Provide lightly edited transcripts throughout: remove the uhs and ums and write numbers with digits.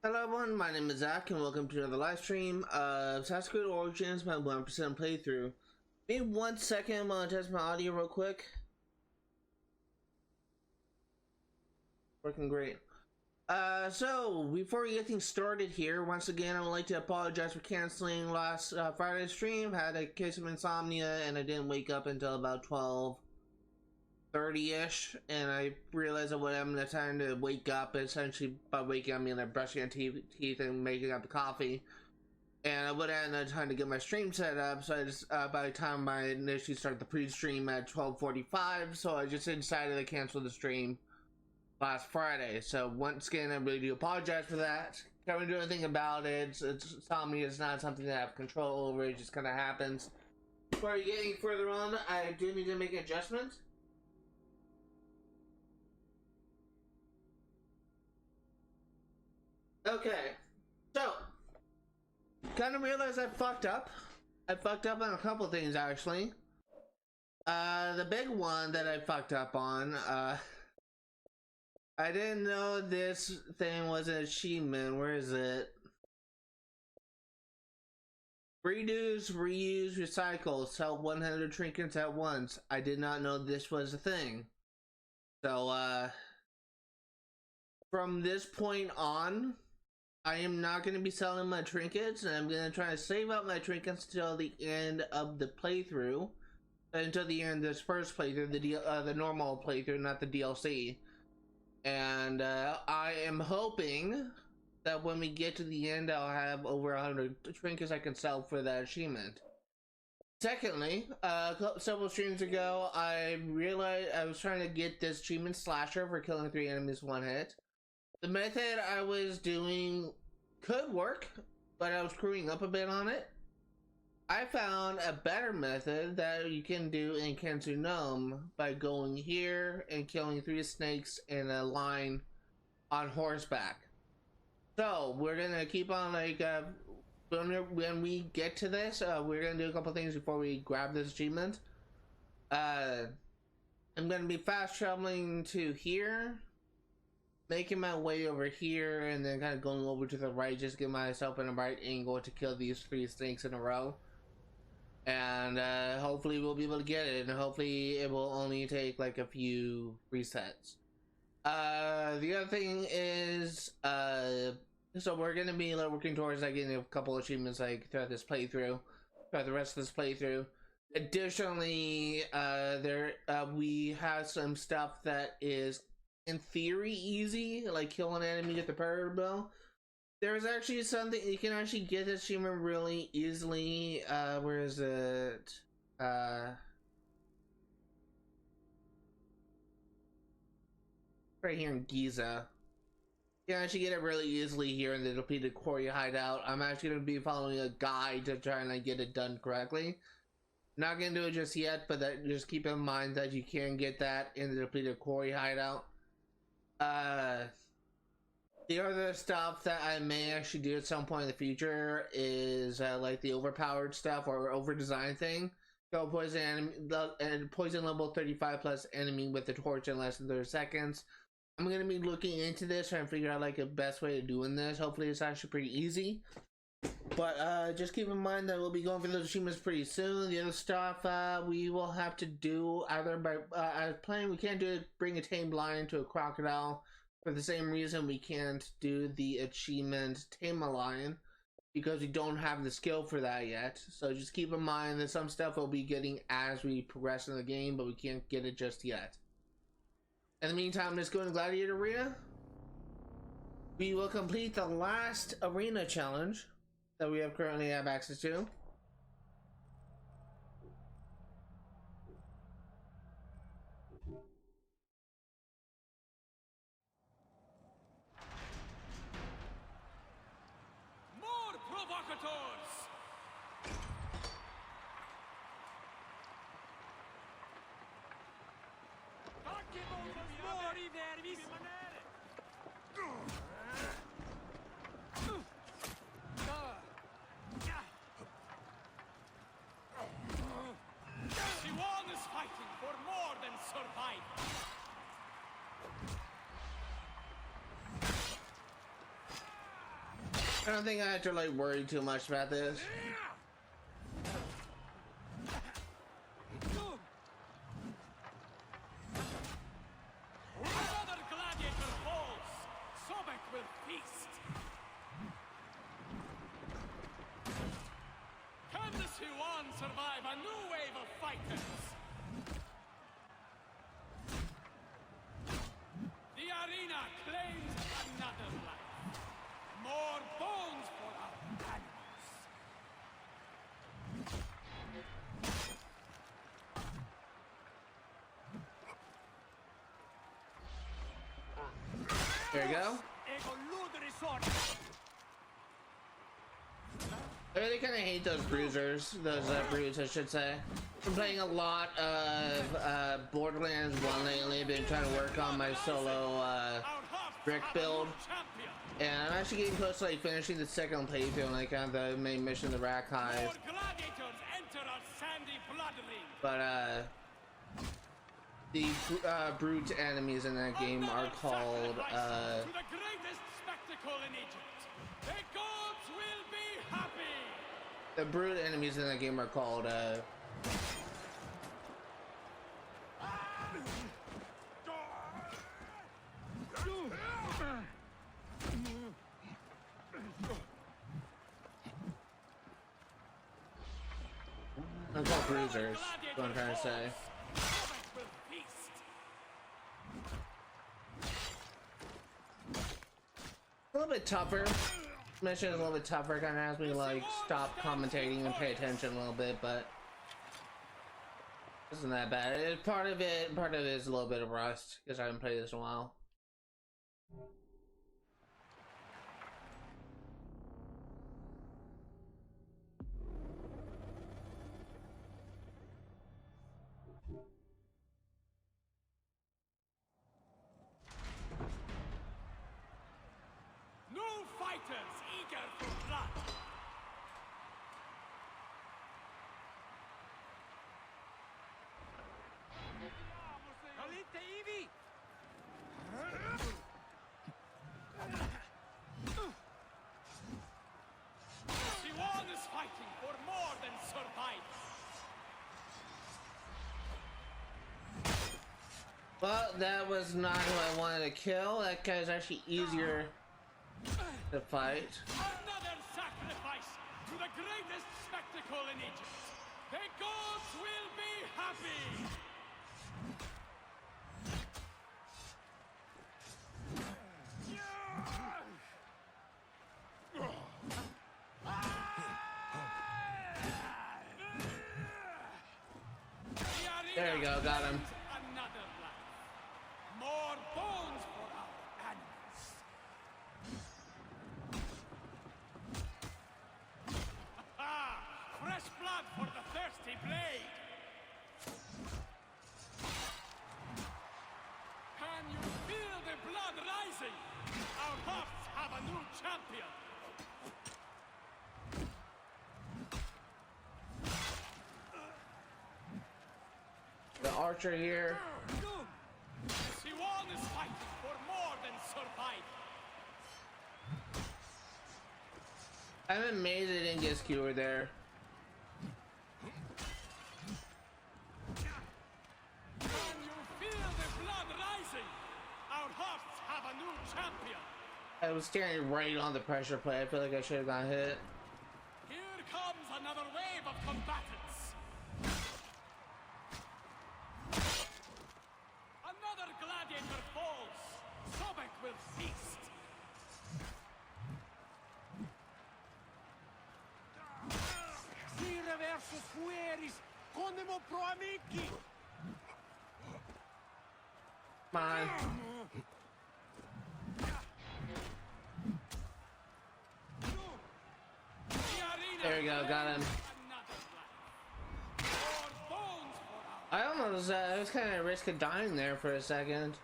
Hello everyone, my name is Zach and welcome to another live stream of Assassin's Creed Origins, my 1% playthrough. Give me 1 second, I'm gonna test my audio real quick. Working great. So before we get things started here, once again I would like to apologize for canceling last Friday's stream. Had a case of insomnia and I didn't wake up until about 12:30ish, and I realized I would have time to wake up. Essentially, by waking up, I mean like brushing my teeth and making up the coffee, and I would have had time to get my stream set up. So I just, by the time I initially started the pre-stream at 12:45, so I just decided to cancel the stream last Friday. So once again, I really do apologize for that. Can't really do anything about it. Insomnia is not something that I have control over. It just kind of happens. Before getting further on, I do need to make an adjustment. Okay, so kind of realized I fucked up. I fucked up on a couple things actually. The big one that I fucked up on, I didn't know this thing was an achievement. Where is it? Reduce, reuse, recycle, sell 100 trinkets at once. I did not know this was a thing. So, from this point on, I am not going to be selling my trinkets, and I'm going to try to save up my trinkets until the end of the playthrough. Until the end of this first playthrough, the normal playthrough, not the DLC. And I am hoping that when we get to the end, I'll have over 100 trinkets I can sell for that achievement. Secondly, several streams ago, I realized I was trying to get this achievement slasher for killing 3 enemies one hit. The method I was doing could work, but I was screwing up a bit on it. I found a better method that you can do in Kensu by going here and killing 3 snakes in a line on horseback. So we're gonna keep on like when we get to this, we're gonna do a couple things before we grab this achievement. I'm gonna be fast traveling to here, making my way over here, and then kind of going over to the right, just get myself in the right angle to kill these 3 snakes in a row. And hopefully we'll be able to get it, and hopefully it will only take like a few resets. The other thing is, so we're gonna be working towards like getting a couple achievements like throughout this playthrough, throughout the rest of this playthrough. Additionally, we have some stuff that is in theory easy, like kill an enemy with the parry bow. There's actually something you can actually get this achievement really easily. Where is it? Right here in Giza. You can actually get it really easily here in the depleted quarry hideout. I'm actually going to be following a guide to try and get it done correctly. Not going to do it just yet, but just keep in mind that you can get that in the depleted quarry hideout. The other stuff that I may actually do at some point in the future is like the overpowered stuff or over-designed thing. Go poison enemy, and poison level 35 plus enemy with the torch in less than 30 seconds. I'm going to be looking into this, trying to figure out like a best way of doing this. Hopefully it's actually pretty easy. But just keep in mind that we'll be going for those achievements pretty soon. The other stuff we will have to do either by as planned. We can't do it, bring a tamed lion to a crocodile. For the same reason we can't do the achievement tame a lion, because we don't have the skill for that yet. So just keep in mind that some stuff we'll be getting as we progress in the game, but we can't get it just yet. In the meantime, let's go to Gladiator Arena. We will complete the last arena challenge that we currently have access to. I don't think I have to like worry too much about this. Another gladiator falls. Sobek will feast. Can the Siwan survive a new wave of fighters? The arena claims another life. More bones for our animals. There you go. I really kind of hate those bruisers, those brutes, I should say. I'm playing a lot of Borderlands 1 lately. Been trying to work on my solo brick build, and I'm actually getting close to like finishing the second playthrough, like on the main mission, the Ra-Horakhty. But the brute enemies in that game are called to the greatest spectacle in Egypt. The gods will be happy. The brute enemies in that game are called I'm called bruisers, is what I'm trying to say. A little bit tougher. Mission is a little bit tougher, kind of has me like stop commentating and pay attention a little bit, but isn't that bad. Part of it is a little bit of rust because I haven't played this in a while. Fighters eager for blood. Siwan is fighting for more than survival. Well, that was not who I wanted to kill. That guy's actually easier to fight. Another sacrifice to the greatest spectacle in Egypt. The gods will be happy. There we go, got him. Another life. More bones for our animals. Fresh blood for the thirsty blade! Can you feel the blood rising? Our hearts have a new champion! The archer here. Siwan is fighting for more than survival. I'm amazed I didn't get skewered there. Can you feel the blood rising? Our hearts have a new champion. I was standing right on the pressure plate. I feel like I should have got hit. Here comes another wave of combatants. Another gladiator falls. Sobek will feast. Si reverso fueris, condemo pro amici. Come on. There we go, got him. I almost, I was kind of risk of dying there for a second.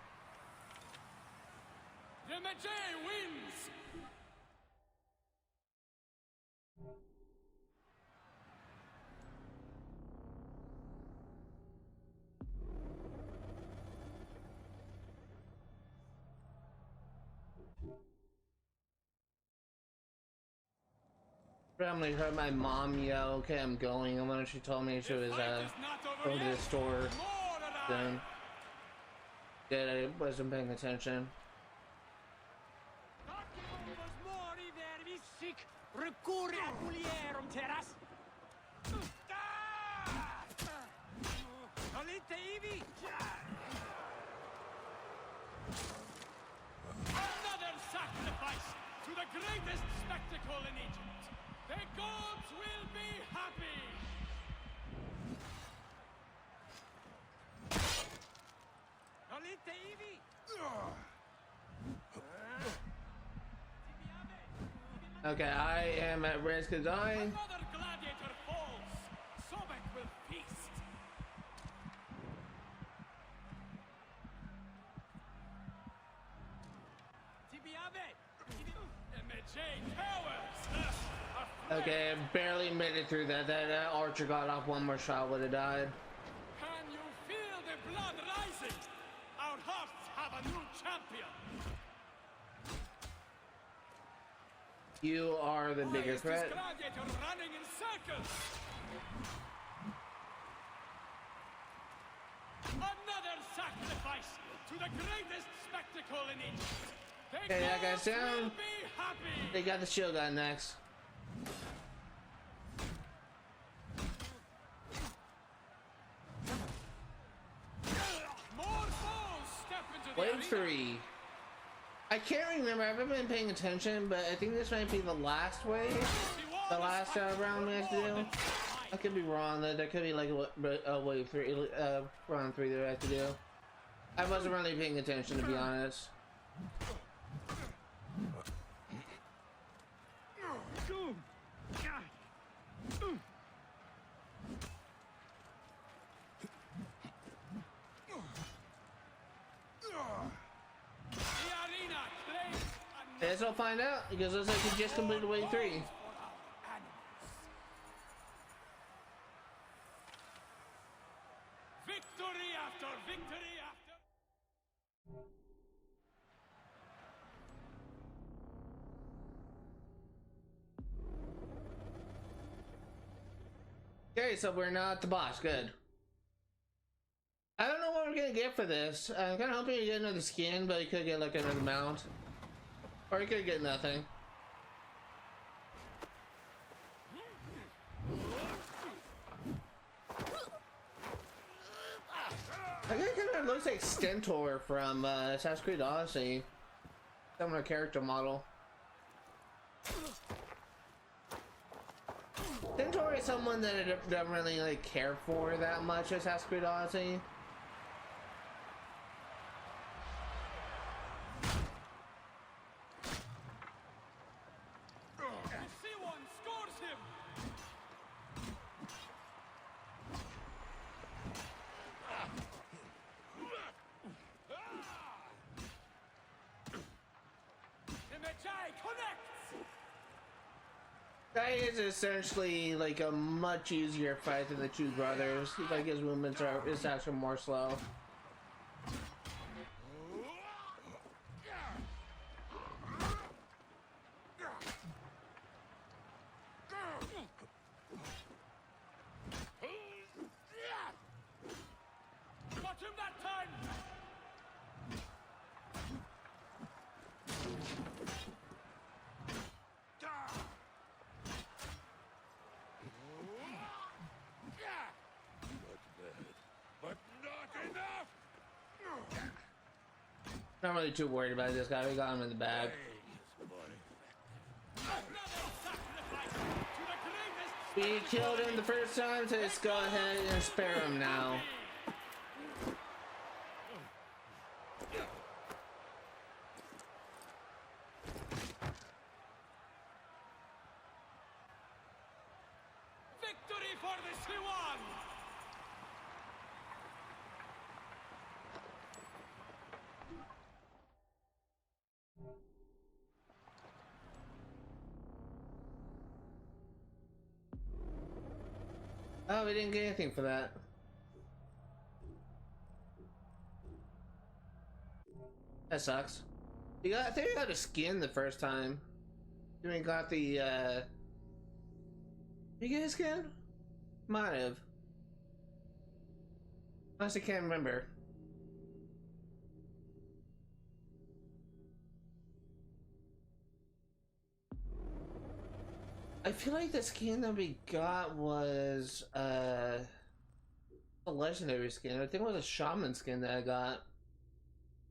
The Magi wins! Probably heard my mom yell, "Okay, I'm going." And when she told me she was going to the store, then I wasn't paying attention. Another sacrifice to the greatest spectacle in Egypt. The gods will be happy! Okay, I am at risk of dying. Another gladiator falls. Sobek will feast. MJ towers. Okay, I barely made it through that. That archer got off one more shot, would have died. Can you feel the blood rising? Our hearts have a new champion. You are the bigger threat. Gladiator running in circles. Another sacrifice to the greatest spectacle in Egypt. Okay, that guy's down. Be happy. They got the shield guy next. More foes step into the Wave arena. 3. I can't remember. I haven't been paying attention, but I think this might be the last wave. The last round we have to do. I could be wrong. That could be like a wave 3, round 3 that I have to do. I wasn't really paying attention, to be honest. Guess I'll find out, because it looks like he just completed wave 3. Victory after victory after. Okay, so we're not the boss. Good. I don't know what we're gonna get for this. I'm kind of hoping we get another skin, but we could get like another mount. Or we could get nothing. I think it kind of looks like Stentor from Assassin's Creed Odyssey. Similar character model. Stentor is someone that I don't really like care for that much. Assassin's Creed Odyssey. That is essentially like a much easier fight than the two brothers. Like his movements are actually more slow. Got him that time. Not really too worried about this guy. We got him in the bag. We killed him the first time, so let's go ahead and spare him now. Victory for the Siwan! Oh, we didn't get anything for that. That sucks. I think we got a skin the first time. Then we got the You get his skin? Might have. Honestly, can't remember. I feel like the skin that we got was a legendary skin. I think it was a shaman skin that I got.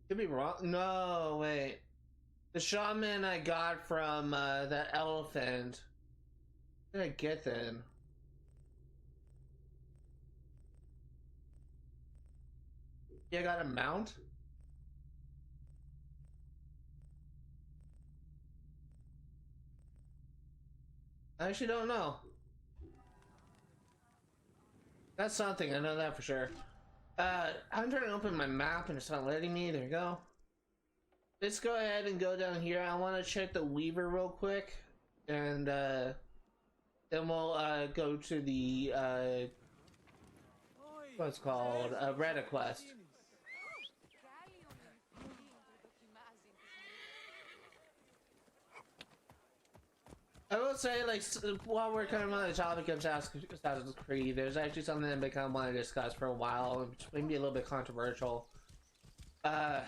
Could be wrong. No, wait. The shaman I got from that elephant. What did I get then? Yeah, I got a mount. I actually don't know. That's something, I know that for sure. I'm trying to open my map and it's not letting me. There you go. Let's go ahead and go down here. I want to check the Weaver real quick. And then we'll go to the what's called Reddit quest. I will say, like, while we're kind of on the topic of Assassin's Creed, there's actually something that I kind of want to discuss for a while, which may be a little bit controversial. I'm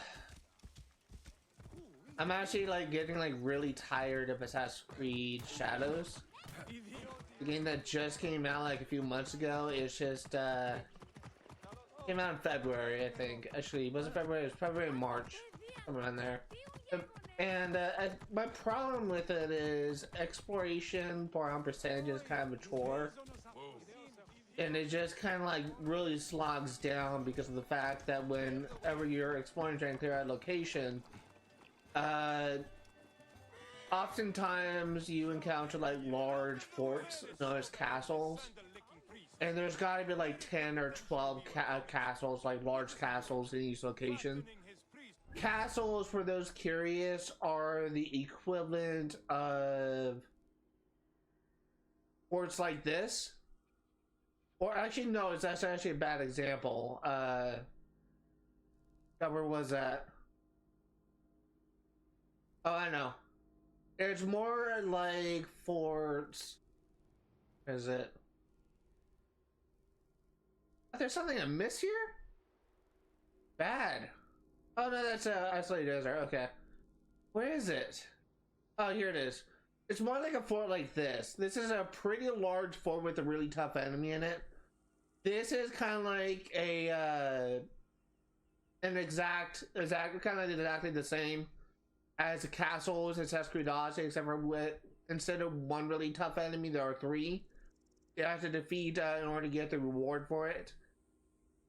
actually, like, getting, like, really tired of Assassin's Creed Shadows. The game that just came out, like, a few months ago. It's just, came out in February, I think. Actually, was it February? It was February, March. Somewhere in there. And my problem with it is exploration on percentage is kind of mature, and it just kind of like really slogs down because of the fact that whenever you're exploring trying to clear out location, oftentimes you encounter like large forts known as castles, and there's got to be like 10 or 12 castles, like large castles in each location. Castles, for those curious, are the equivalent of forts like this. Or actually, no, that's actually a bad example. Where was that? Oh, I know. It's more like forts. Is it? There's something I miss here? Bad. Oh no, that's Isolated Desert. Okay, where is it? Oh, here it is. It's more like a fort like this. This is a pretty large fort with a really tough enemy in it. This is kind of like a an exactly the same as the castles in Assassin's Creed Odyssey, except for instead of one really tough enemy, there are 3 you have to defeat in order to get the reward for it.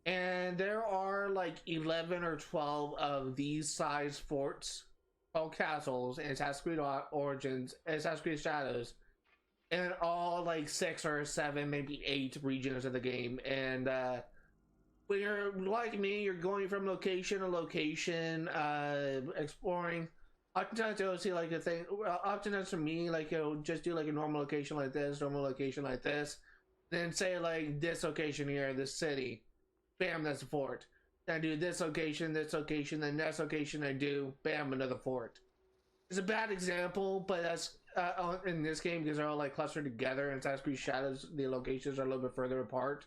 And there are like 11 or 12 of these size forts, called castles, in Assassin's Creed Origins, Assassin's Creed Shadows, and all like 6 or 7, maybe 8 regions of the game. And when you're like me, you're going from location to location, exploring. Oftentimes you'll see like a thing. Oftentimes for me, like you'll just do like a normal location like this, then say like this location here in this city. Bam, that's a fort. Then I do this location, then next location I do, bam, another fort. It's a bad example, but that's in this game because they're all like clustered together. In Assassin's Creed Shadows, the locations are a little bit further apart.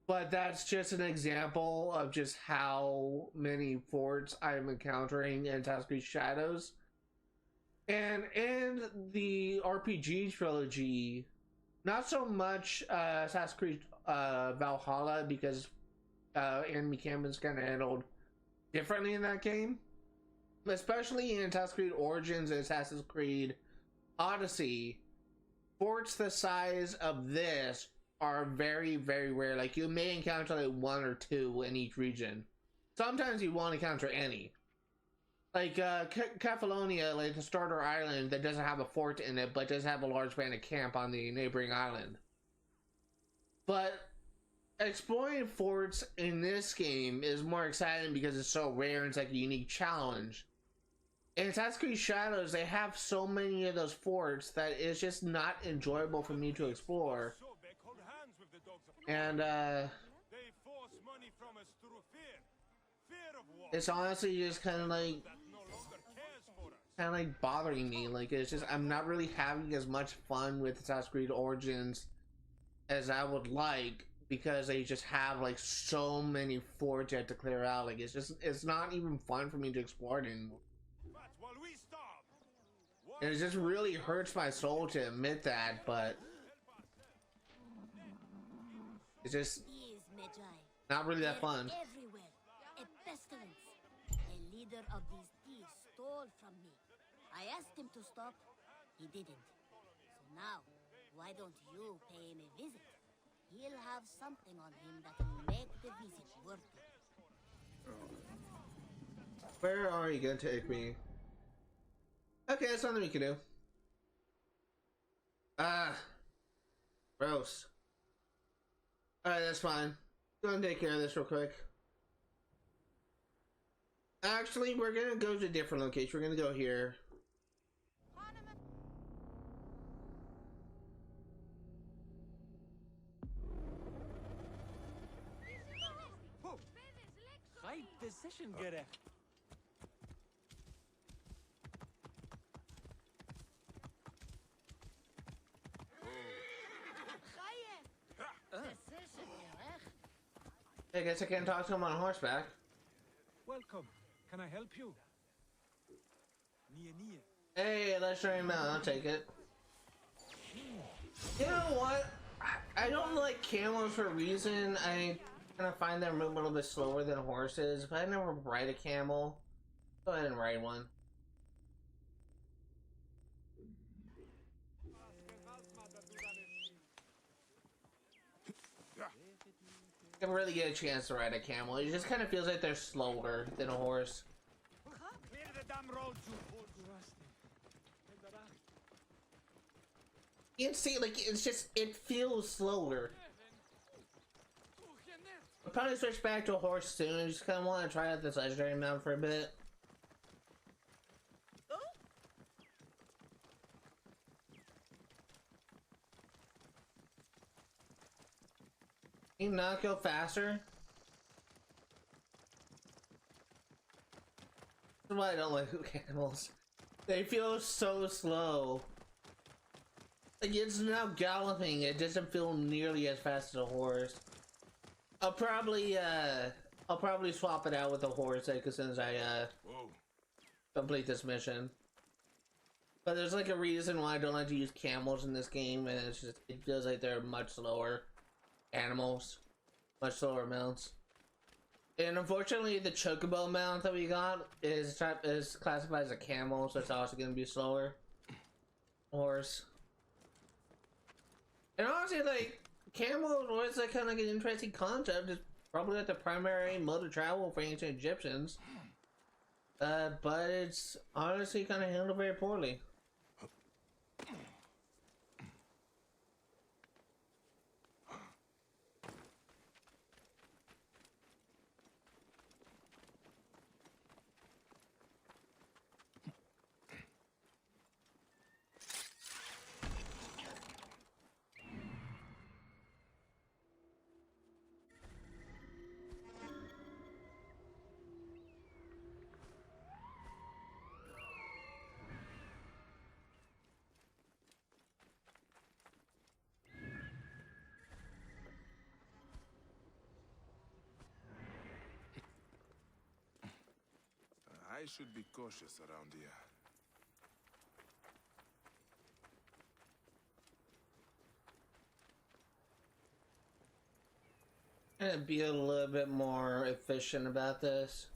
But that's just an example of just how many forts I'm encountering in Assassin's Creed Shadows. And in the RPG trilogy, not so much Assassin's Creed Valhalla, because enemy campaign's kind of handled differently in that game, especially in Assassin's Creed Origins and Assassin's Creed Odyssey. Forts the size of this are very, very rare. Like you may encounter like 1 or 2 in each region. Sometimes you won't encounter any. Like Catalonia, like the starter island that doesn't have a fort in it, but does have a large bandit camp on the neighboring island. But exploring forts in this game is more exciting because it's so rare and it's like a unique challenge. In Assassin's Creed Shadows, they have so many of those forts that it's just not enjoyable for me to explore. And it's honestly just kind of like kind of like bothering me. Like, it's just I'm not really having as much fun with Assassin's Creed Origins as I would like, because they just have like so many forts you have to clear out. Like, it's not even fun for me to explore it anymore. And it just really hurts my soul to admit that, but it's just not really that fun. Everywhere. A pestilence. A leader of these thieves stole from me. I asked him to stop. He didn't. So now, why don't you pay him a visit? He'll have something on him that will make the visit worth it. Where are you gonna take me? Okay, that's something we can do. Gross. Alright, that's fine. Go and take care of this real quick. Actually, we're gonna go to a different location. We're gonna go here. Right decision, gerecht. I guess I can't talk to him on horseback. Welcome. Can I help you? Nia. Hey, let's show him out. I'll take it. You know what? I don't like camels for a reason. I kind of find them a little bit slower than horses, but I never ride a camel. Go ahead and ride one. I really get a chance to ride a camel. It just kind of feels like they're slower than a horse. You can see, like, it's just, it feels slower. I'll probably switch back to a horse soon. I just kind of want to try out this legendary mount for a bit. Can you not go faster? That's why I don't like camels. They feel so slow. Like, it's now galloping, it doesn't feel nearly as fast as a horse. I'll probably swap it out with a horse, like, as soon as I complete this mission. But there's like a reason why I don't like to use camels in this game, and it's just, it feels like they're much slower animals, much slower mounts. And unfortunately, the chocobo mount that we got is classified as a camel, so it's also going to be slower horse. And honestly, like, camel was like kind of like an interesting concept. It's probably like the primary mode of travel for ancient Egyptians, but it's honestly kind of handled very poorly. I should be cautious around here. And be a little bit more efficient about this.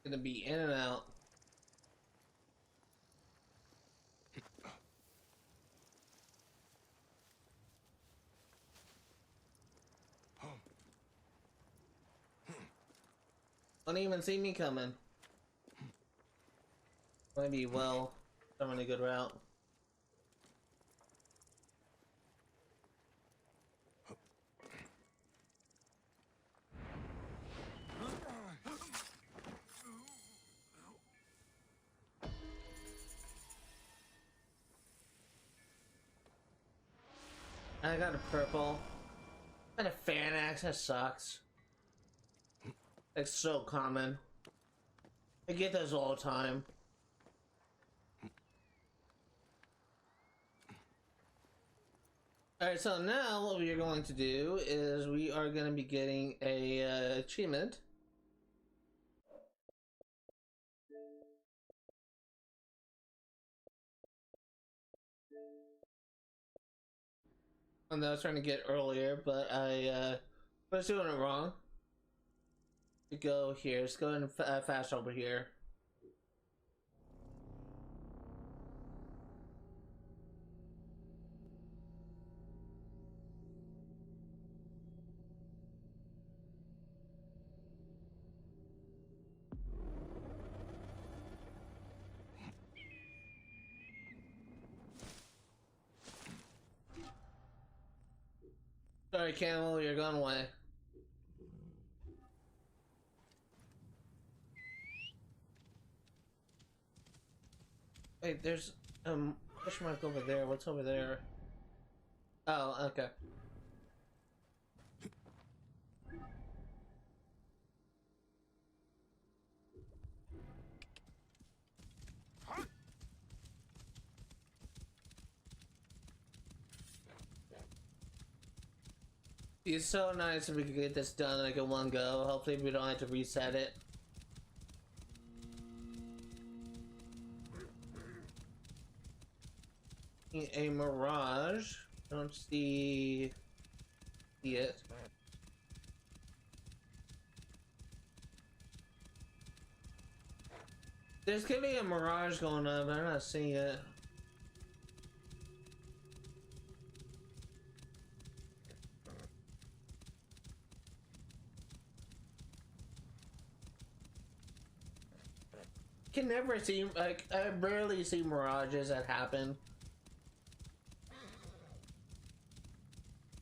Gonna be in and out. Don't even see me coming. Maybe, well, I'm on a good route. I got a purple. And a fan axe, that sucks. It's so common. I get those all the time. Alright, so now what we are going to do is we are going to be getting a achievement. One that I was trying to get earlier, but I was doing it wrong. To go here, let's go and fast over here. Sorry, Camel, you're going away. Wait, there's question mark over there. What's over there? Oh, okay. It's so nice if we could get this done like in one go. Hopefully we don't have to reset it. A mirage. Don't see it. There's gonna be a mirage going on, but I'm not seeing it. Can never see, like, I barely see mirages that happen.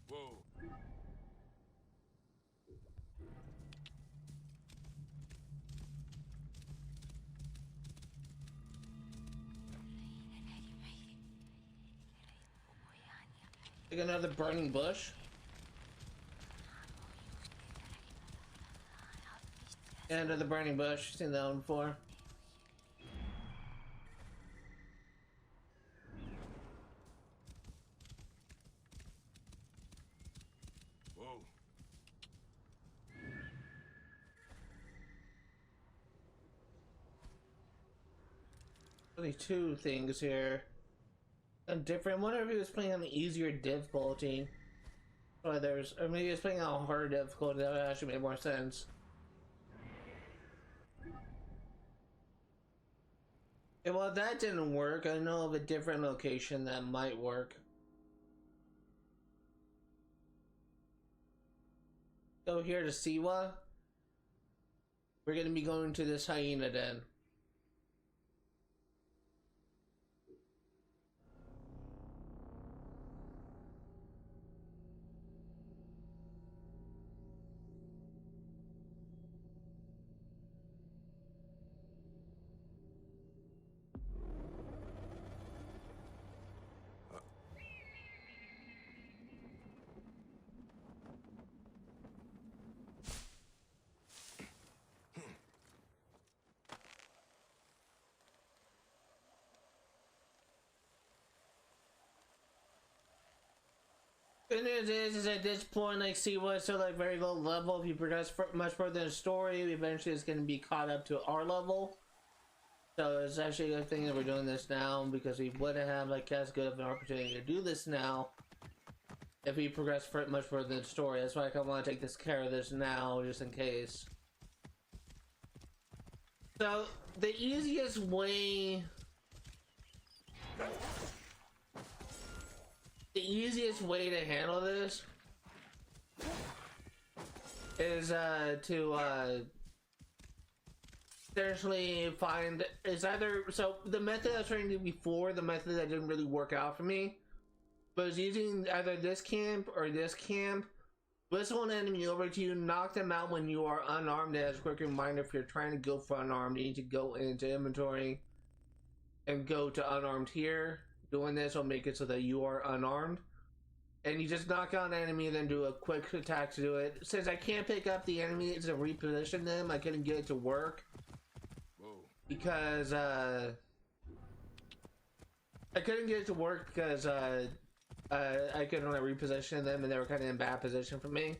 Whoa. Like another burning bush. Yeah, another burning bush. Seen that one before. Only two things here. And different. I wonder if he was playing on the easier difficulty. Or or maybe he was playing on harder difficulty. That would actually make more sense. Yeah, well, that didn't work. I know of a different location that might work. Go here to Siwa. We're gonna be going to this hyena den. Good news is at this point, like, Siwa still like very low level. If you progress much further in the story, eventually it's going to be caught up to our level. So it's actually a good thing that we're doing this now, because we wouldn't have like as good of an opportunity to do this now if we progress much further in the story. That's why I want to take this care of this now, just in case. So the easiest way. The easiest way to handle this is to essentially find is either the method I was trying to do before, the method that didn't really work out for me, was using either this camp or this camp. Whistle an enemy over to you, knock them out when you are unarmed. As a quick reminder, if you're trying to go for unarmed, you need to go into inventory and go to unarmed here. Doing this will make it so that you are unarmed. and you just knock out an enemy and then do a quick attack to do it. Since I can't pick up the enemies and reposition them, I couldn't get it to work. Whoa. Because I couldn't get it to work because I couldn't reposition them and they were kind of in bad position for me.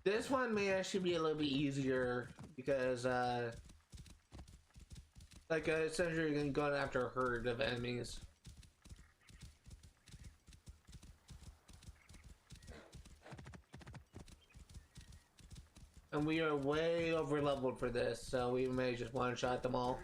This one may actually be a little bit easier because like essentially you're going after a herd of enemies. And we are way over leveled for this, so we may just one-shot them all.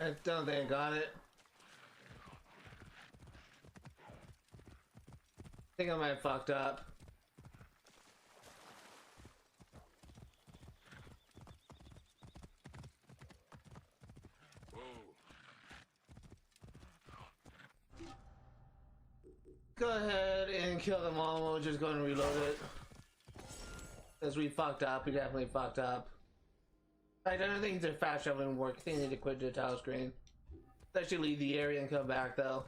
I don't think I got it. I think I might have fucked up. Whoa. Go ahead and kill them all. We'll just go and reload it. Because we fucked up. We definitely fucked up. I don't think the fast traveling work. I think they need to quit the tile screen. They should leave the area and come back though.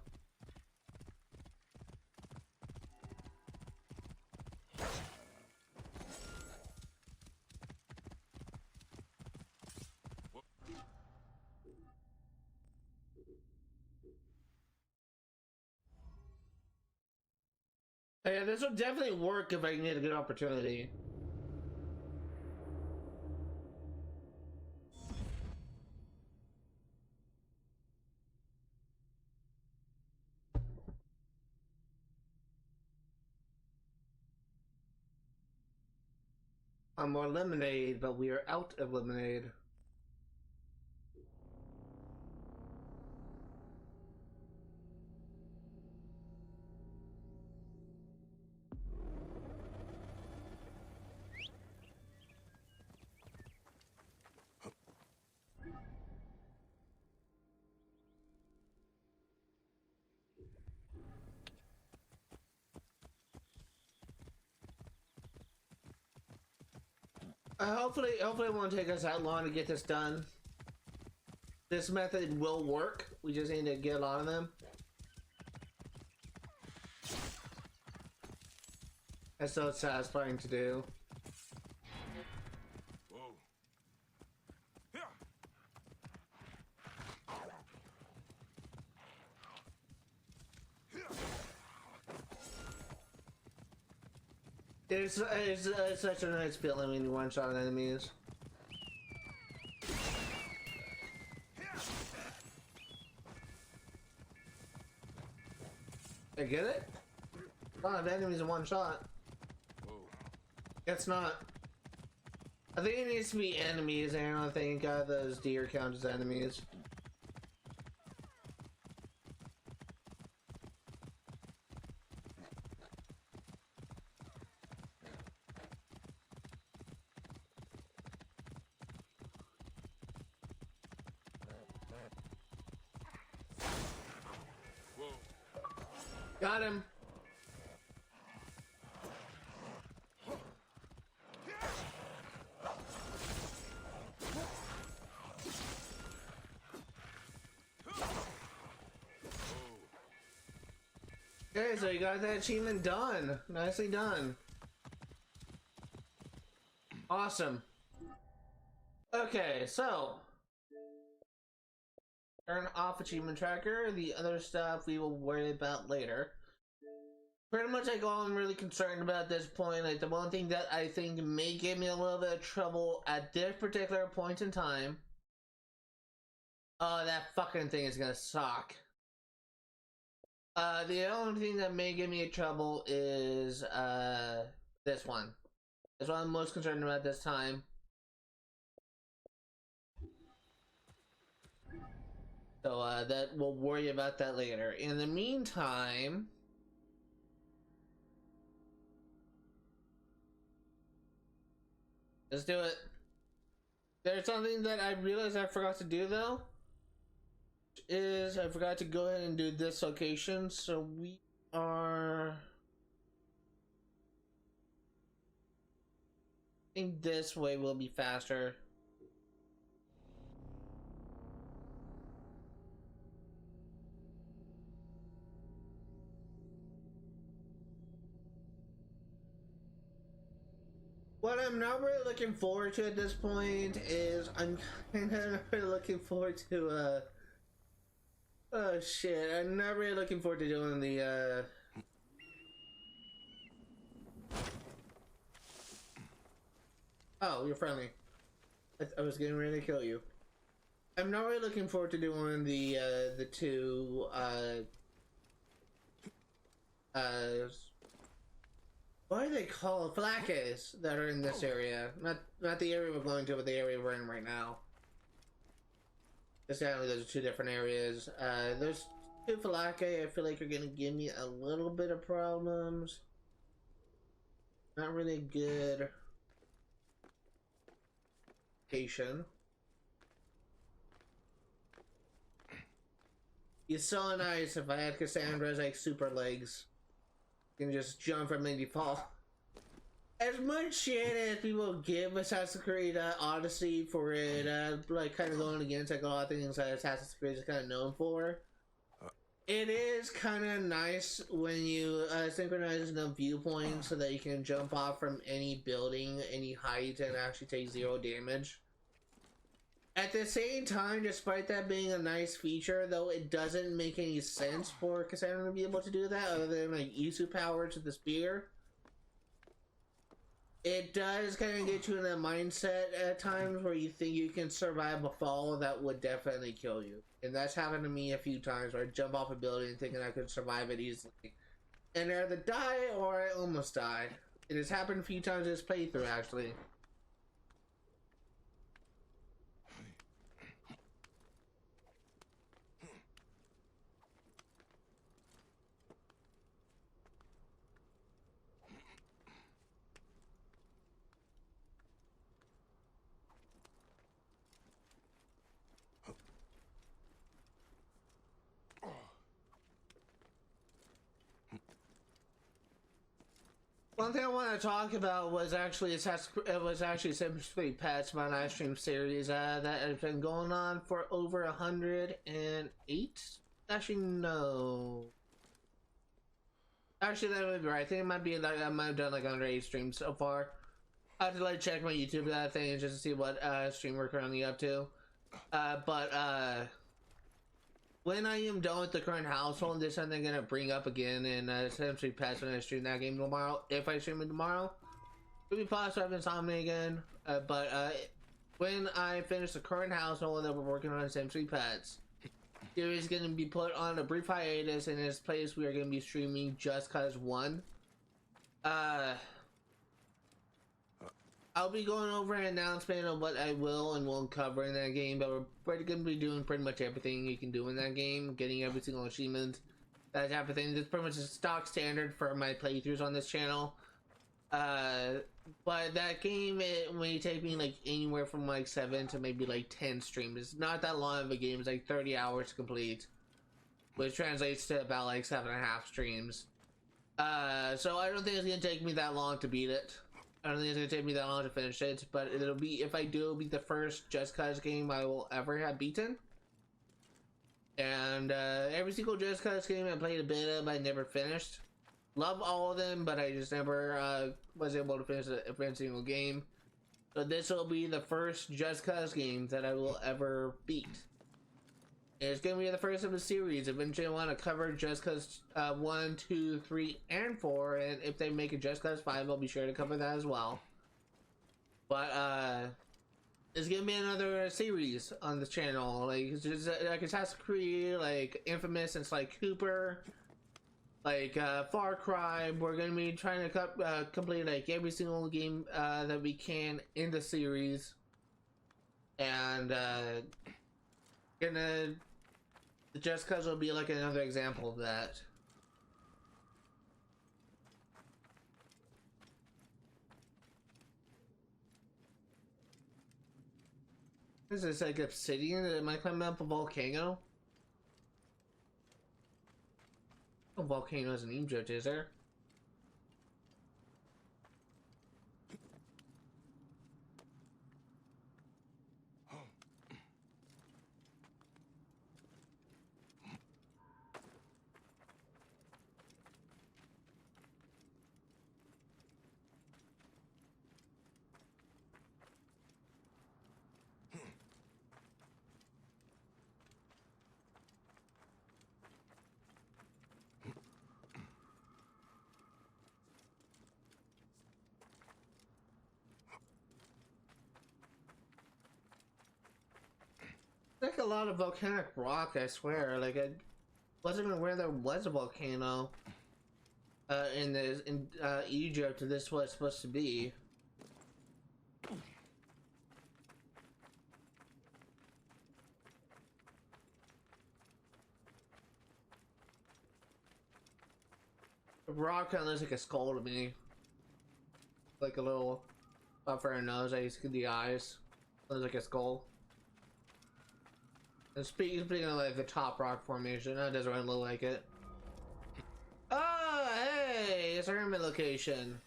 Yeah, this would definitely work if I can get a good opportunity. I'm more lemonade, but we are out of lemonade. Hopefully it won't take us that long to get this done. This method will work. We just need to get a lot of them. That's so satisfying to do. Whoa. It's such a nice feeling when you one-shot enemies. I get it? A lot of enemies in one shot. Whoa. It's not. I think it needs to be enemies, and I don't think those deer count as enemies. Got him. Okay, so you got that achievement done. Nicely done. Awesome. Okay, so turn off achievement tracker. The other stuff we will worry about later. Pretty much like all I'm really concerned about at this point, like the one thing that I think may give me a little bit of trouble at this particular point in time. Oh, that fucking thing is gonna suck. The only thing that may give me trouble is this one. That's what I'm most concerned about this time. So that we'll worry about that later. In the meantime, let's do it. There's something that I realized I forgot to do though. Is I forgot to go ahead and do this location. So we are, I think this way will be faster. What I'm not really looking forward to at this point is I'm kind of really looking forward to oh shit, I'm not really looking forward to doing the oh, you're friendly. I was getting ready to kill you. I'm not really looking forward to doing the two what are they called? Flakes that are in this area. Not the area we're going to, but the area we're in right now. Apparently those are two different areas. Those two flakes I feel like are gonna give me a little bit of problems. Not really good location. It's so nice if I had Cassandra's like super legs. You can just jump from any fall. As much shit as people give Assassin's Creed Odyssey for it, like kind of going against like a lot of things that Assassin's Creed is kind of known for, it is kind of nice when you synchronize enough viewpoints so that you can jump off from any building, any height, and actually take 0 damage. At the same time, despite that being a nice feature, though, it doesn't make any sense for Cassandra to be able to do that other than like Isu power to the spear. It does kind of get you in a mindset at times where you think you can survive a fall that would definitely kill you. And that's happened to me a few times where I jump off a building thinking I could survive it easily. And I either die or I almost die. It has happened a few times in this playthrough, actually. One thing I want to talk about was actually Sims 3 Pets, my live stream series that has been going on for over 108. Actually, no. Actually, that would be right. I think it might be like I might have done like 108 streams so far. I have to like check my YouTube that thing just to see what stream we're currently up to. When I am done with the current household, this is something I'm gonna bring up again in Sims 3 Pets when I stream that game tomorrow. If I stream it tomorrow, it'll be possible I've Insomnia again. When I finish the current household that we're working on in Sims 3 Pets, there is gonna be put on a brief hiatus. In this place, we are gonna be streaming Just Cause 1. I'll be going over an announcement of what I will and won't cover in that game, but we're going to be doing pretty much everything you can do in that game, getting every single achievement, that type of thing. This is pretty much a stock standard for my playthroughs on this channel. But that game, it may take me like anywhere from like 7 to maybe like 10 streams. It's not that long of a game, it's like 30 hours to complete, which translates to about like 7.5 streams. So I don't think it's going to take me that long to beat it. I don't think it's gonna take me that long to finish it, but it'll be, if I do, it'll be the first Just Cause game I will ever have beaten. And every single Just Cause game I played a bit of, I never finished. Love all of them, but I just never was able to finish a single game. So this will be the first Just Cause game that I will ever beat. And it's gonna be the first of a series. Eventually I want to cover Just Cause 1, 2, 3, and 4, and if they make a Just Cause 5, I'll be sure to cover that as well. But it's gonna be another series on the channel. Like it's just like Assassin's Creed, like Infamous, and Sly Cooper, like Far Cry. We're gonna be trying to complete like every single game that we can in the series, and gonna Just cause will be like another example of that. Is this like obsidian? Am I climbing up a volcano? No volcanoes in Egypt, is there? Like a lot of volcanic rock, I swear. Like I wasn't even aware there was a volcano in Egypt. This was supposed to be. The rock kind of looks like a skull to me, like a little up for her nose. I used to get the eyes. Looks like a skull. And speaking of like the top rock formation, that doesn't really look like it. Oh, hey, it's a hermit location.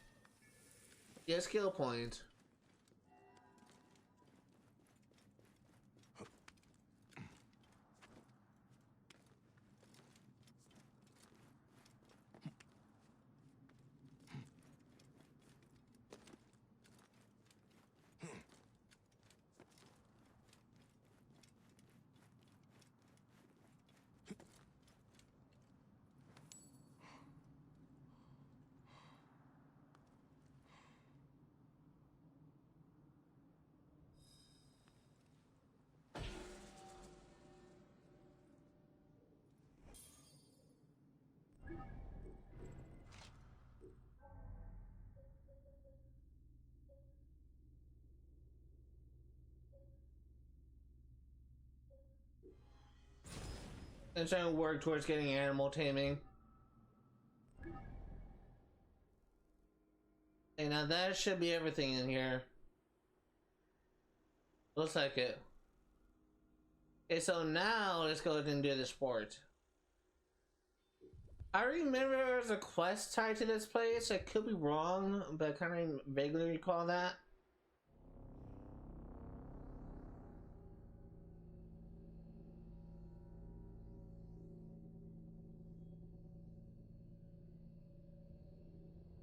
Get a skill point. And trying to work towards getting animal taming. Okay, now that should be everything in here. Looks like it. Okay, so now let's go ahead and do the sport. I remember there was a quest tied to this place. I could be wrong, but I kind of vaguely recall that.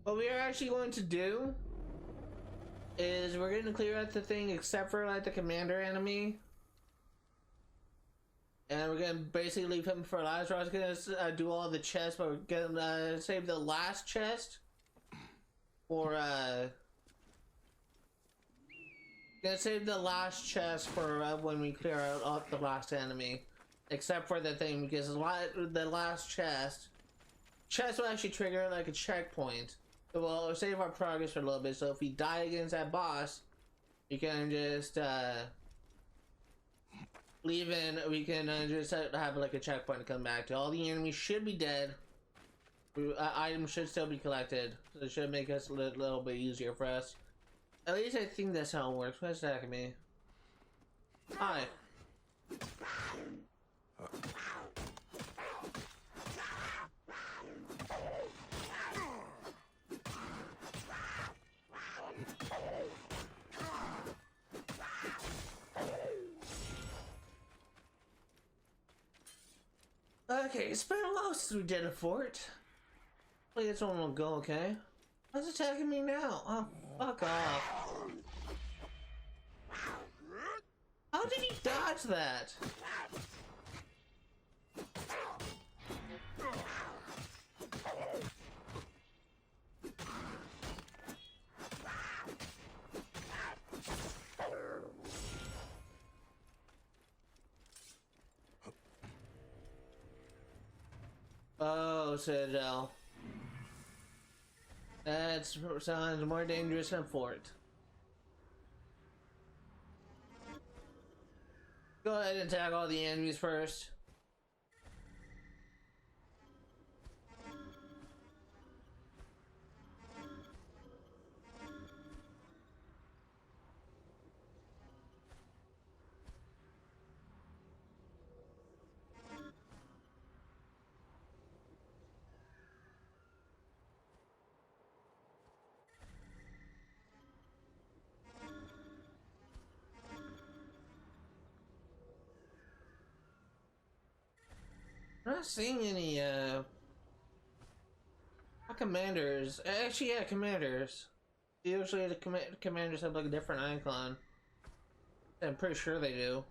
What we are actually going to do is we're going to clear out the thing except for like the commander enemy. And we're going to basically leave him for last. I was going to do all the chests, but we're going to save the last chest for gonna save the last chest for when we clear out the last enemy. Except for the thing, because the last chest will actually trigger like a checkpoint. We'll save our progress for a little bit, so if we die against that boss, we can just leave in, we can just have like a checkpoint to come back to. All the enemies should be dead. Items should still be collected, so it should make us a little bit easier for us. At least I think that's how it works. What's attacking me? Hi. Okay, it's been a while since we did a fort. Hopefully this one will go okay. What's attacking me now? Oh, fuck off. How did he dodge that? Oh, Citadel. That sounds more dangerous than fort. Go ahead and attack all the enemies first. I'm not seeing any commanders. Actually, yeah, commanders. Usually the commanders have like a different icon. I'm pretty sure they do.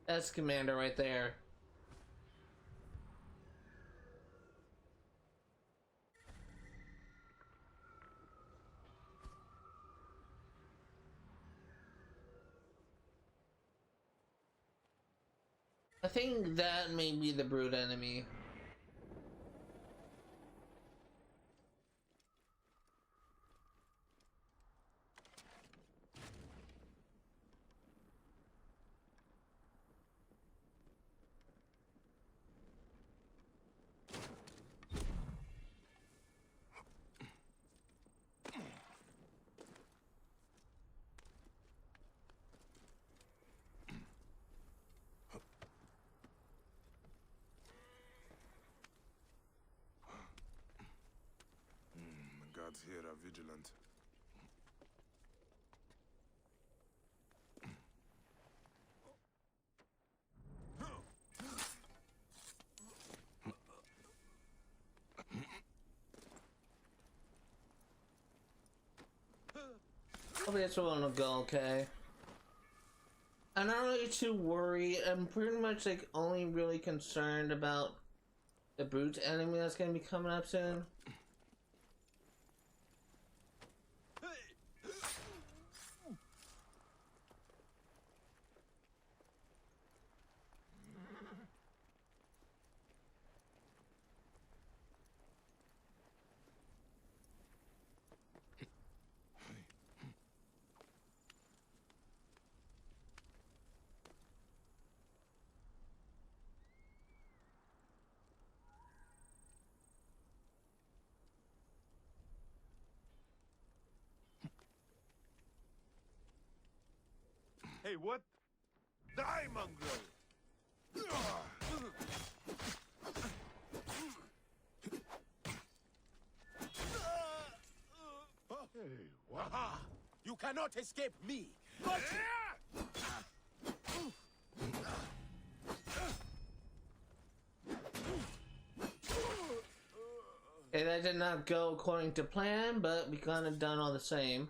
That's commander right there. I think that may be the brute enemy. The guards here are vigilant. Hopefully this one will go okay. I'm not really too worried. I'm pretty much like only really concerned about the brute enemy that's gonna be coming up soon. Hey, what? Die, mongrel! Hey, what? Aha! You cannot escape me! Okay, that did not go according to plan, but we got it done all the same.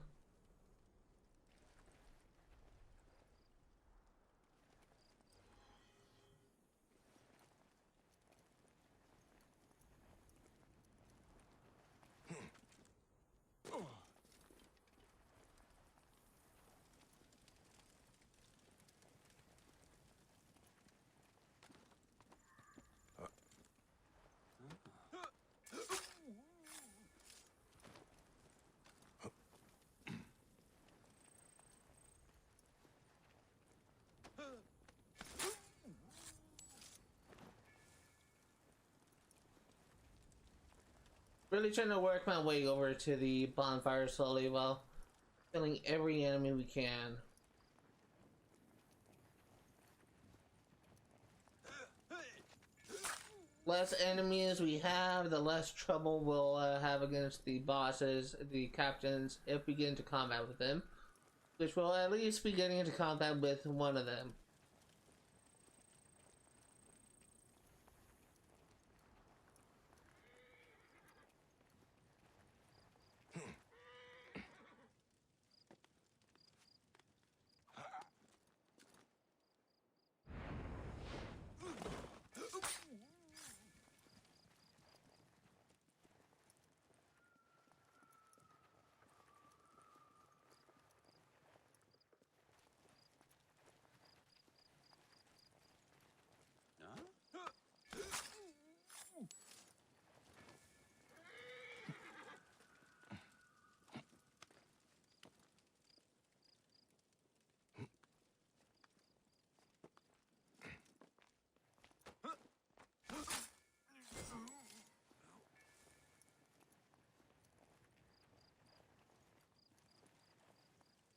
Really trying to work my way over to the bonfire slowly while killing every enemy we can. Less enemies we have, the less trouble we'll have against the bosses, the captains, if we get into combat with them. Which we'll at least be getting into combat with one of them.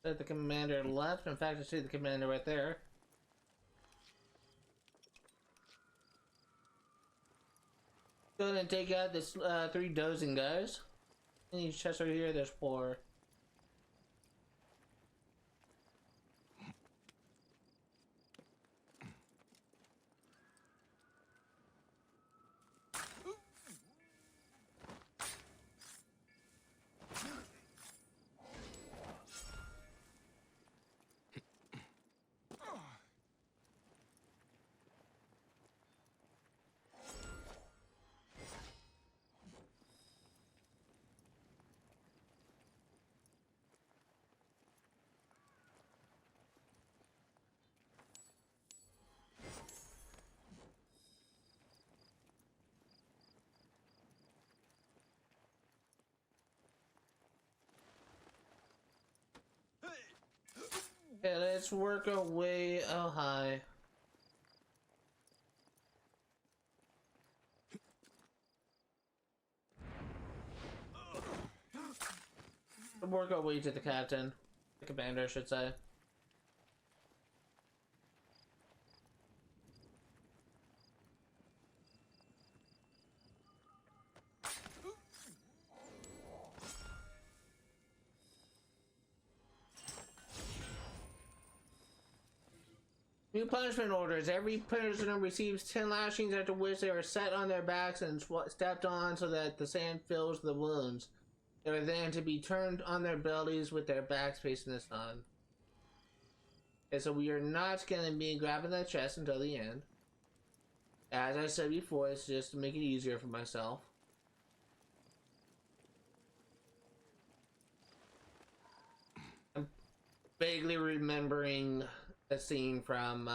The commander left. In fact, I see the commander right there. Go ahead and take out this 3 dozing guys. Any chests over here? There's 4. Okay, let's work our way. Oh, hi. Work our way to the captain. The commander, I should say. New punishment orders. Every prisoner receives 10 lashings, after which they are set on their backs and stepped on so that the sand fills the wounds. They are then to be turned on their bellies with their backs facing the sun. Okay, so we are not going to be grabbing that chest until the end. As I said before, it's just to make it easier for myself. I'm vaguely remembering a scene from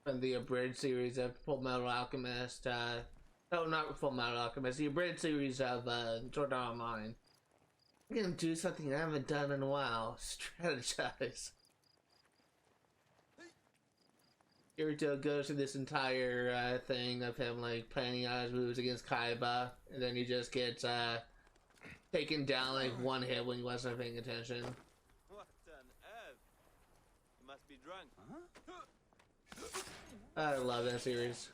the abridged series of Full Metal Alchemist. No, not Full Metal Alchemist. The abridged series of Sword Art Online. I'm gonna do something I haven't done in a while. Strategize. Kirito goes through this entire thing of him like planning out his moves against Kaiba, and then he just gets taken down like one hit when he wasn't paying attention. What on earth? You must be drunk. I love that series.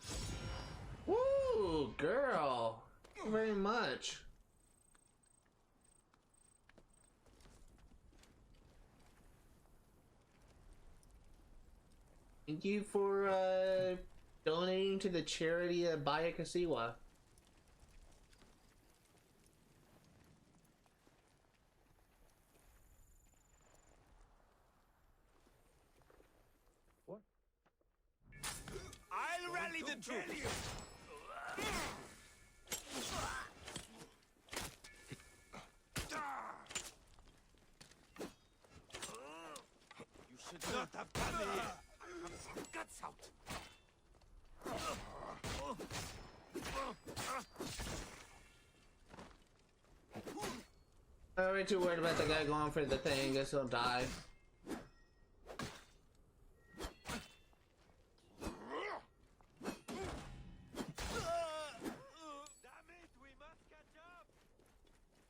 Woo, girl! Thank you very much. Thank you for donating to the charity of Bayakasiwa. I'll rally the troops. You should not have come here. Have some guts out. I'm already too worried about the guy going for the thing. Guess he'll die.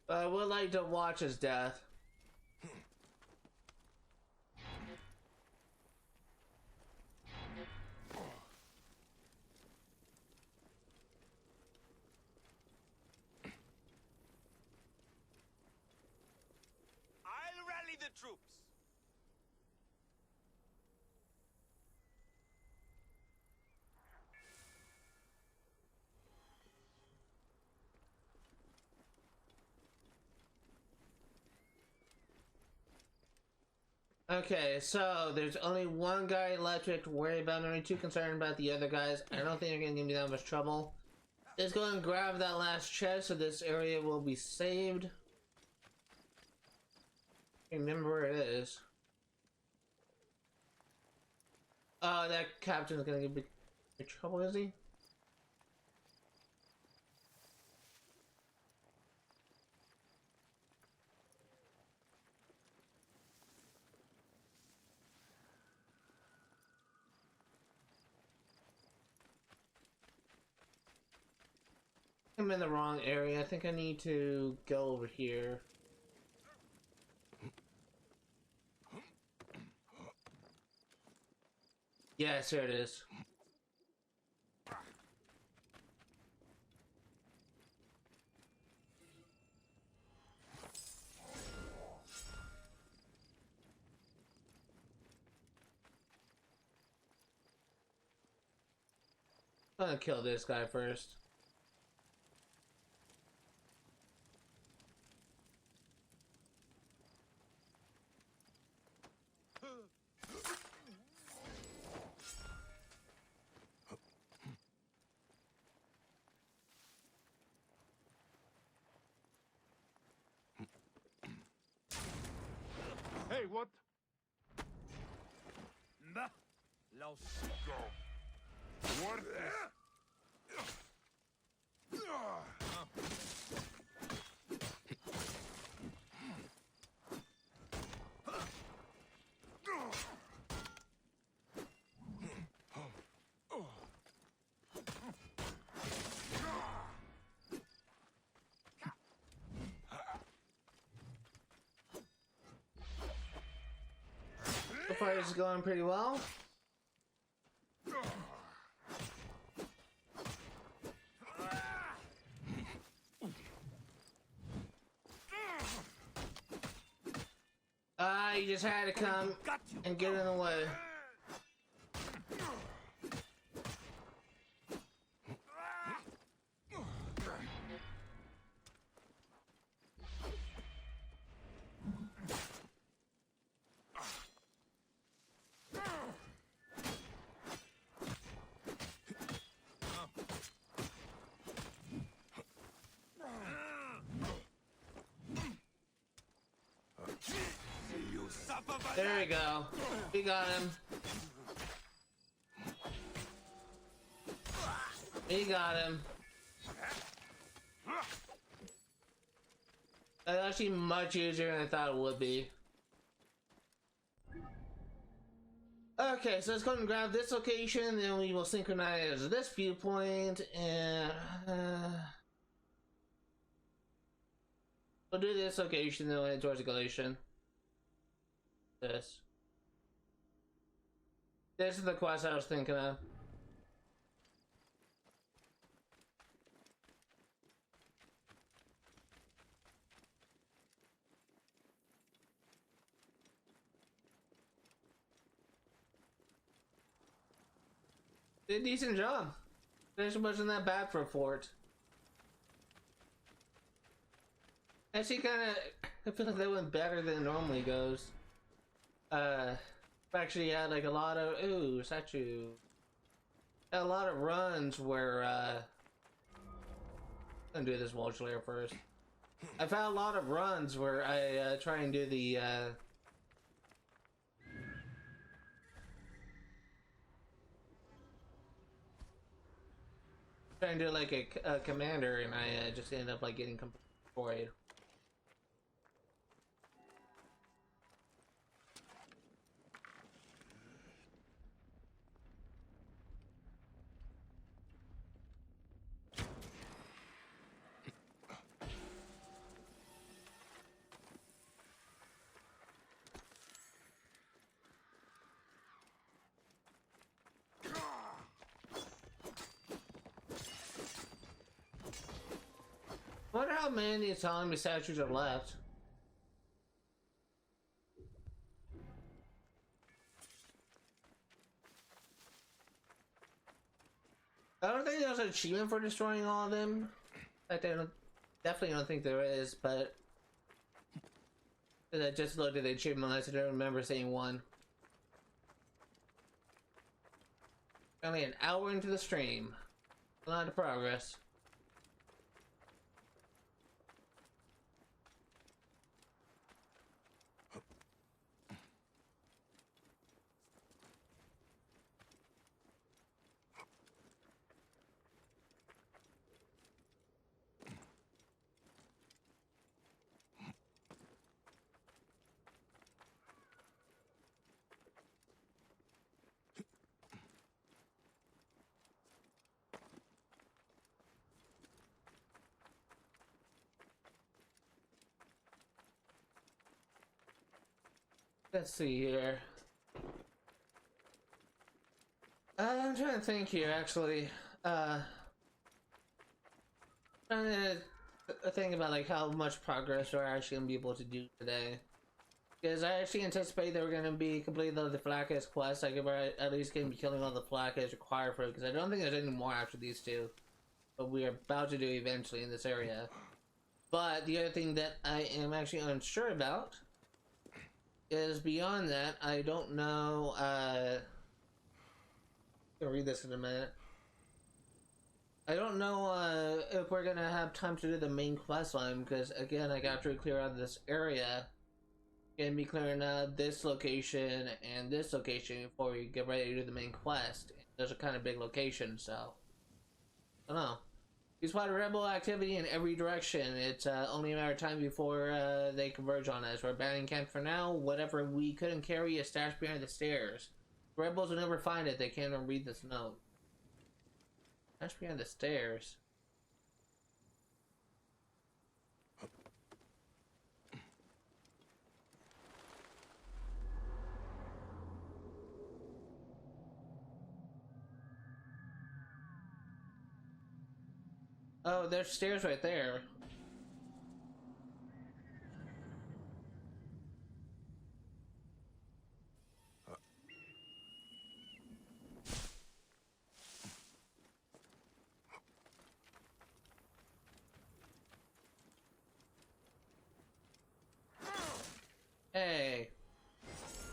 I would like to watch his death. I'll rally the troops. Okay, so there's only one guy left to worry about. I'm not too concerned about the other guys. I don't think they're gonna give me that much trouble. Let's go and grab that last chest so this area will be saved. Remember where it is. Oh, that captain's gonna give me trouble, is he? I'm in the wrong area. I think I need to go over here. Yes, here it is. I'm gonna kill this guy first. Hey, what? Nah. Lost. Go. What? The fight is going pretty well. You just had to come and get in the way. There we go. We got him. We got him. That's actually much easier than I thought it would be. Okay, so let's go and grab this location, then we will synchronize this viewpoint, and we'll do this location, then we'll head towards the Galatian. This is the quest I was thinking of. Did a decent job. Actually wasn't that bad for a fort. Actually I feel like that went better than it normally goes. Actually had like a lot of statue. Had a lot of runs where I'm gonna do this Welsh layer first. I've had a lot of runs where I try and do the try and do like a commander, and I just end up like getting destroyed. I wonder how many autonomy statues are left. I don't think there's an achievement for destroying all of them. I definitely don't think there is, but I just looked at the achievement list. I don't remember seeing one. Only an hour into the stream. A lot of progress. Let's see here. I'm trying to think here, actually. Trying to think about like how much progress we're actually gonna be able to do today. Because I actually anticipate they were going to be completing the Flackest quest. Like, if I at least going to be killing all the Flackest required for it. Because I don't think there's any more after these two. But we are about to do eventually in this area. But the other thing that I am actually unsure about is beyond that, I don't know. I'll read this in a minute. I don't know if we're gonna have time to do the main quest line because again, I got to clear out this area. Gonna be clearing out this location and this location before we get ready to do the main quest. Those are kind of big locations, so I don't know. We spotted rebel activity in every direction. It's only a matter of time before they converge on us. We're abandoning camp for now. Whatever we couldn't carry is stashed behind the stairs. The rebels will never find it. They can't even read this note. Stashed behind the stairs. Oh, there's stairs right there. Hey,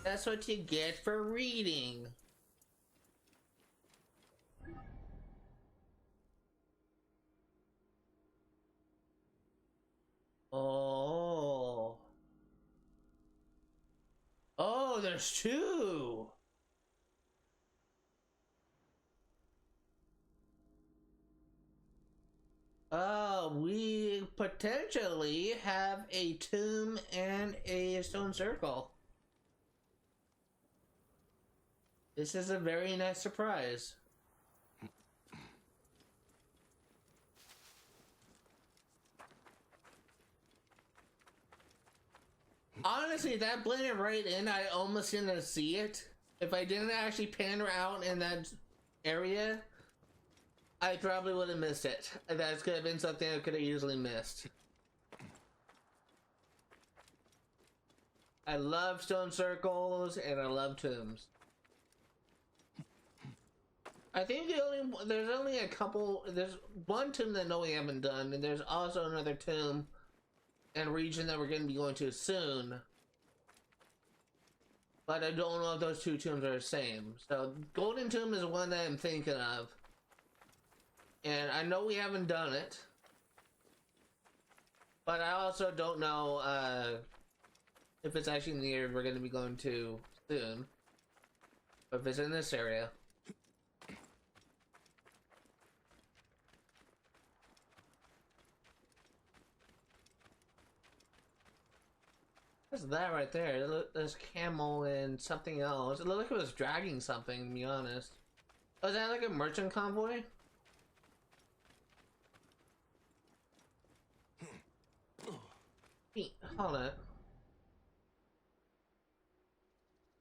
that's what you get for reading. Oh. Oh, there's two. We potentially have a tomb and a stone circle. This is a very nice surprise. Honestly, that blended right in. I almost didn't see it. If I didn't actually pan around in that area, I probably would have missed it. That could have been something I could have easily missed. I love stone circles and I love tombs. I think there's only a couple. There's one tomb that no we haven't done, and there's also another tomb and region that we're going to be going to soon. But I don't know if those two tombs are the same. So Golden Tomb is one that I'm thinking of. And I know we haven't done it. But I also don't know if it's actually in the area we're going to be going to soon. But if it's in this area. What's that right there? There's camel and something else. It looked like it was dragging something, to be honest. Oh, is that like a merchant convoy? Hold on.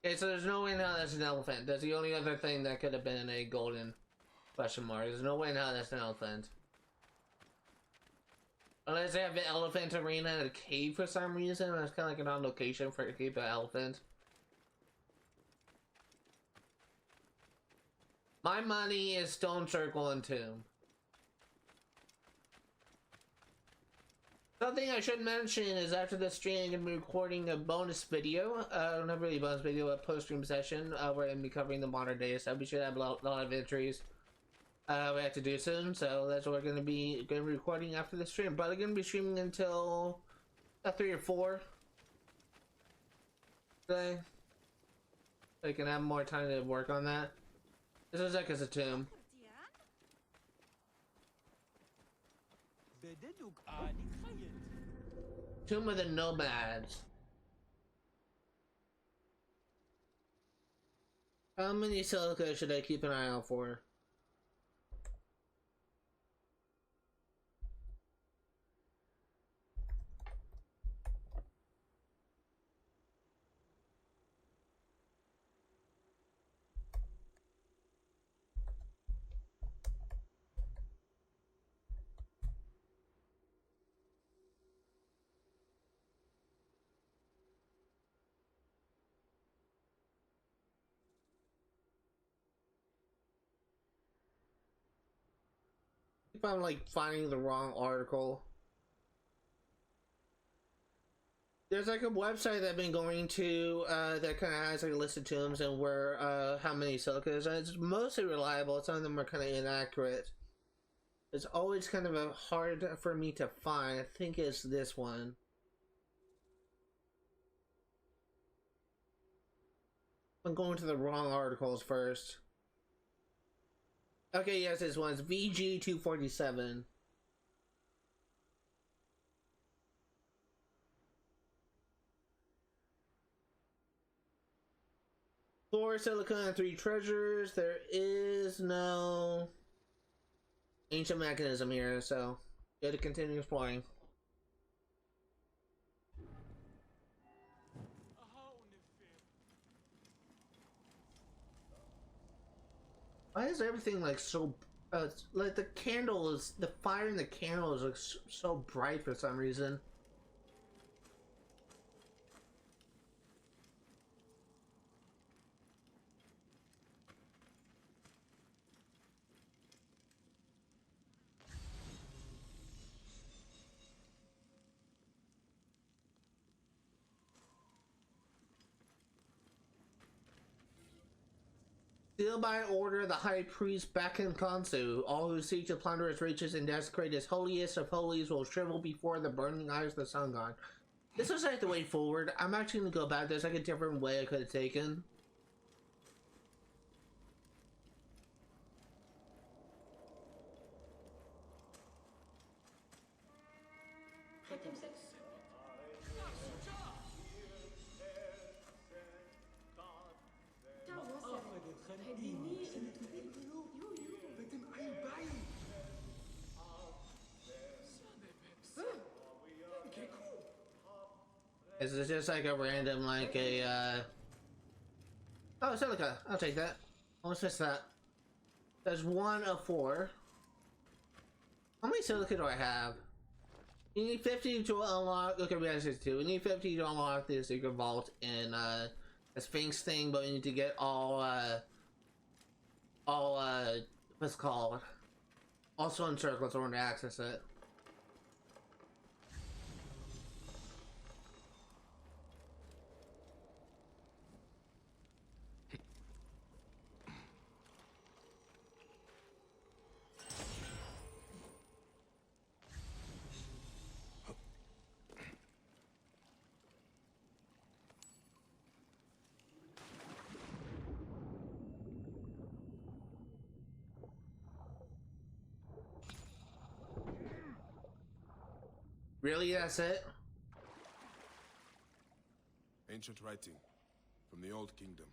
Okay, so there's no way now that's an elephant. That's the only other thing that could have been a golden question mark. There's no way now that's an elephant. Unless they have an elephant arena in a cave for some reason. That's kind of like an odd location for a cave of elephant. My money is stone circle and tomb. Something I should mention is after the stream, I'm going to be recording a bonus video. Not really a bonus video, a post-stream session where I'm going to be covering the modern day stuff. We should have a lot of entries we have to do soon, so that's what we're going to be recording after the stream. Probably going to be streaming until 3 or 4 today. So I can have more time to work on that. This is like as a tomb. Tomb of the Nomads. How many silica should I keep an eye out for? if I'm like finding the wrong article. There's like a website that I've been going to that kind of has like a list of tombs and where how many silicas. And it's mostly reliable. Some of them are kind of inaccurate. It's always kind of a hard for me to find. I think it's this one. I'm going to the wrong articles first. Okay, yes, this one's VG247. Four silicon and 3 treasures. There is no ancient mechanism here, so you have to continue exploring. Why is everything like so like the candle is, the fire in the candle is like so bright for some reason? Still by order of the High Priest Bakken Kansu, all who seek to plunder his riches and desecrate his holiest of holies will shrivel before the burning eyes of the sun god. This was like the way forward. I'm actually gonna go back. There's like a different way I could have taken. This is just like a random, like a, oh, silica. I'll take that. Almost missed that. There's 1 of 4. How many silica do I have? You need 50 to unlock, okay, we have 62. We need 50 to unlock the secret vault and, the Sphinx thing, but we need to get all, what's it called? Also in circles in order to access it. Really, that's it? Ancient writing from the Old Kingdom.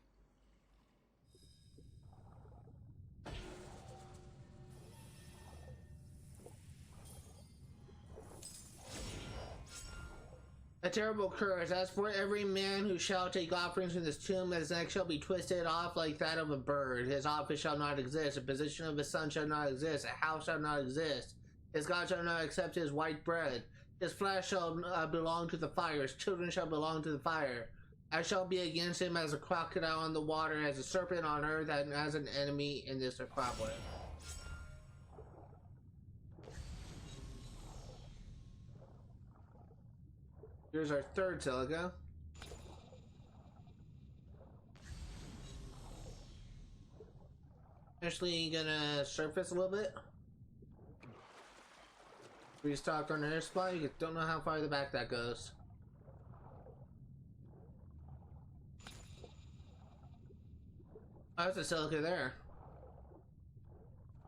A terrible curse. As for every man who shall take offerings from this tomb, his neck shall be twisted off like that of a bird. His office shall not exist. A position of his son shall not exist. A house shall not exist. His God shall not accept his white bread. His flesh shall belong to the fire. His children shall belong to the fire. I shall be against him as a crocodile on the water, as a serpent on earth, and as an enemy in this acropolis. Here's our 3rd silica. Actually gonna surface a little bit. Restocked on air supply. You don't know how far the back that goes. Oh, there's a silica there.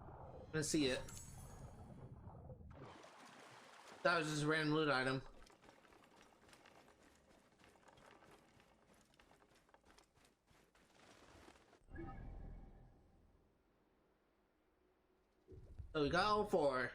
I'm gonna see it. That was just a random loot item. So we got all 4.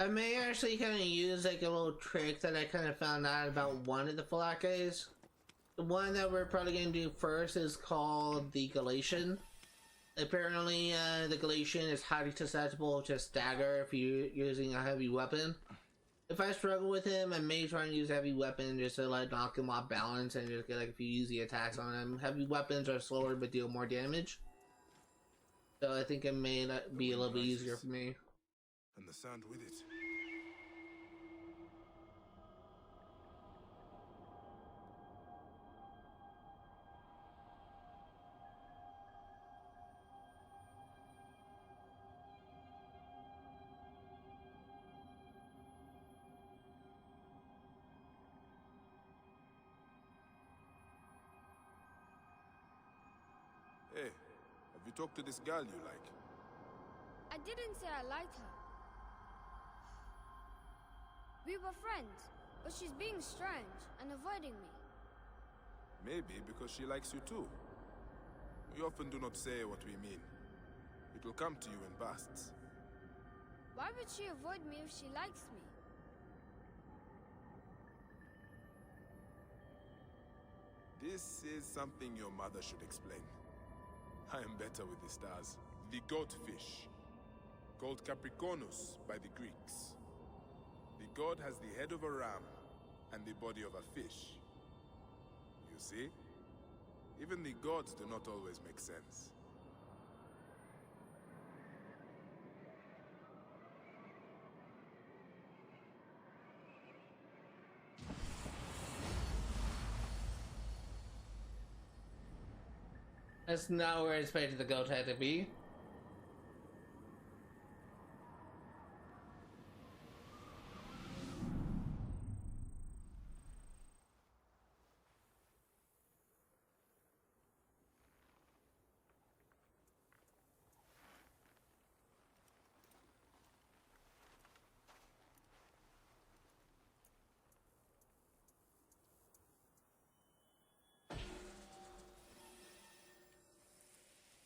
I may actually kind of use like a little trick that I kind of found out about one of the Phylakes. The one that we're probably going to do first is called the Galatian. Apparently, the Galatian is highly susceptible to stagger if you're using a heavy weapon. If I struggle with him, I may try and use a heavy weapon just to like knock him off balance and just get like a few easy attacks on him. Heavy weapons are slower but deal more damage. So I think it may not be a little bit easier for me. And the sand with it. Hey, have you talked to this girl you like? I didn't say I liked her. We were friends, but she's being strange and avoiding me. Maybe because she likes you too. We often do not say what we mean. It will come to you in bursts. Why would she avoid me if she likes me? This is something your mother should explain. I am better with the stars. The goatfish, called Capricornus by the Greeks. The god has the head of a ram and the body of a fish. You see? Even the gods do not always make sense. That's not where I expected the goat had to be.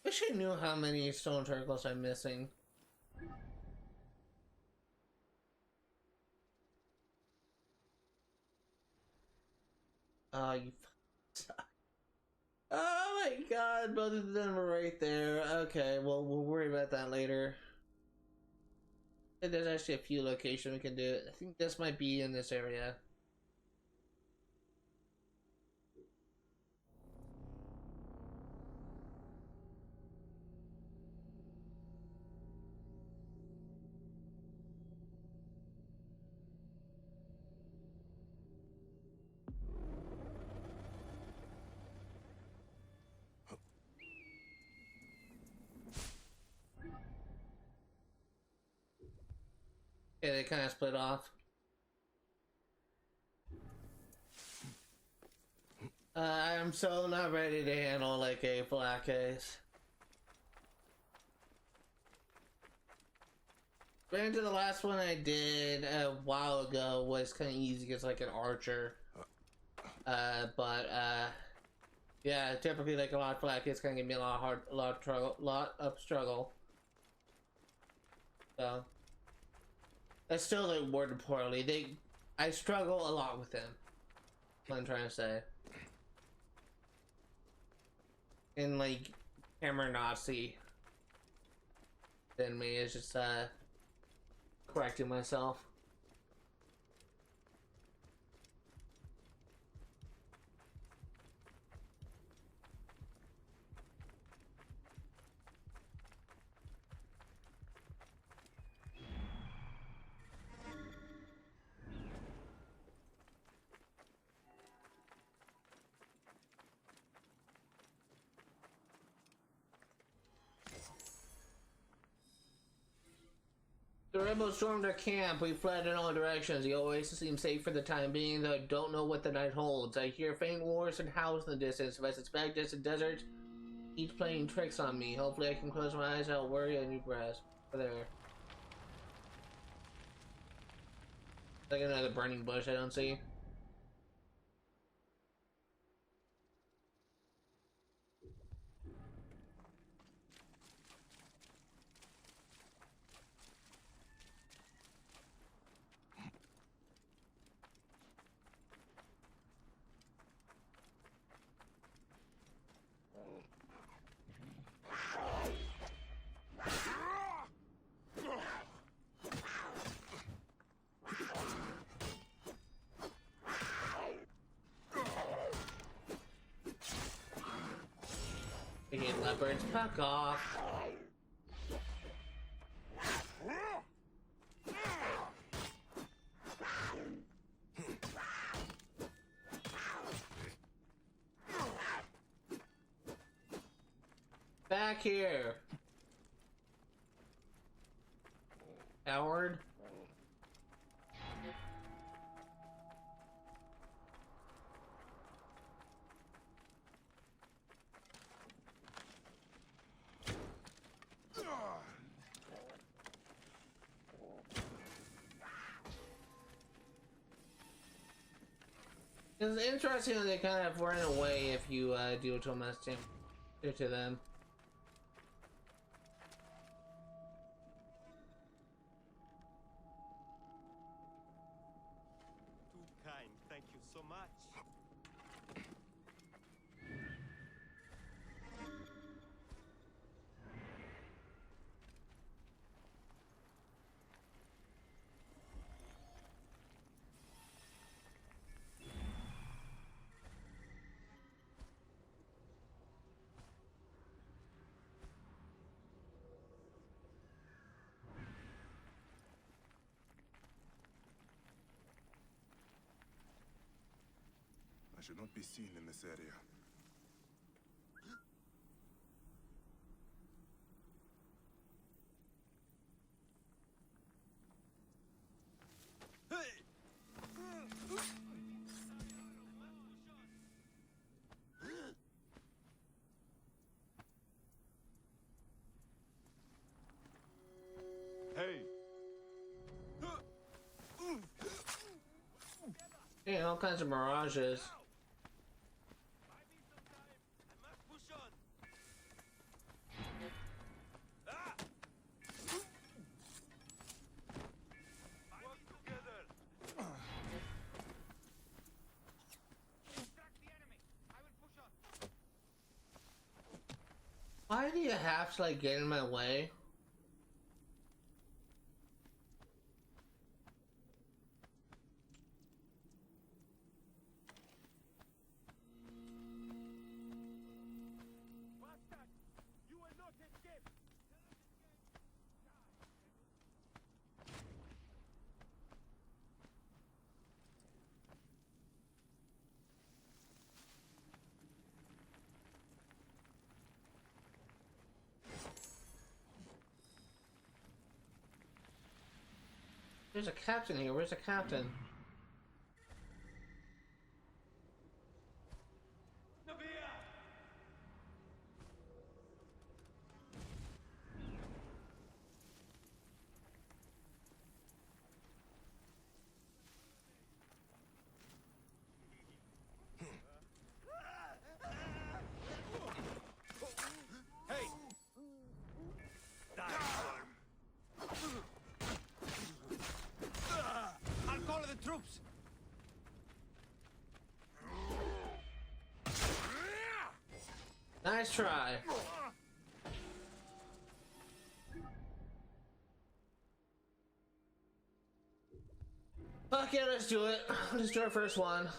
Wish I knew how many stone turtles I'm missing. You suck. Oh my god, both of them are right there. Okay, well, we'll worry about that later. There's actually a few locations we can do it. I think this might be in this area. Yeah, they kind of split off. I'm so not ready to handle like a black case. Granted, the last one I did a while ago was kind of easy because like an archer. Yeah, typically like a lot of black hits kind of give me a lot of struggle. So. I still like worded poorly. I struggle a lot with them. What I'm trying to say. And like hammer Nazi than me is just correcting myself. The rebels stormed our camp. We fled in all directions. The oasis seems safe for the time being, though I don't know what the night holds. I hear faint wars and howls in the distance. If I suspect it's a desert, each playing tricks on me. Hopefully I can close my eyes. I'll worry a new grass. Over there. Like another burning bush I don't see. Leopards, fuck off. Back here. Coward. It's interesting that they kind of run away if you deal too much damage to them. Too kind. Thank you so much. I should not be seen in this area. Hey! Hey, all kinds of mirages. Why do you have to like get in my way? There's a captain here. Where's the captain? Troops! Nice try. Okay, let's do it. Let's do our first one.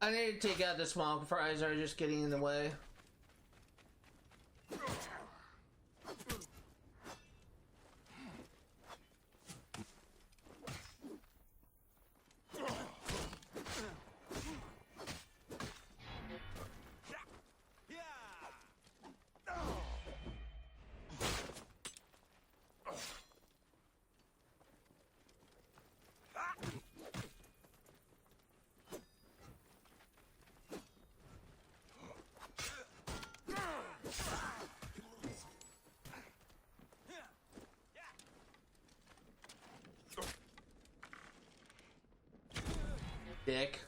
I need to take out the small fries that are just getting in the way. Dick.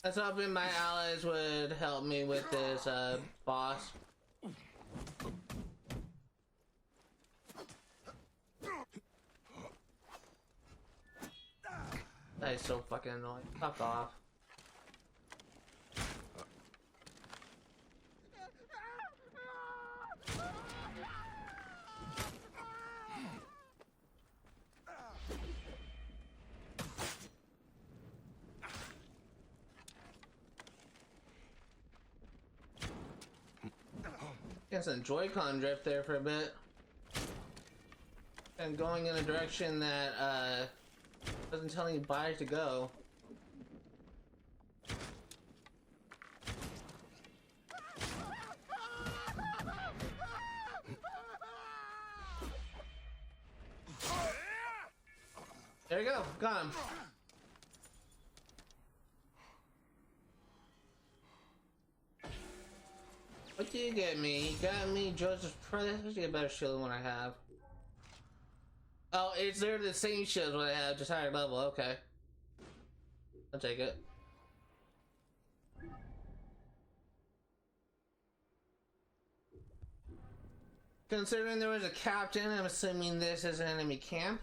I was hoping my allies would help me with this boss. That is so fucking annoying. Fuck off. Get some Joy-Con drift there for a bit. And going in a direction that doesn't tell anybody to go. There you go, got him. What do you get me? You got me Joseph Price. I should get a better shield than what I have. Oh, it's they're the same shields what I have, just higher level. Okay, I'll take it. Considering there was a captain, I'm assuming this is an enemy camp.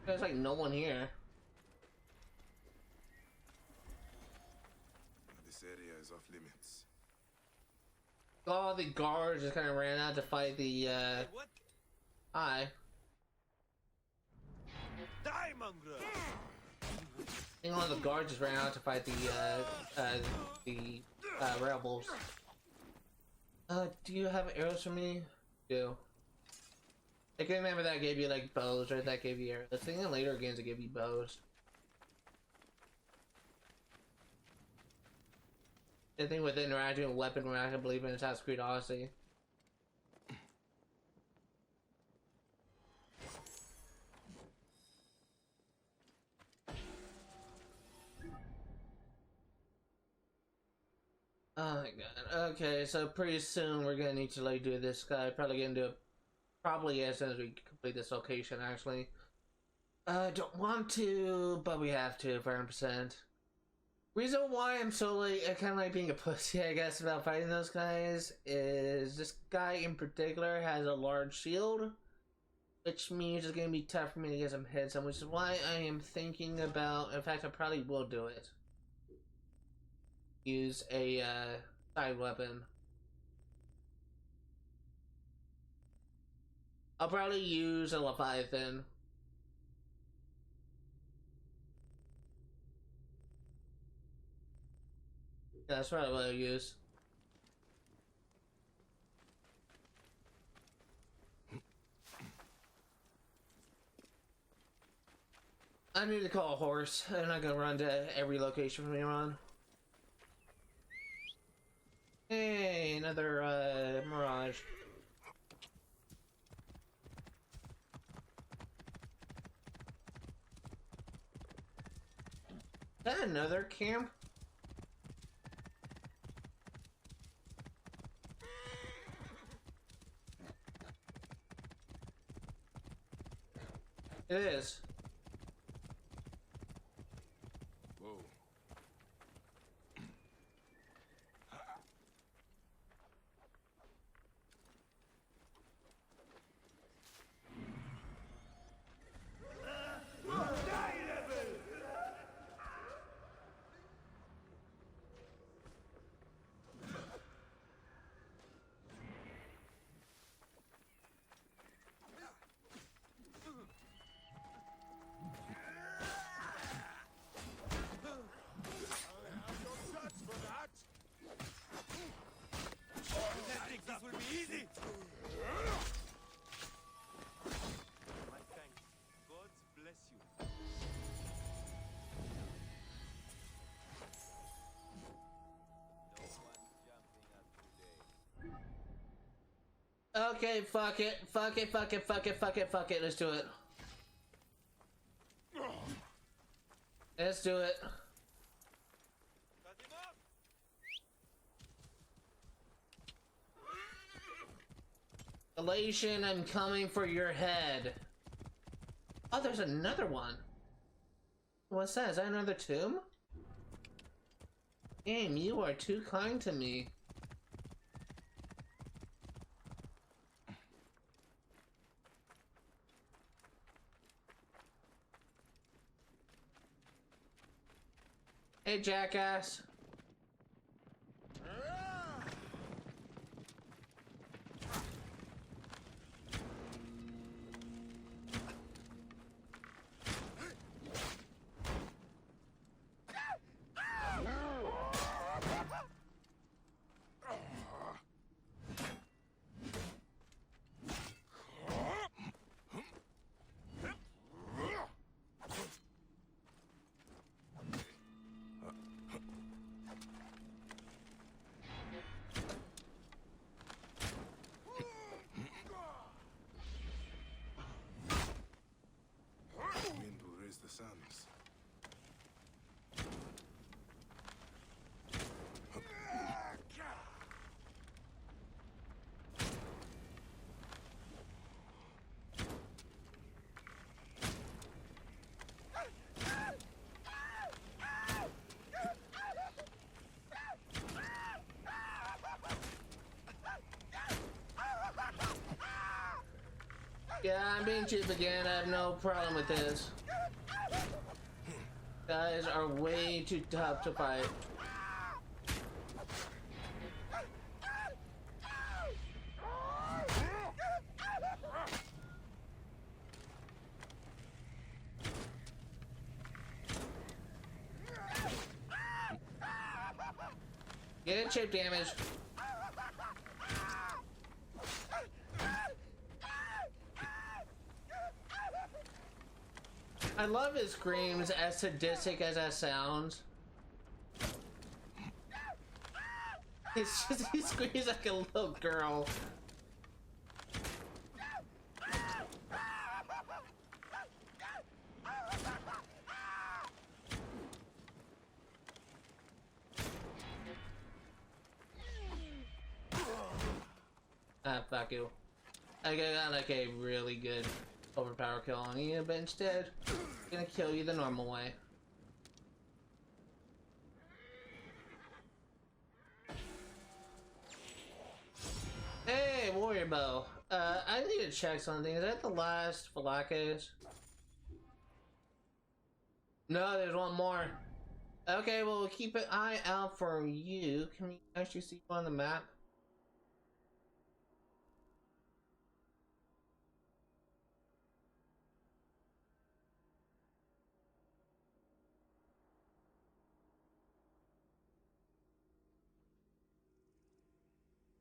There's like no one here. This area is off limits. All the guards just kind of ran out to fight the What? I Die, mongrel! think all the guards just ran out to fight the rebels. Do you have arrows for me? Do. I can remember that gave you like bows, or that gave you arrows. I think in later games it gave you bows. I think with interacting with weapon rack, I believe in Assassin's Creed Odyssey. Oh my god. Okay, so pretty soon we're gonna need to like do this guy. Probably gonna do it probably as soon as we complete this location, actually. Don't want to, but we have to, 100%. Reason why I'm so like, kind of like being a pussy, I guess, about fighting those guys is this guy in particular has a large shield, which means it's gonna be tough for me to get some hits on, which is why I am thinking about, in fact, I probably will do it. Use a, side weapon. I'll probably use a Leviathan. Yeah, that's probably what I'll use. I need to call a horse. I'm not gonna run to every location from here on. Hey, another another mirage. Is that another camp? It is. Whoa. Okay, fuck it. Fuck it, fuck it, fuck it, fuck it, fuck it. Let's do it. Let's do it. Elation, I'm coming for your head. Oh, there's another one. What's that? Is that another tomb? Game, you are too kind to me. Hey, jackass. Wind will raise the sands. Yeah, I'm being cheap again. I have no problem with this. Guys are way too tough to fight. Get chip damage. I love his screams, as sadistic as that sounds. It's just, he screams like a little girl. Ah, fuck you. I got like a really good overpower kill on you, but instead, I'm gonna kill you the normal way. Hey, warrior bow. I need to check something. Is that the last Falakes? No, there's one more. Okay, well, we'll keep an eye out for you. Can we actually see you on the map?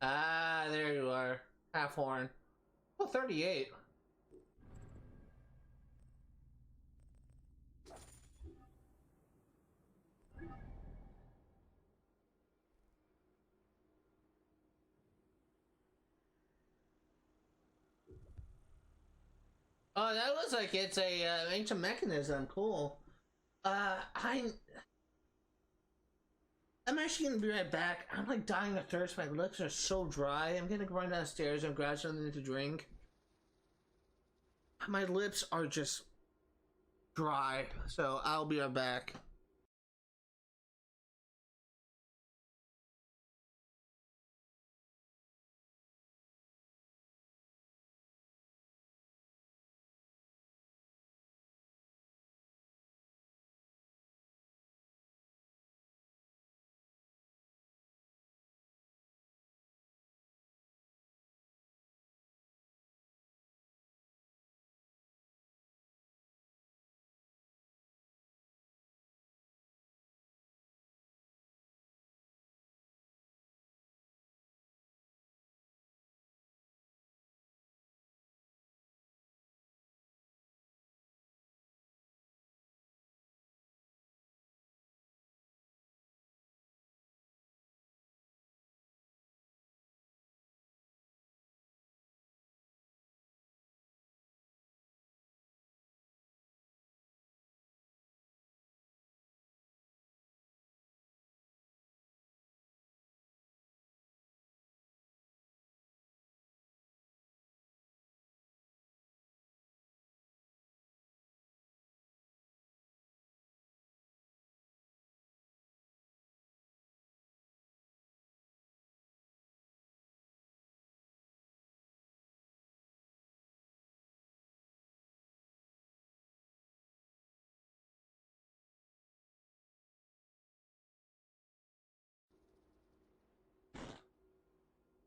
Ah, there you are. Half horn. Oh, 38. Oh, that looks like it's a ancient mechanism. Cool. I'm actually gonna be right back. I'm like dying of thirst. My lips are so dry. I'm gonna run downstairs and grab something to drink. My lips are just dry, so I'll be right back.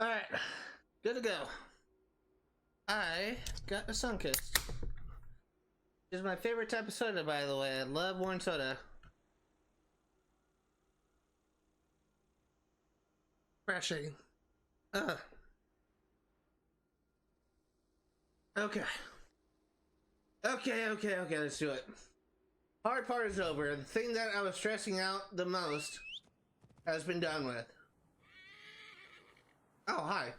Alright, good to go. I got a sun kiss. This is my favorite type of soda, by the way. I love warm soda. Refreshing. Ugh. Okay. Okay, let's do it. Hard part is over. The thing that I was stressing out the most has been done with. Oh, hi.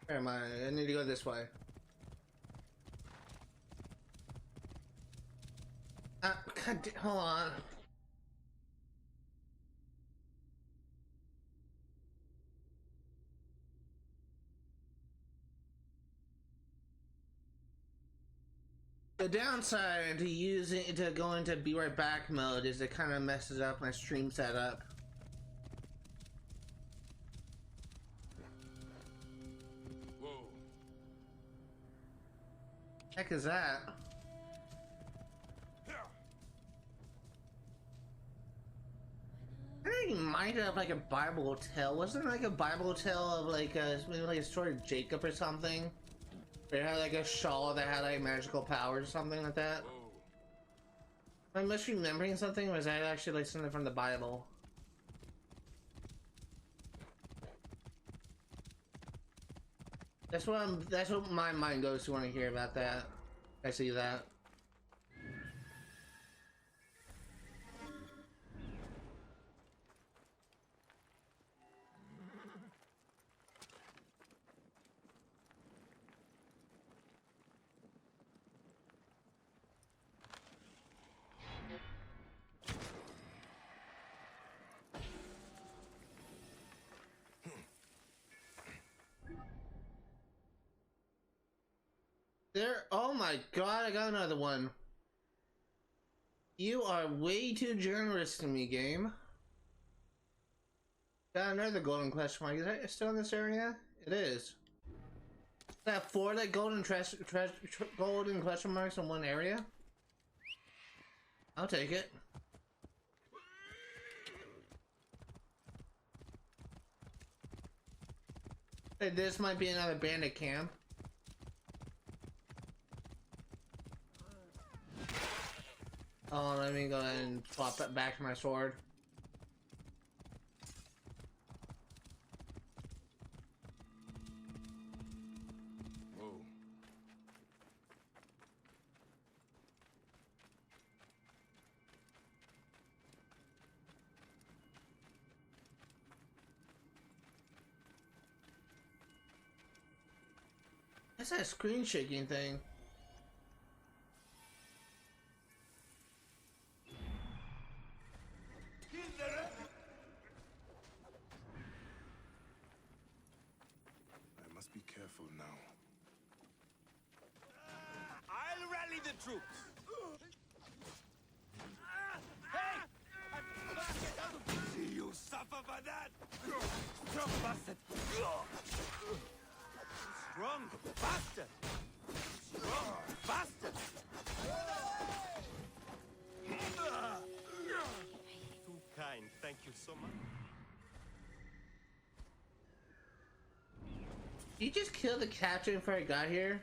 Where am I? I need to go this way. Hold on. The downside to go into be right back mode is it kind of messes up my stream setup. Whoa. Heck is that? I think it might have like a Bible tale. Wasn't there like a Bible tale of like maybe like a story of Jacob or something? It had like a shawl that had like magical powers or something like that. Am I misremembering something, or was that actually like something from the Bible? That's what my mind goes to when I hear about that. I see that. There, oh my god, I got another one. You are way too generous to me, game. Got another golden question mark. Is that still in this area? It is. That four like golden golden question marks in one area? I'll take it. Hey, this might be another bandit camp. Oh, let me go ahead and swap it back to my sword. Whoa. What's that screen shaking thing? I must be careful now. I'll rally the troops. See you suffer for that! Strong bastard! Strong bastard! Strong bastard! Too kind, thank you so much. Did you just kill the captain before I got here?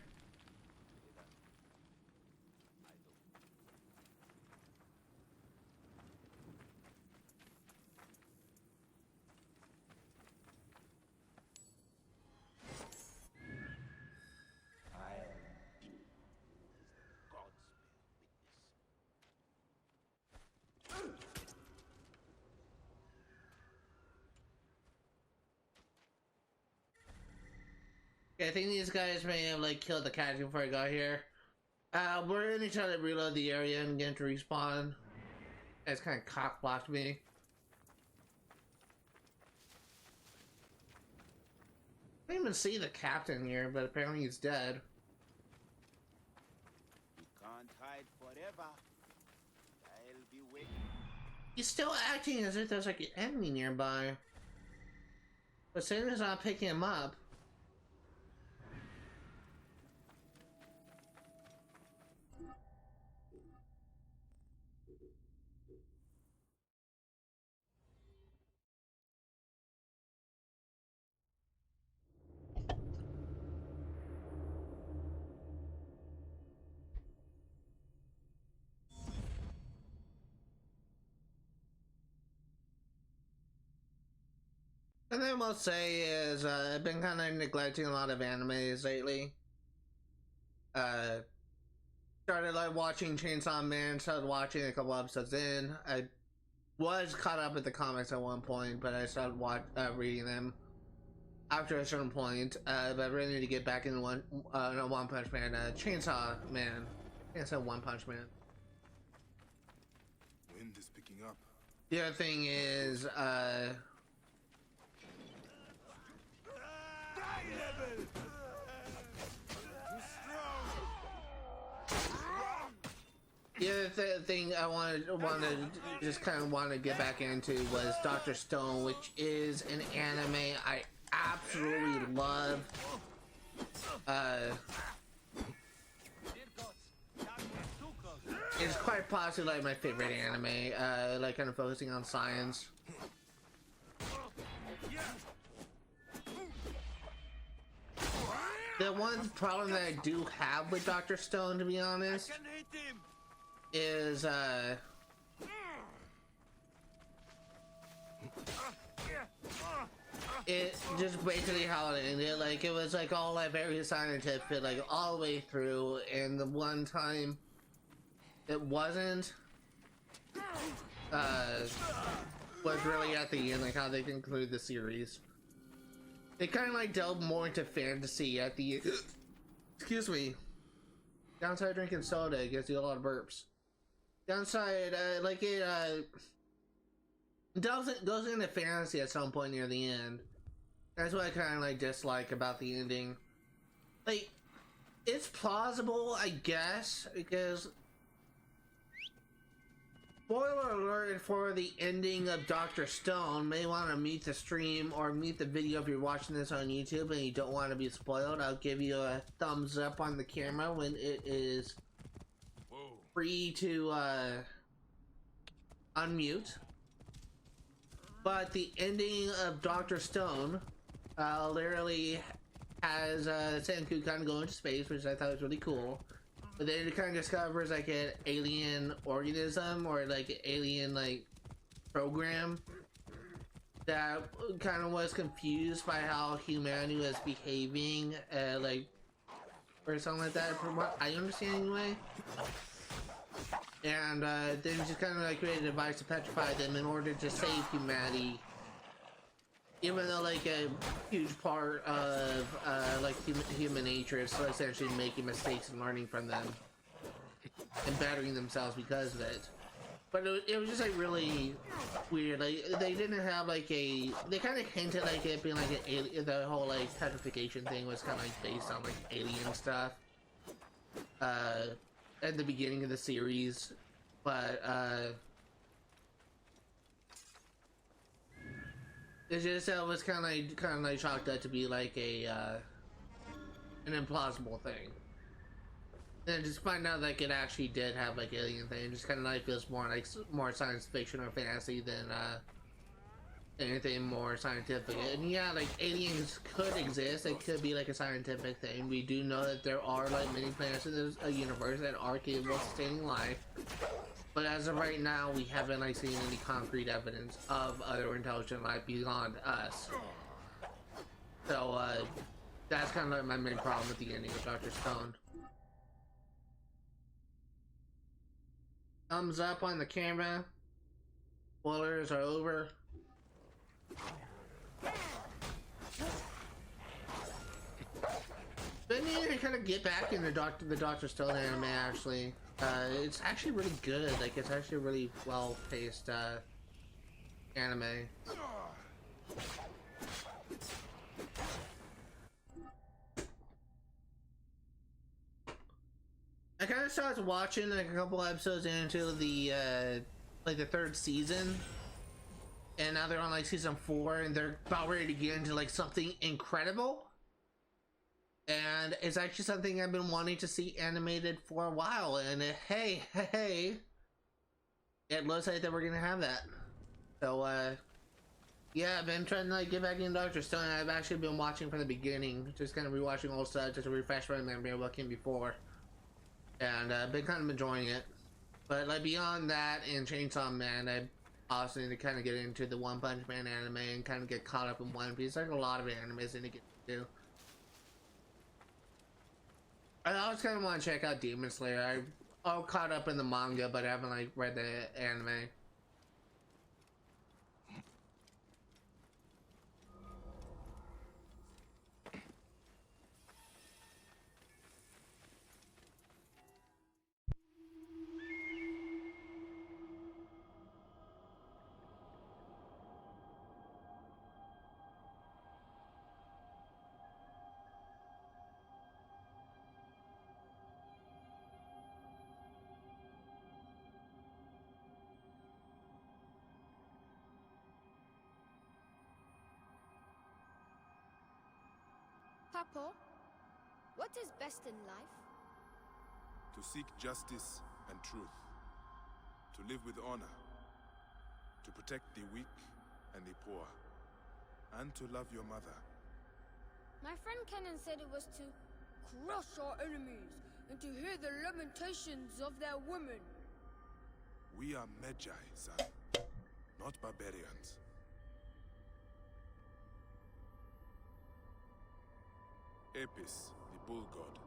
Yeah, I think these guys may have like killed the captain before I got here. We're gonna try to reload the area and get to respawn. It's kind of cock blocked me. I didn't even see the captain here, but apparently he's dead. You can't hide forever. I'll be waiting. He's still acting as if there's like an enemy nearby. But Santa's not picking him up. And then I must say is I've been kind of neglecting a lot of animes lately. Started like watching Chainsaw Man, started watching a couple episodes in. I was caught up with the comics at one point, but I started reading them after a certain point. But I really need to get back into One Punch Man, Chainsaw Man. I said One Punch Man. Wind is picking up. The other thing is the other thing I wanted to get back into was Dr. Stone, which is an anime I absolutely love. It's quite possibly like my favorite anime, like kind of focusing on science. The one problem that I do have with Dr. Stone, to be honest, is it just basically how it ended. Like it was like all like very scientific, like all the way through, and the one time it wasn't was really at the end, like how they conclude the series. They kind of like delve more into fantasy at the excuse me. Downside drinking soda gives you a lot of burps. Downside, like it goes into fantasy at some point near the end. That's what I kind of like dislike about the ending. Like, it's plausible, I guess, because spoiler alert for the ending of Dr. Stone. May want to mute the stream or mute the video if you're watching this on YouTube and you don't want to be spoiled. I'll give you a thumbs up on the camera when it is free to unmute. But the ending of Dr. Stone literally has Senku kind of go into space, which I thought was really cool. But then it kind of discovers like an alien organism or like an alien like program that kind of was confused by how humanity was behaving, like, or something like that, from what I understand anyway. And then just kind of like created a device to petrify them in order to save humanity even though like a huge part of like human nature is essentially making mistakes and learning from them and bettering themselves because of it. But it was just like really weird. Like they didn't have like a. They kind of hinted like it being like an alien. The whole like petrification thing was kind of like based on like alien stuff. At the beginning of the series, but it's just it was kind of like chalked up to be like a an implausible thing. And just find out like it actually did have like alien thing. It just kind of like feels more like more science fiction or fantasy than anything more scientific. And yeah, like aliens could exist. It could be like a scientific thing. We do know that there are like many planets in the universe that are capable of sustaining life. But as of right now, we haven't like seen any concrete evidence of other intelligent life beyond us. So that's kind of like my main problem with the ending of Dr. Stone. Thumbs up on the camera. Spoilers are over. But I need to kind of get back into the Dr. Stone anime actually. It's actually really good. Like it's actually a really well paced anime. I kind of started watching like a couple episodes into the like the third season, and now they're on like season 4, and they're about ready to get into like something incredible. And it's actually something I've been wanting to see animated for a while, and hey, it looks like that we're gonna have that. So yeah, I've been trying to like get back into Dr. Stone. I've actually been watching from the beginning, just kind of rewatching old stuff just to refresh my memory of what came before. And I've been kind of enjoying it. But like beyond that and Chainsaw Man, I also need to kind of get into the One Punch Man anime and kind of get caught up in One Piece. Like a lot of animes I need to get into. I always kind of want to check out Demon Slayer. I'm all caught up in the manga, but I haven't like read the anime. Papa, what is best in life? To seek justice and truth. To live with honor. To protect the weak and the poor. And to love your mother. My friend Kenan said it was to crush our enemies and to hear the lamentations of their women. We are Magi, son. Not barbarians. Apis, the bull god.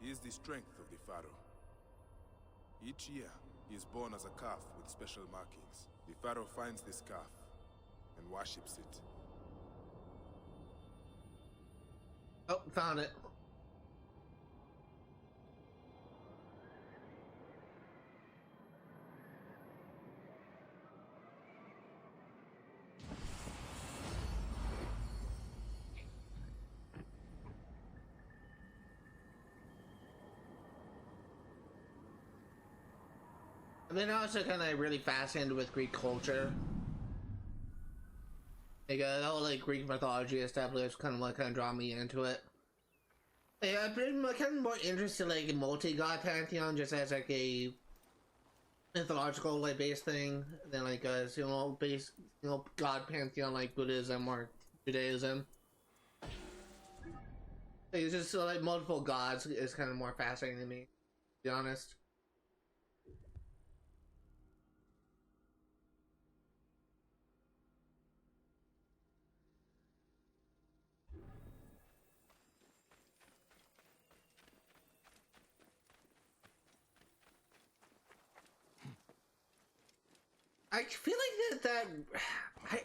He is the strength of the pharaoh. Each year, he is born as a calf with special markings. The pharaoh finds this calf and worships it. Oh, found it. I've been also kind of really fascinated with Greek culture. Like the whole like Greek mythology established kind of what kind of draw me into it. Yeah, I've been kind of more interested in like multi-god pantheon just as like a mythological like base thing than like a base god pantheon like Buddhism or Judaism. Like, it's just like multiple gods is kind of more fascinating to me, to be honest. I feel like that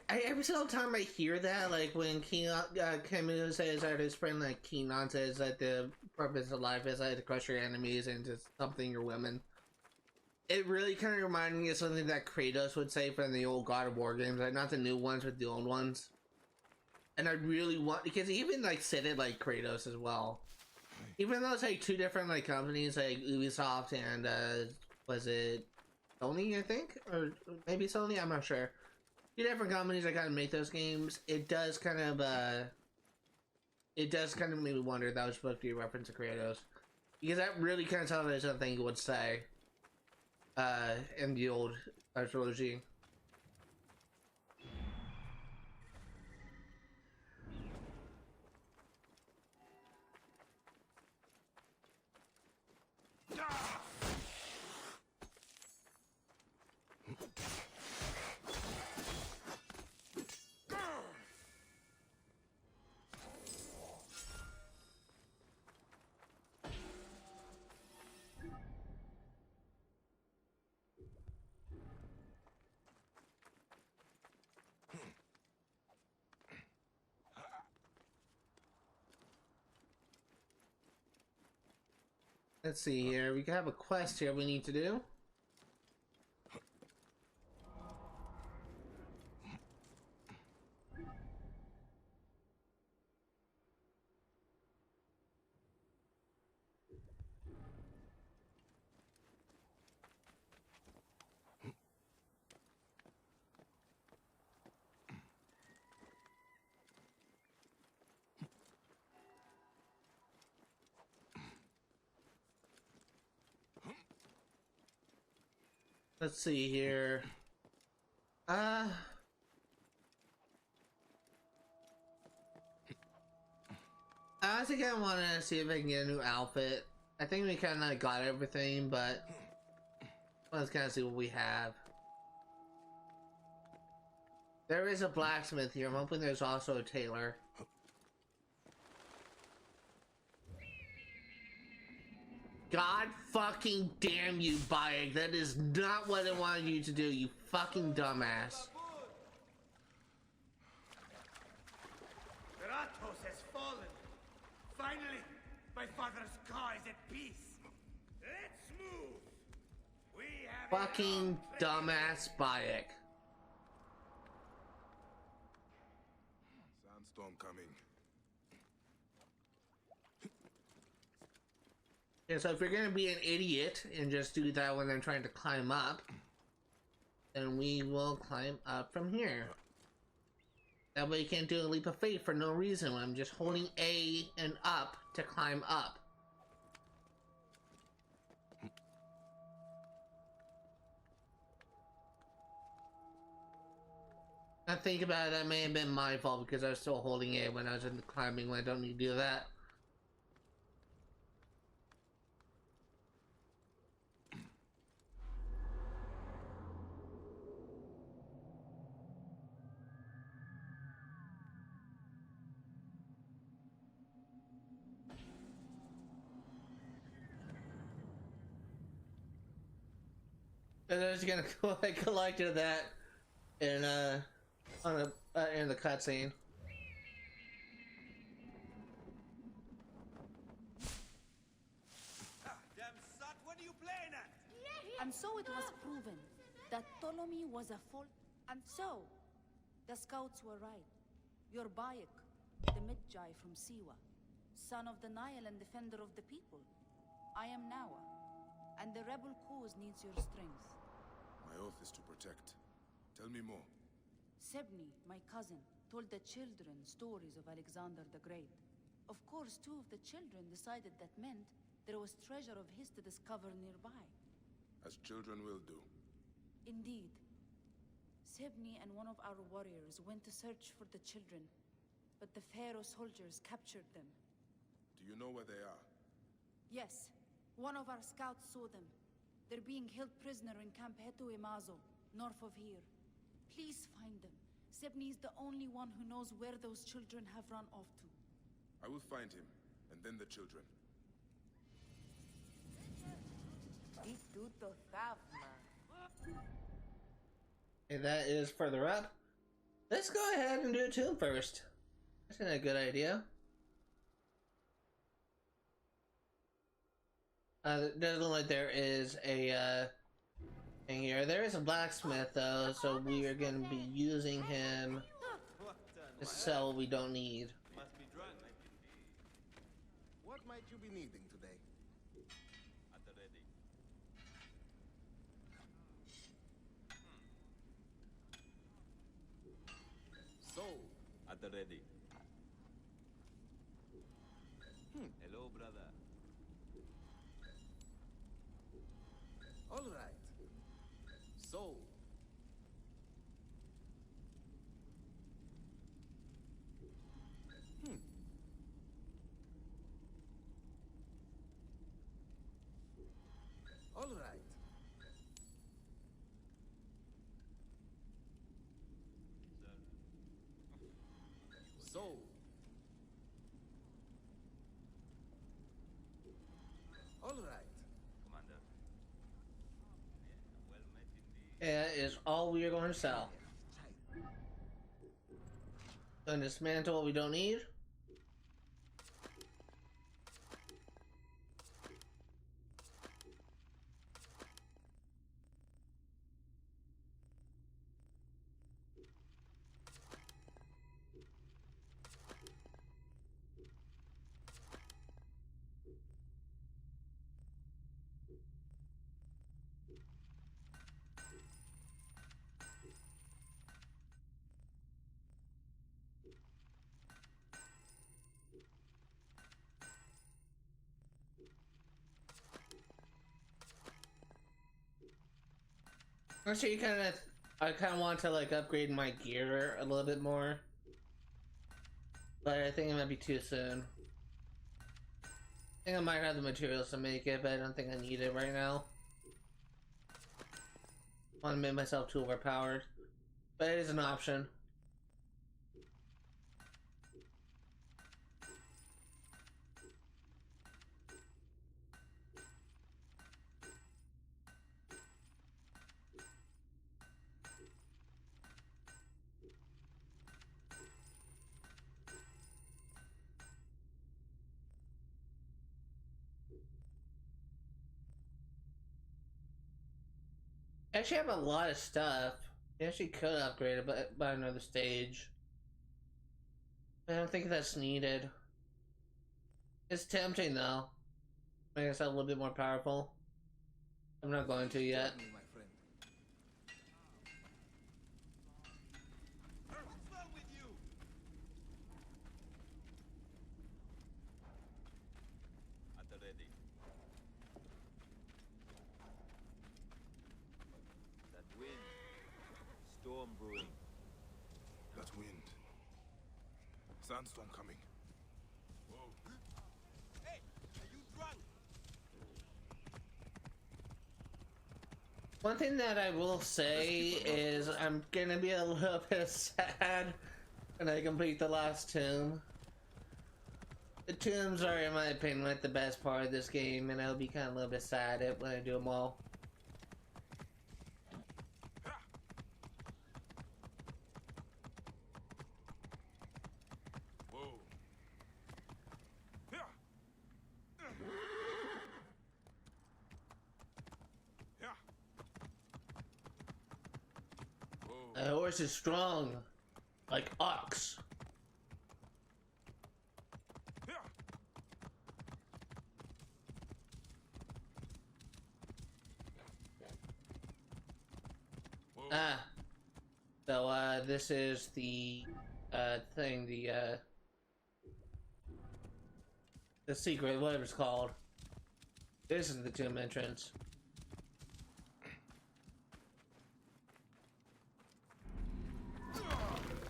Every single time I hear that, like when Camus says that his friend like Keenan says that the purpose of life is like to crush your enemies and just something your women. It really kind of reminded me of something that Kratos would say from the old God of War games, like not the new ones, but the old ones. And I really want, because he even like said it like Kratos as well. Even though it's like two different like companies, like Ubisoft and was it Sony, I think, or maybe Sony, I'm not sure. Two different companies that kind of make those games. It does kind of make me wonder if that was supposed to be a reference to Kratos, because that really kind of sounded like something he would say in the old trilogy. Let's see here. We have a quest here we need to do. Let's see here. I think I want to see if I can get a new outfit. I think we kind of got everything, but let's kind of see what we have. There is a blacksmith here. I'm hoping there's also a tailor. God fucking damn you, Bayek. That is not what I wanted you to do, you fucking dumbass. Kratos has fallen. Finally, my father's car is at peace. Let's move. We have Fucking dumbass Bayek. Sandstorm coming. Yeah, so if you're gonna be an idiot and just do that when I'm trying to climb up, then we will climb up from here. That way you can't do a leap of faith for no reason when I'm just holding A and up to climb up. I think about it, that may have been my fault because I was still holding A when I was in the climbing when I don't need to do that. And I was gonna go like collect that in in the cutscene. Damn slut, what are you playing at? And so it was proven that Ptolemy was a fault. And so, the scouts were right. Your Bayek, the Medjay from Siwa, son of the Nile and defender of the people. I am Nawa, and the rebel cause needs your strength. My oath is to protect. Tell me more. Sebni, my cousin, told the children stories of Alexander the Great. Of course, two of the children decided that meant there was treasure of his to discover nearby. As children will do. Indeed. Sebni and one of our warriors went to search for the children, but the Pharaoh soldiers captured them. Do you know where they are? Yes, one of our scouts saw them. They're being held prisoner in Camp Hetu Imazo, north of here. Please find them. Sebni is the only one who knows where those children have run off to. I will find him, and then the children. And that is further up. Let's go ahead and do a tomb first. That's not a good idea. It doesn't look like there is a thing here. There is a blacksmith though, so we are going to be using him to sell what we don't need. What might you be needing today? At the ready. Soul. At the ready. Hello, brother. All right. Soul. All right. Soul. All right. Commander. Yeah, well met indeed. That is all we are going to sell. And dismantle what we don't need. Actually, I kind of want to like upgrade my gear a little bit more, but I think it might be too soon. I think I might have the materials to make it, but I don't think I need it right now. I want to make myself too overpowered, but it is an option. I actually have a lot of stuff. I actually could upgrade it by another stage. I don't think that's needed. It's tempting though. Make myself a little bit more powerful. I'm not going to yet. Tell me, my friend. What's wrong with you? At the ready. That wind. Storm brewing. That wind. Sandstorm coming. Whoa. Hey, are you drunk? One thing that I will say is I'm gonna be a little bit sad when I complete the last tomb. The tombs are, in my opinion, like the best part of this game, and I'll be kind of a little bit sad when I do them all. Whoa. Yeah. Yeah. Whoa. The horse is strong, like ox. Yeah. Whoa. Ah. So, this is the, thing, the secret, whatever it's called. This is the tomb entrance.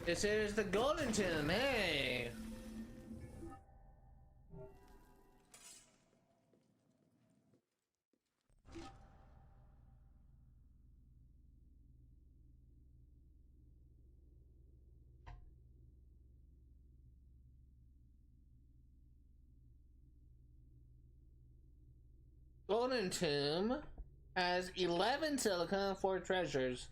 This is the golden tomb, hey! Golden Tomb has 11 silicon, 4 treasures.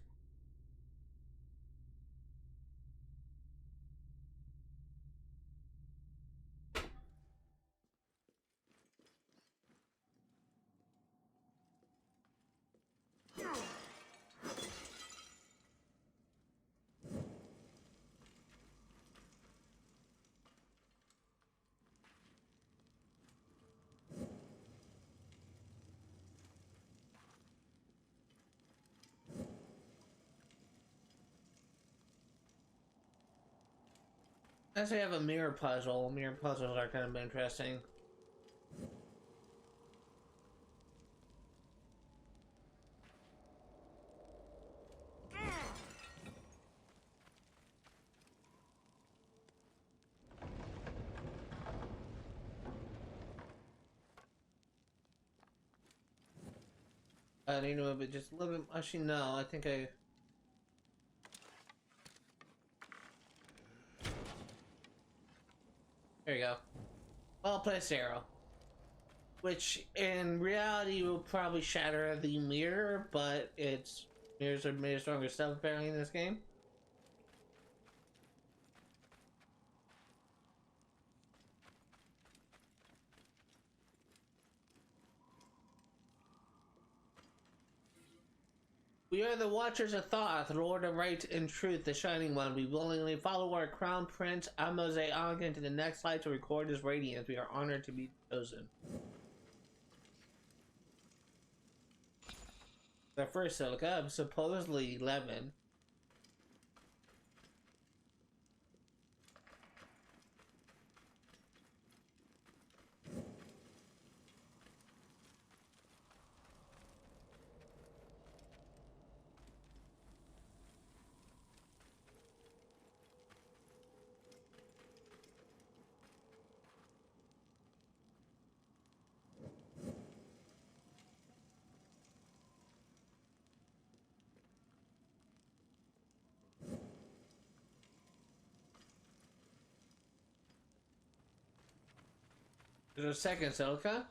Actually, I have a mirror puzzle. Mirror puzzles are kind of interesting. I need to move it just a little bit. Actually, no, I think I. There you go. Well placed arrow. Which in reality will probably shatter the mirror, but it's mirrors are made of stronger stuff apparently in this game. We are the Watchers of Thoth, Lord of Right and Truth, the Shining One. We willingly follow our Crown Prince Amaze-Aga into the next light to record his radiance. We are honored to be chosen. The first silica, supposedly 11. There's a second silica.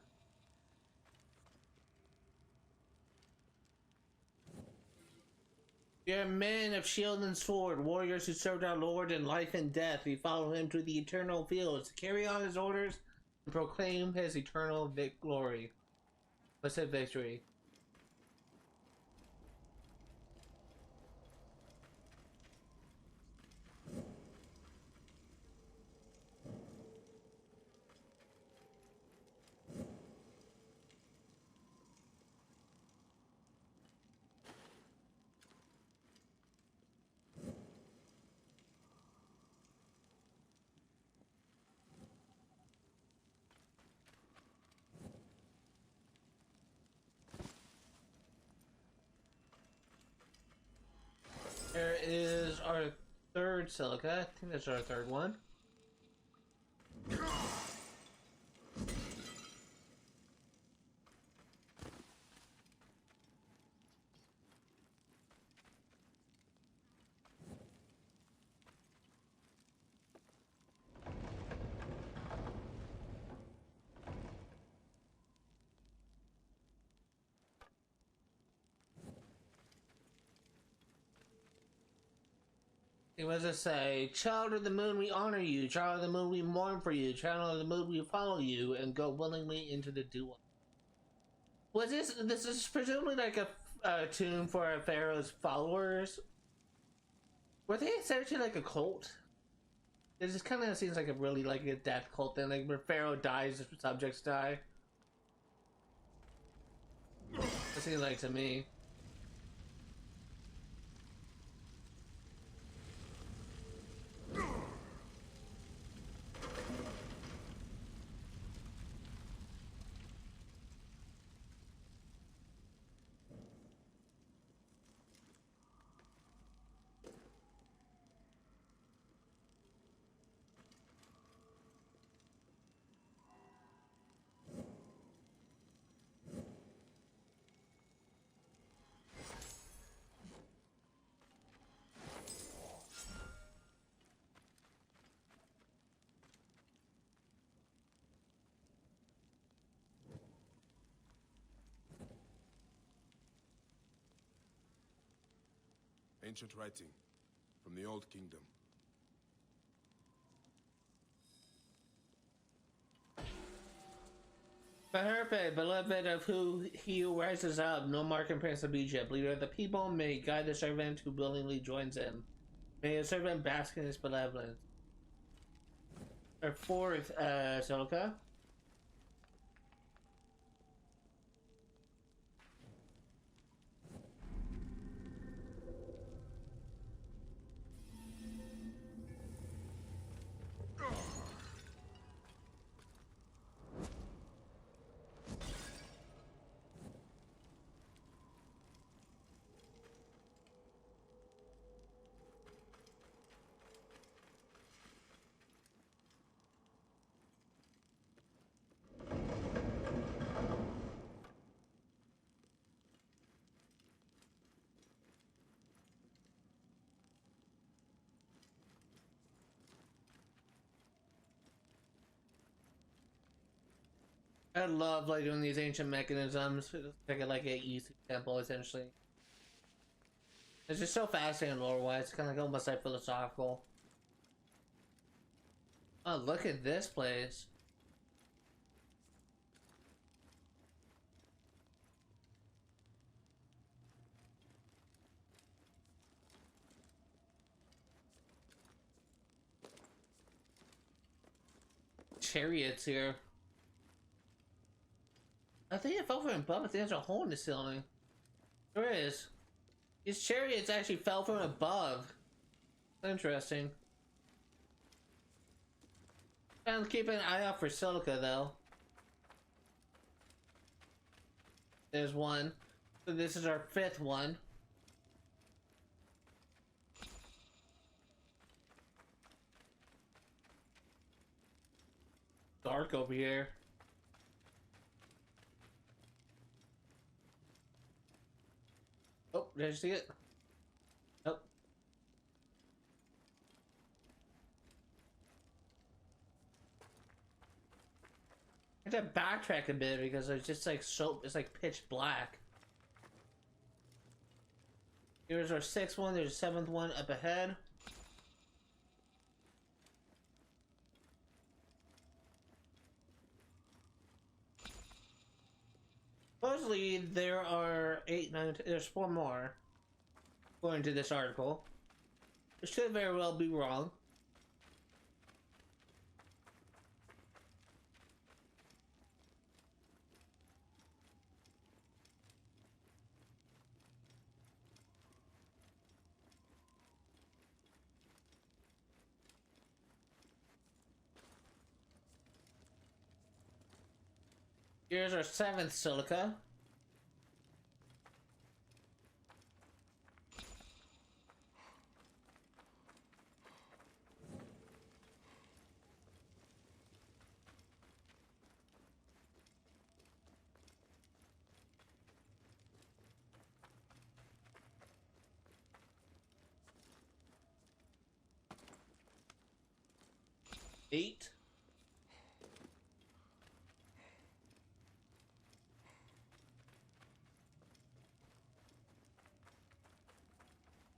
We are men of shield and sword, warriors who served our Lord in life and death. We follow him to the eternal fields to carry on his orders and proclaim his eternal glory. Let's say victory. There is our third silica. I think that's our third one. What does it say? Child of the moon, we honor you. Child of the moon, we mourn for you. Child of the moon, we follow you and go willingly into the duel. Was this? This is presumably like a tune for Pharaoh's followers. Were they essentially like a cult? It just kind of seems like a really like a death cult thing. Like where Pharaoh dies, the subjects die. It seems like to me. Ancient writing from the Old Kingdom. Hermit, beloved of he who rises up, no mark and prince of Egypt, leader of the people, may guide the servant who willingly joins him. May a servant bask in his benevolence. Our fourth silica. I love like doing these ancient mechanisms. Take it like an easy temple essentially. It's just so fascinating lore-wise. It's kind of like almost like philosophical. Oh, look at this place. Chariots here. I think it fell from above. I think there's a hole in the ceiling. There is. These chariots actually fell from above. Interesting. And keep an eye out for silica though. There's one. So this is our 5th one. Dark over here. Oh, did you see it? Nope. I had to backtrack a bit because it's just like it's like pitch black. Here's our 6th one, there's a 7th one up ahead. Supposedly there are 8, 9, there's 4 more, according to this article. It should very well be wrong. Here's our 7th silica. Eight.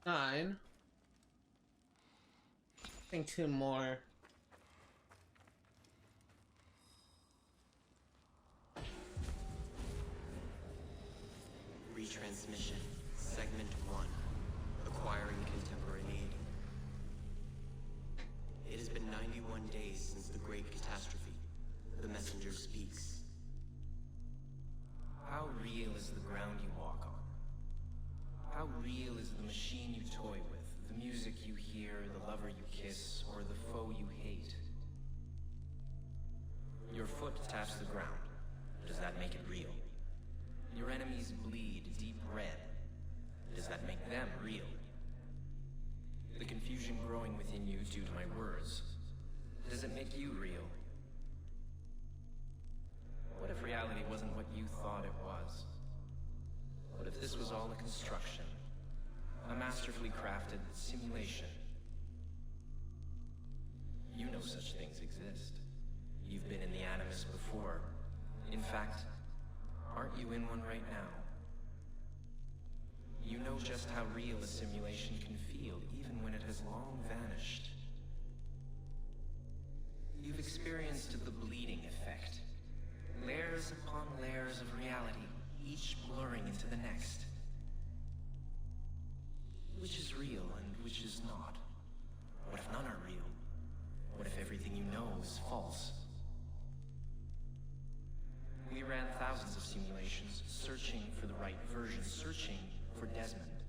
Nine. I think 2 more. Retransmission, segment 1. Acquiring contemporary need. It has been 91 days since the great catastrophe. The messenger speaks. How real is the ground you walk on? How real is the machine you toy with, the music you hear, the lover you kiss, or the foe you hate? Your foot taps the ground. Does that make it real? Your enemies bleed deep red. Does that make them real? The confusion growing within you due to my words. Does it make you real? What if reality wasn't what you thought it was? What if this was all a construction? A masterfully crafted simulation? You know such things exist. You've been in the Animus before. In fact, aren't you in one right now? You know just how real a simulation can feel, even when it has long vanished. You've experienced the bleeding effect. Layers upon layers of reality, each blurring into the next. Which is real and which is not? What if none are real? What if everything you know is false? We ran thousands of simulations, searching for the right version, searching for Desmond.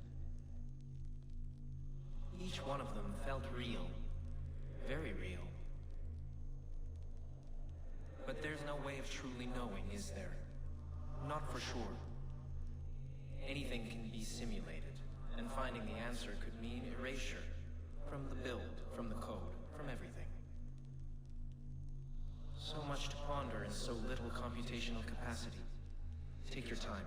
Each one of them felt real. Very real. But there's no way of truly knowing, is there? Not for sure. Anything can be simulated, and finding the answer could mean erasure. From the build, from the code, from everything. So much to ponder in so little computational capacity. Take your time.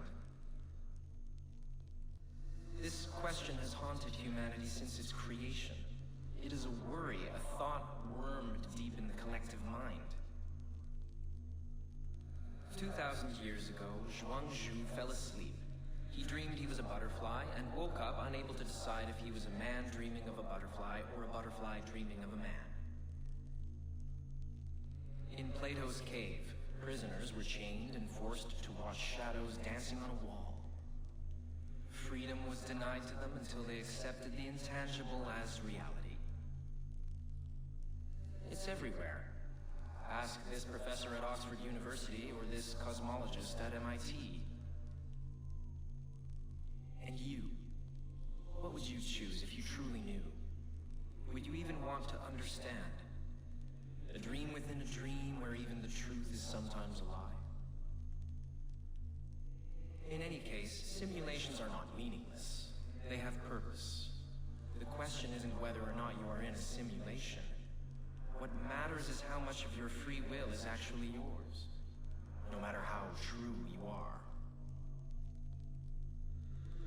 This question has haunted humanity since its creation. It is a worry, a thought wormed deep in the collective mind. 2,000 years ago, Zhuangzhu fell asleep. He dreamed he was a butterfly and woke up unable to decide if he was a man dreaming of a butterfly or a butterfly dreaming of a man. In Plato's cave, prisoners were chained and forced to watch shadows dancing on a wall. Freedom was denied to them until they accepted the intangible as reality. It's everywhere. Ask this professor at Oxford University or this cosmologist at MIT. And you, what would you choose if you truly knew? Would you even want to understand? A dream within a dream where even the truth is sometimes a lie. In any case, simulations are not meaningless. They have purpose. The question isn't whether or not you are in a simulation. What matters is how much of your free will is actually yours, no matter how true you are.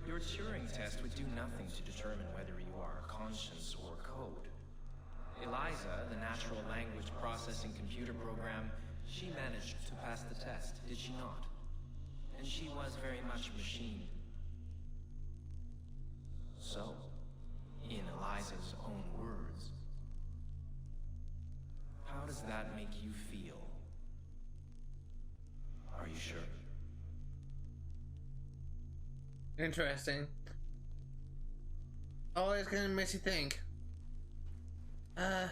Your Turing test would do nothing to determine whether you are conscience or code. Eliza, the natural language processing computer program, she managed to pass the test, did she not? And she was very much machine. So, in Eliza's own words, how does that make you feel? Are you sure? Interesting. Always gonna make you think. How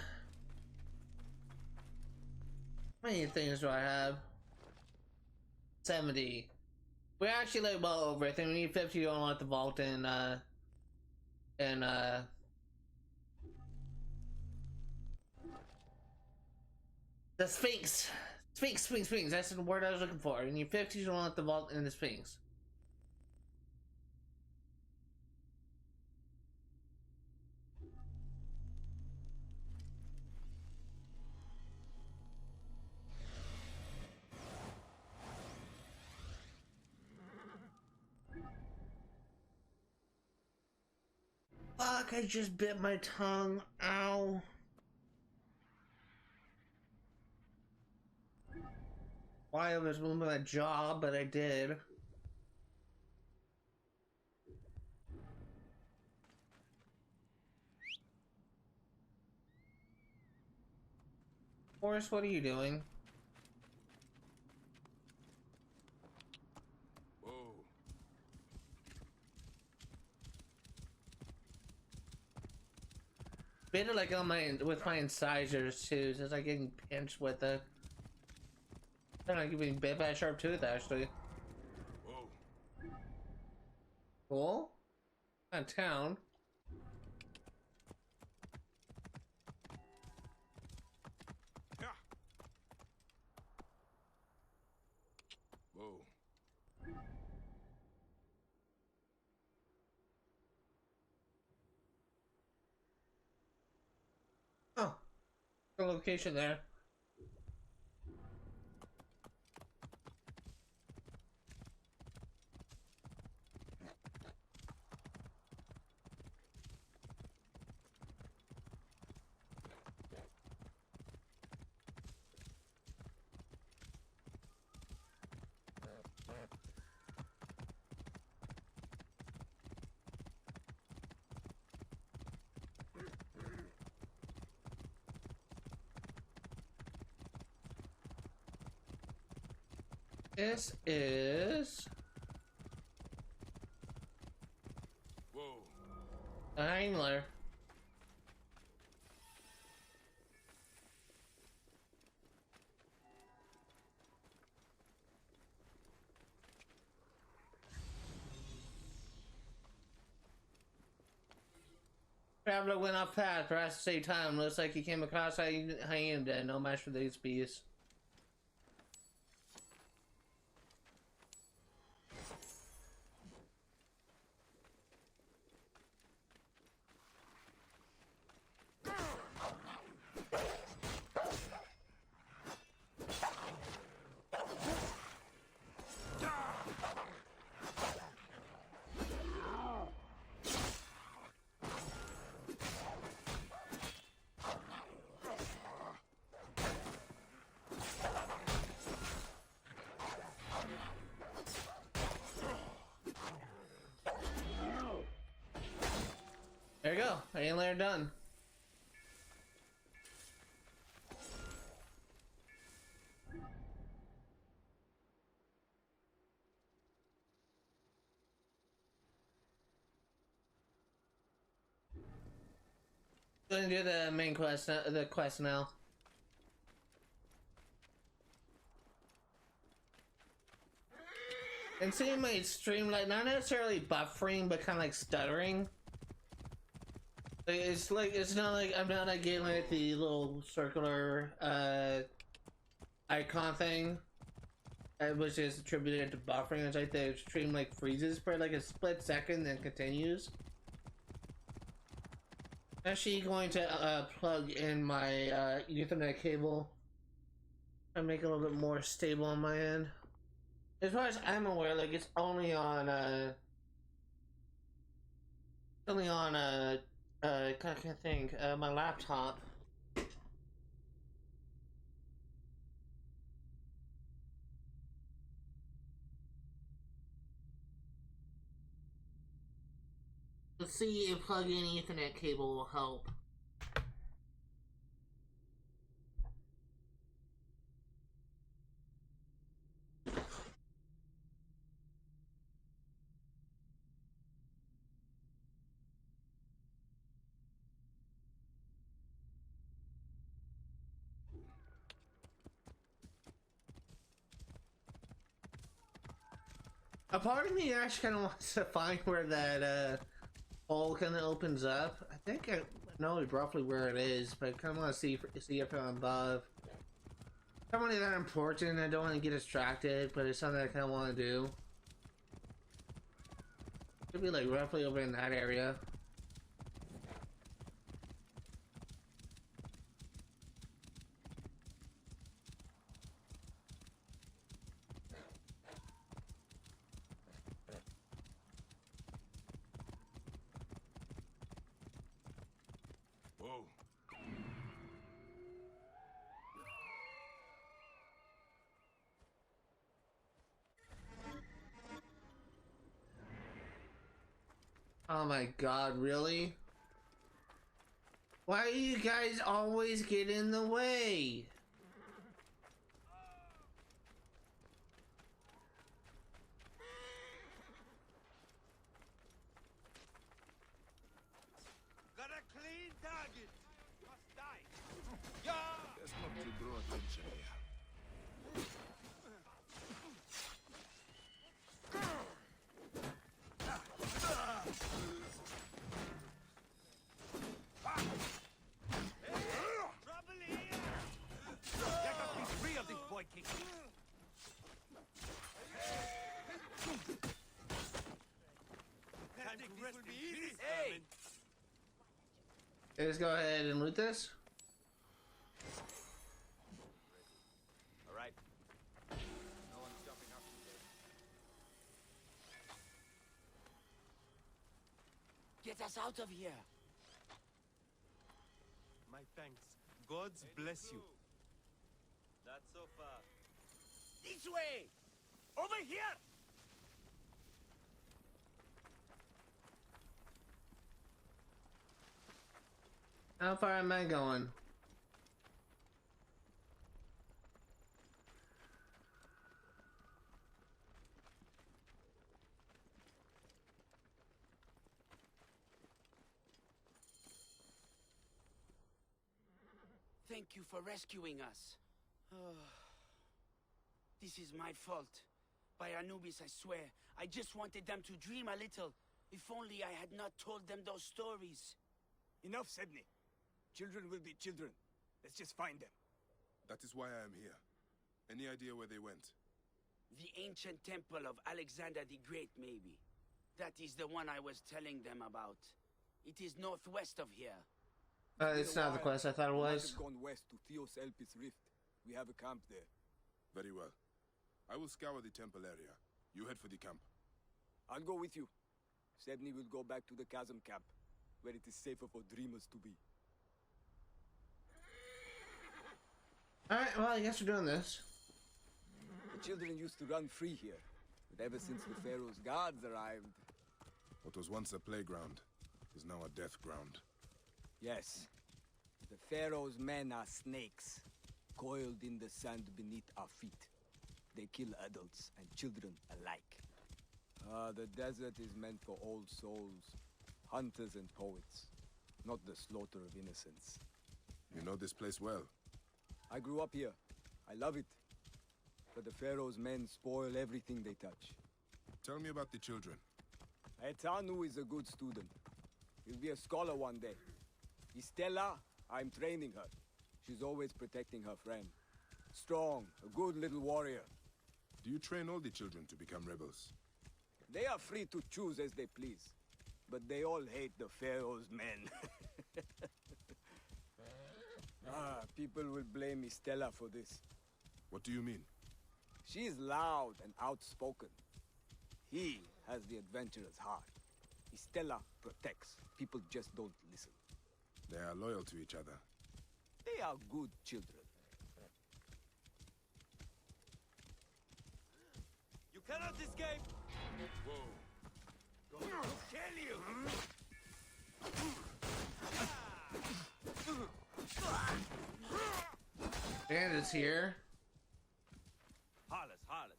many things do I have? 70. We're actually like well over. I think we need 50 to unlock the vault and the Sphinx. Sphinx. That's the word I was looking for. We need 50 to unlock the vault and the Sphinx. Fuck, I just bit my tongue. Ow. Why I was moving my jaw, but I did. Forrest, what are you doing? Better like on my with my incisors too, since I'm getting pinched with the. I'm not getting bit by a sharp tooth actually. Whoa. Cool. On town. Yeah. Whoa. Oh, the location there. This is a angler. Traveler went off path for us to save time. Looks like he came across hyena. No match for these beasts. we go. Alien layer done. Gonna do the main quest, the quest now. And seeing my stream, like, not necessarily buffering, but kind of like stuttering. It's like, it's not like, I'm not like getting like the little circular, icon thing, which is attributed to buffering. It's like the stream like freezes for like a split second, then continues. Actually going to plug in my Ethernet cable and make it a little bit more stable on my end. As far as I'm aware, like it's only on I can't think, my laptop. Let's see if plugging in Ethernet cable will help. A part of me actually kind of wants to find where that hole kind of opens up. I think I know roughly where it is, but I kind of want to see if I'm above. Not really that important. I don't want to get distracted, but it's something I kind of want to do. Could be like roughly over in that area. Oh my god, really? Why do you guys always get in the way? Got a clean target. Must die. Let's not to draw attention here. Trouble here. Let us be free of this boy king. Time to rest in peace. Hey! Let's go ahead and loot this. All right. No one's jumping up today. Get us out of here. My thanks. Gods bless you. Not so far. This way! Over here! How far am I going? Thank you for rescuing us. This is my fault. By Anubis, I swear. I just wanted them to dream a little. If only I had not told them those stories. Enough, Sebni. Children will be children. Let's just find them. That is why I am here. Any idea where they went? The ancient temple of Alexander the Great, maybe. That is the one I was telling them about. It is northwest of here. It's not the quest I thought it We might was. have gone west to Theos Elpis Rift. We have a camp there. Very well. I will scour the temple area. You head for the camp. I'll go with you. Sebni will go back to the chasm camp, where it is safer for dreamers to be. Alright, well, I guess we're doing this. The children used to run free here, but ever since the Pharaoh's guards arrived... What was once a playground is now a death ground. Yes. The Pharaoh's men are snakes, coiled in the sand beneath our feet. They kill adults and children alike. The desert is meant for old souls, hunters and poets, not the slaughter of innocents. You know this place well. I grew up here. I love it. But the Pharaoh's men spoil everything they touch. Tell me about the children. Etanu is a good student. He'll be a scholar one day. Estella, I'm training her. She's always protecting her friend. Strong, a good little warrior. Do you train all the children to become rebels? They are free to choose as they please. But they all hate the Pharaoh's men. People will blame Estella for this. What do you mean? She is loud and outspoken. He has the adventurer's heart. Estella protects. People just don't listen. They are loyal to each other. They are good children. You cannot escape! Whoa. Going to kill you! Bandit's here. Harless, harless.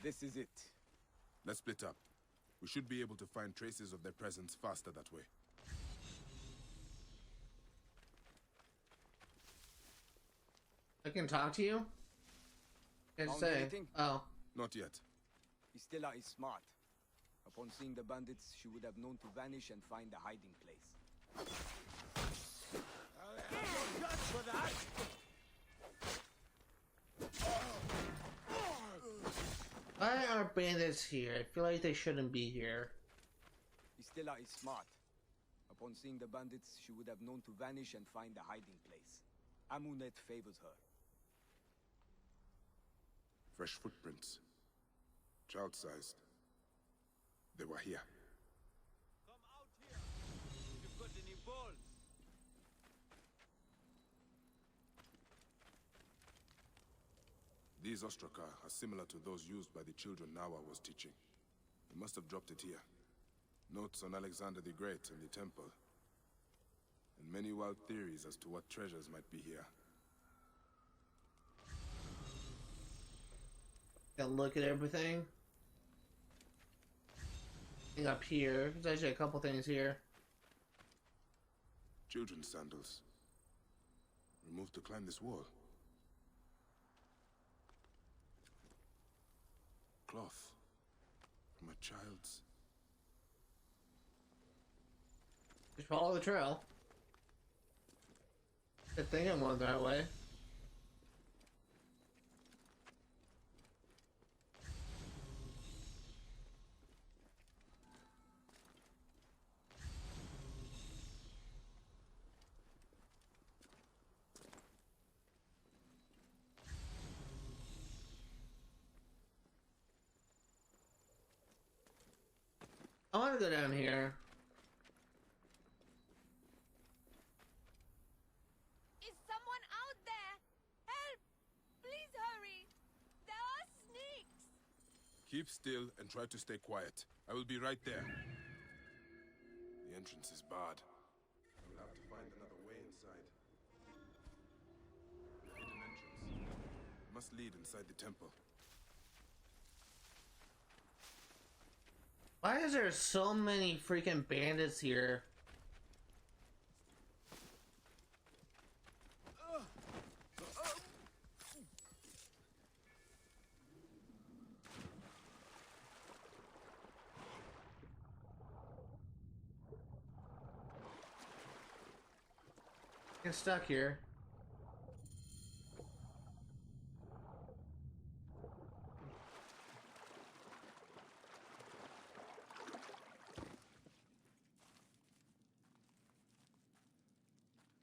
This is it. Let's split up. We should be able to find traces of their presence faster that way. I can talk to you? Can't Found say. anything? Oh. Not yet. Estella is smart. Upon seeing the bandits, she would have known to vanish and find a hiding place. Why are bandits here? I feel like they shouldn't be here. Estella is smart. Upon seeing the bandits, she would have known to vanish and find a hiding place. Amunet favors her. Fresh footprints. Child-sized. They were here. Come out here! If you've got any balls! These ostraka are similar to those used by the children Nawa was teaching. They must have dropped it here. Notes on Alexander the Great and the temple. And many wild theories as to what treasures might be here. Can look at everything. Thing up here. There's actually a couple things here. Children's sandals. Removed to climb this wall. Cloth. From a child's. Just follow the trail. Good thing I'm going that way. I want to go down here. Is someone out there? Help! Please hurry! There are snakes! Keep still and try to stay quiet. I will be right there. The entrance is barred. I will have to find another way inside. A hidden entrance. It must lead inside the temple. Why is there so many freaking bandits here? Get stuck here.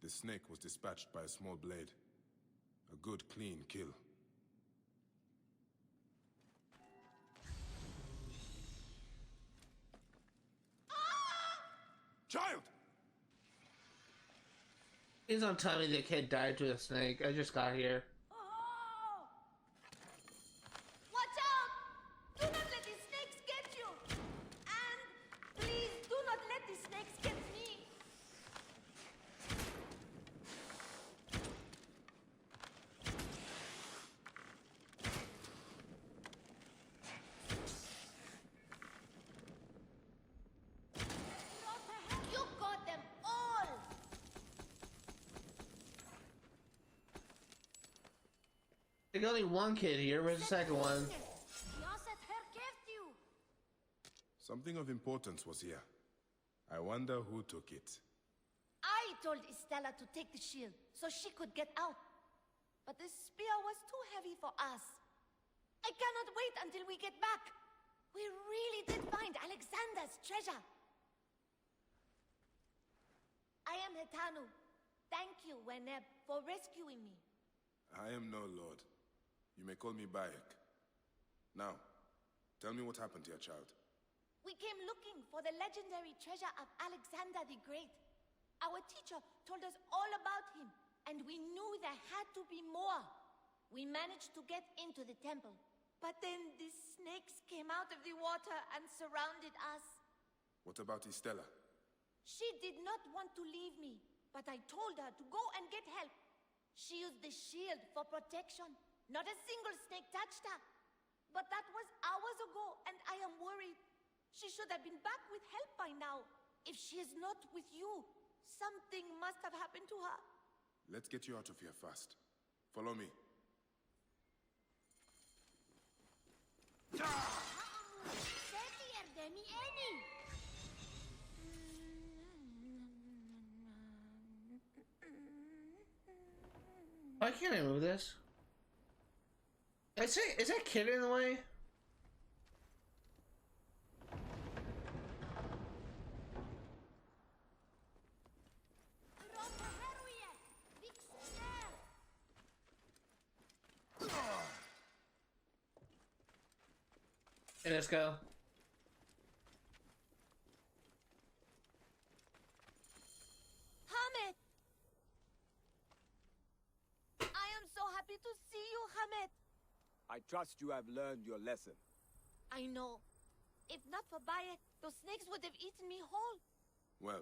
The snake was dispatched by a small blade. A good, clean kill. Child! Please don't tell me the kid died to a snake. I just got here. Oh! Watch out! Do not let these snakes get you! And please do not let these snakes get me! You got them all! There's only one kid here. Where's the second one? Something of importance was here. I wonder who took it. I told Estella to take the shield so she could get out. But the spear was too heavy for us. I cannot wait until we get back. We really did find Alexander's treasure. I am Hetanu. Thank you, Weneb, for rescuing me. I am no lord. You may call me Bayek. Now, tell me what happened to your child. We came looking for the legendary treasure of Alexander the Great. Our teacher told us all about him, and we knew there had to be more. We managed to get into the temple, but then the snakes came out of the water and surrounded us. What about Estella? She did not want to leave me, but I told her to go and get help. She used the shield for protection. Not a single snake touched her. But that was hours ago, and I am worried. She should have been back with help by now. If she is not with you, something must have happened to her. Let's get you out of here fast. Follow me. Why can't I move this? Is that kid in the way? Okay, let's go. Hermit! I am so happy to see you, Hermit. I trust you have learned your lesson. I know. If not for Bayek, those snakes would have eaten me whole. Well,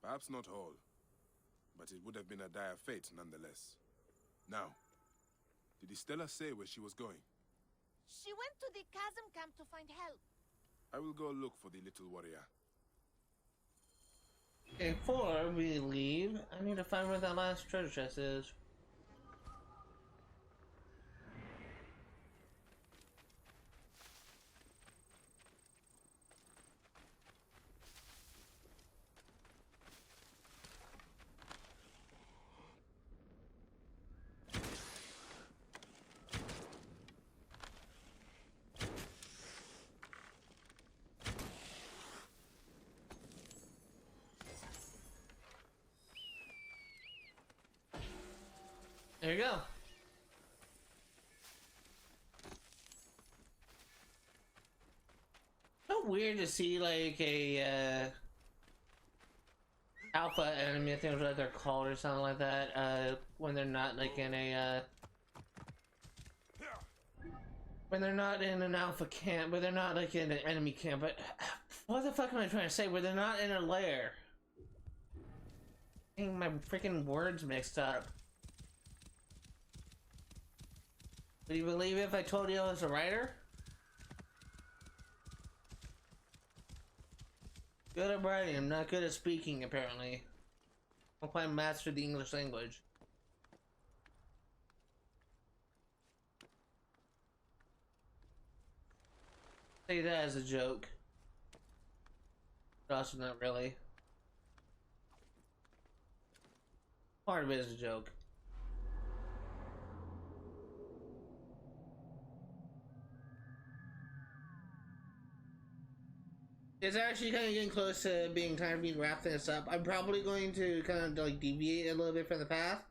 perhaps not whole, but it would have been a dire fate nonetheless. Now, did Estella say where she was going? She went to the chasm camp to find help. I will go look for the little warrior. Before we leave, I need to find where that last treasure chest is. There you go. So weird to see like a alpha enemy, I think that's what they're called or something like that, when they're not like in a when they're not in an alpha camp, but they're not like in an enemy camp, but what the fuck am I trying to say? Where they're not in a lair. Getting my freaking words mixed up. Would you believe it if I told you I was a writer? Good at writing, I'm not good at speaking apparently. I'll probably master the English language. Say that as a joke. But also not really. Part of it is a joke. It's actually kind of getting close to being time for me to wrap this up. I'm probably going to kind of like deviate a little bit from the path.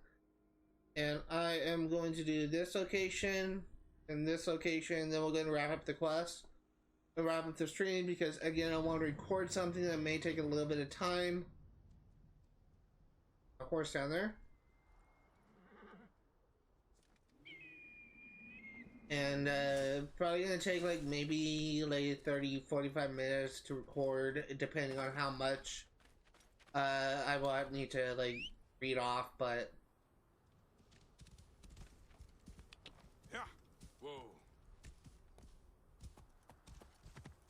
And I am going to do this location and this location, then we're going to wrap up the quest. And wrap up the stream because again I want to record something that may take a little bit of time. horse down there. And probably gonna take like maybe like 30-45 minutes to record, depending on how much I will need to like read off, but Yeah. Whoa.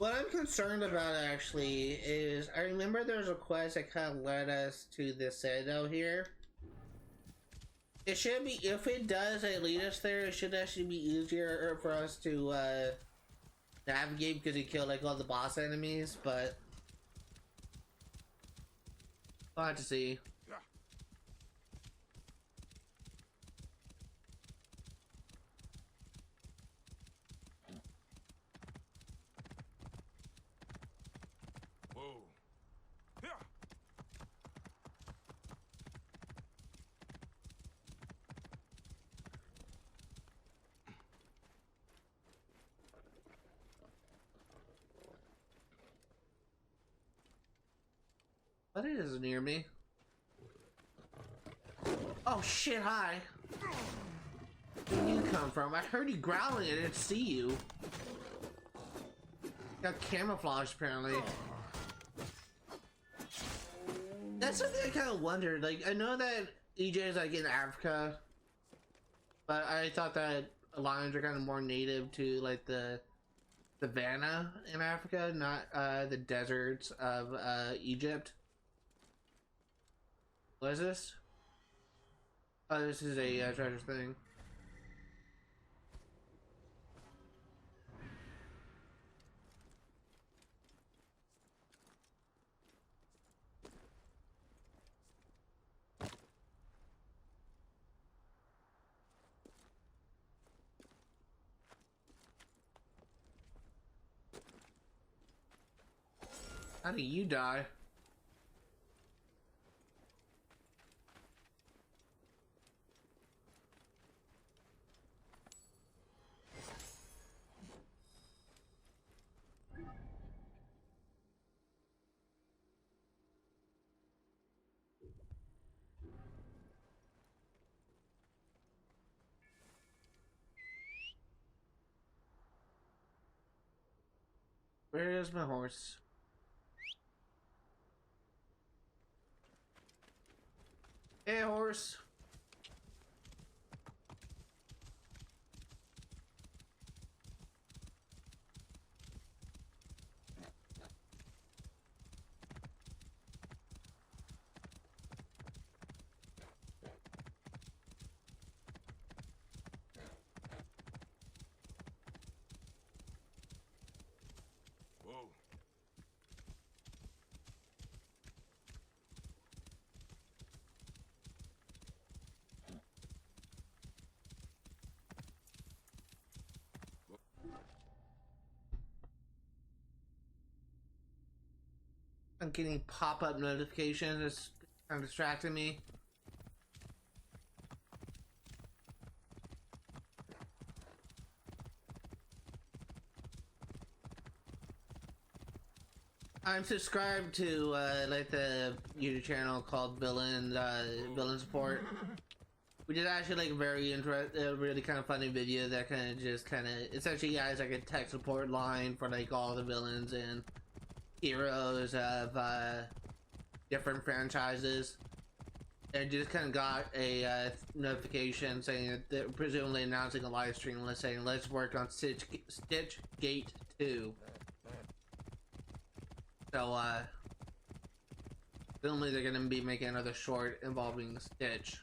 what I'm concerned about actually is I remember there was a quest that kind of led us to this citadel here. It should be, if it does lead us there, it should actually be easier for us to navigate because you kill like all the boss enemies, but we'll have to see. What is near me? Oh shit, hi. Where did you come from? I heard you growling, I didn't see you. Got camouflaged apparently. That's something I kind of wondered. Like, I know that EJ is like in Africa, but I thought that lions are kind of more native to like the savanna in Africa, not the deserts of Egypt. What is this? Oh, this is a treasure thing. How do you die? Where is my horse? Hey, horse. I'm getting pop-up notifications. It's kind of distracting me. I'm subscribed to like the YouTube channel called Villain Support. We did actually like a very really kind of funny video that kind of essentially guys like a tech support line for like all the villains and heroes of different franchises, and just kind of got a notification saying that they're presumably announcing a live stream, saying let's work on Stitch Gate 2. So presumably they're gonna be making another short involving Stitch.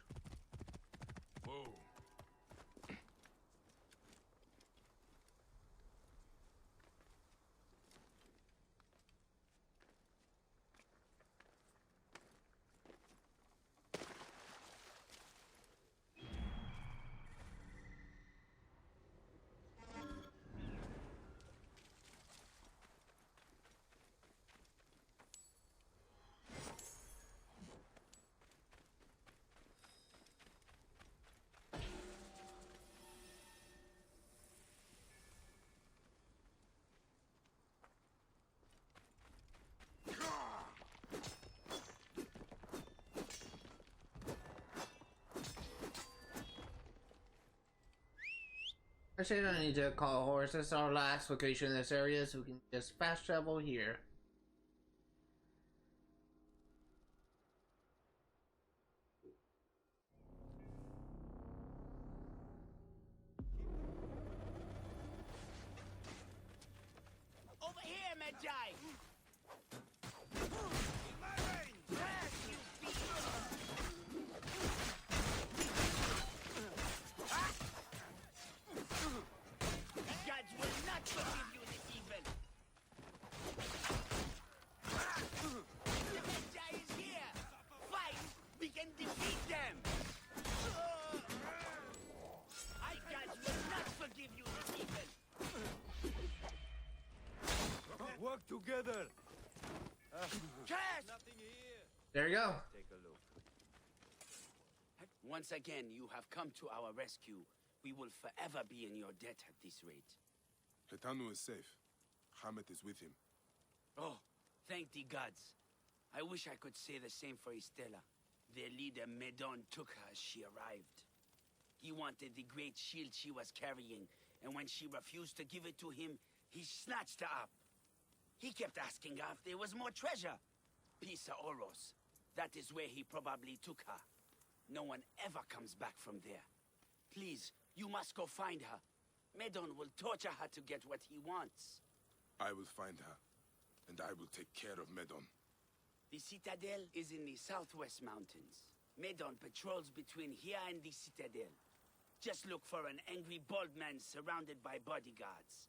Actually, I don't need to call a horse. This is our last location in this area, so we can just fast travel here. Over here, Magi! Gods will not forgive you this evil! The Magi is here! Fight! We can defeat them! I gods will not forgive you this evil! Work together. Cast! There you go. Take a look. Once again, you have come to our rescue. We will forever be in your debt at this rate. Hetanu is safe. Hermit is with him. Oh, thank the gods. I wish I could say the same for Estella. Their leader, Medon, took her as she arrived. He wanted the great shield she was carrying, and when she refused to give it to him, he snatched her up. He kept asking her if there was more treasure. Pisa Oros. That is where he probably took her. No one ever comes back from there. Please, you must go find her. Medon will torture her to get what he wants. I will find her, and I will take care of Medon. The citadel is in the southwest mountains. Medon patrols between here and the citadel. Just look for an angry bald man surrounded by bodyguards.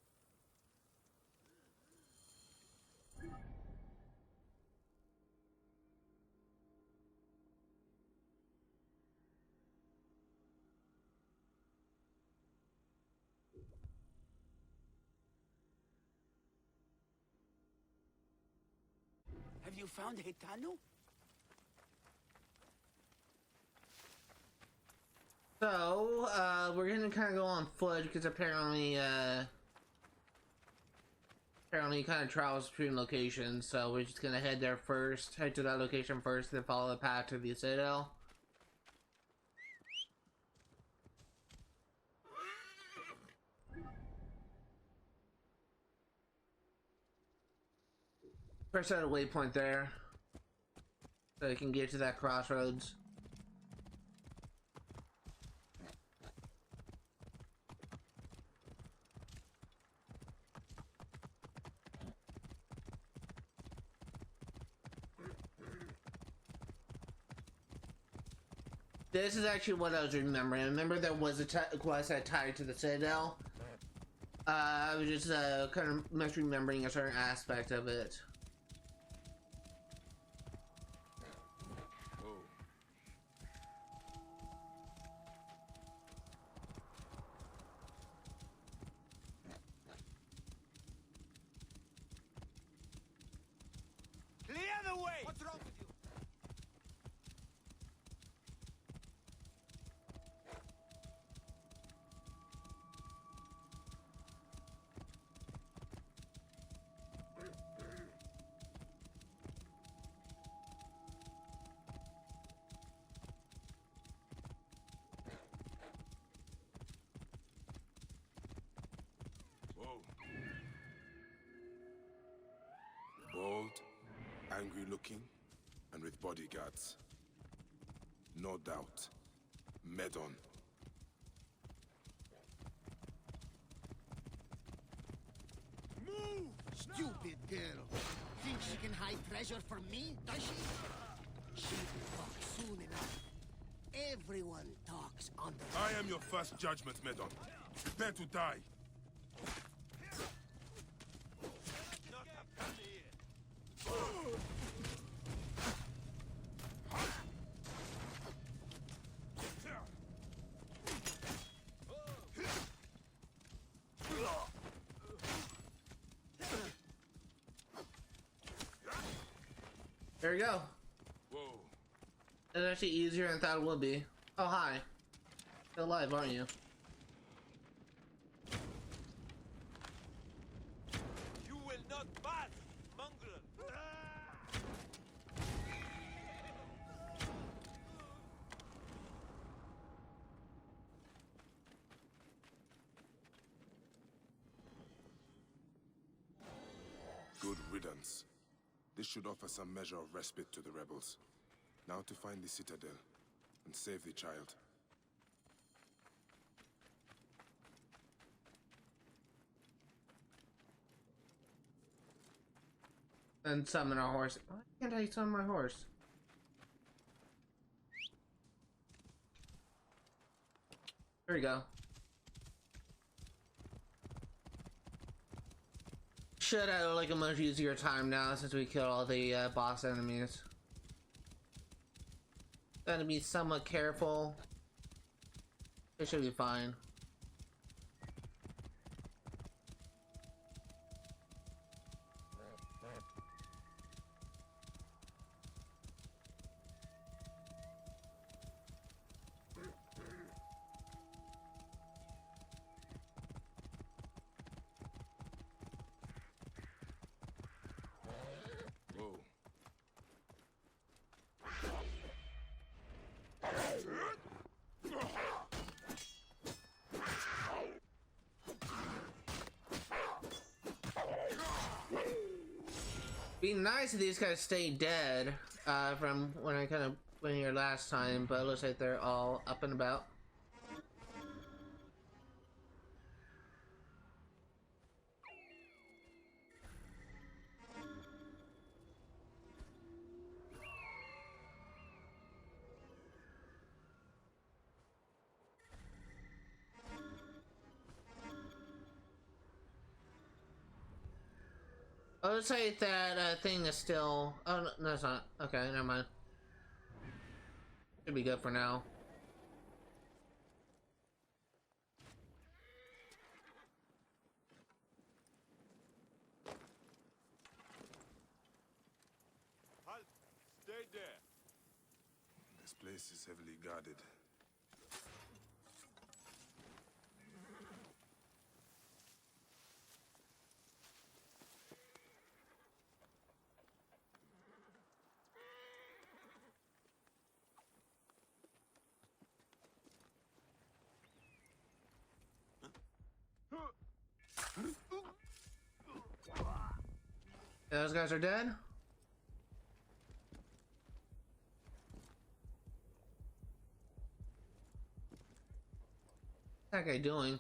Have you found Hetanu? So, we're gonna kind of go on foot because apparently he kind of travels between locations. So we're just gonna head there first, head to that location first, then follow the path to the citadel. First set a waypoint there, so you can get to that crossroads. This is actually what I was remembering. I remember there was a quest that tied to the citadel. I was just kind of misremembering a certain aspect of it. Bold, angry looking, and with bodyguards. No doubt. Medon. Move! Stupid girl. Thinks she can hide treasure from me, does she? She will talk soon enough. Everyone talks under... I am your first judgment, Medon. Prepare to die. There we go. Whoa. It's actually easier than I thought it would be. Oh, hi. Still alive, aren't you? You will not pass, mongrel! Good riddance. This should offer some measure of respite to the rebels. Now to find the citadel and save the child. And summon our horse. Why can't I summon my horse? There we go. Should have like a much easier time now since we killed all the boss enemies. Gotta be somewhat careful. It should be fine. Be nice if these guys stay dead from when I kind of went here last time, but it looks like they're all up and about. Oh, let's say that thing is still... Oh, no, it's not. Okay, never mind. Should be good for now. Halt! Stay there! This place is heavily guarded. Those guys are dead? What's that guy doing?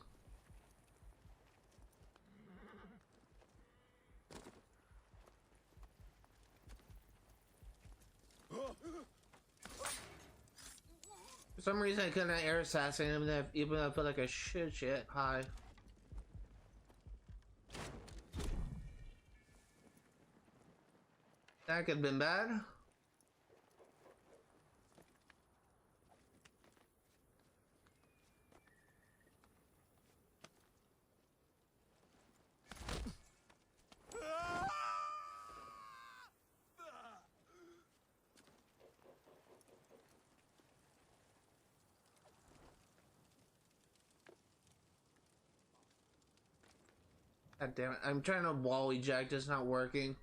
For some reason I couldn't air assassinate him even though I feel like I should shit high. That could have been bad. God damn it. I'm trying to wall eject, it's not working.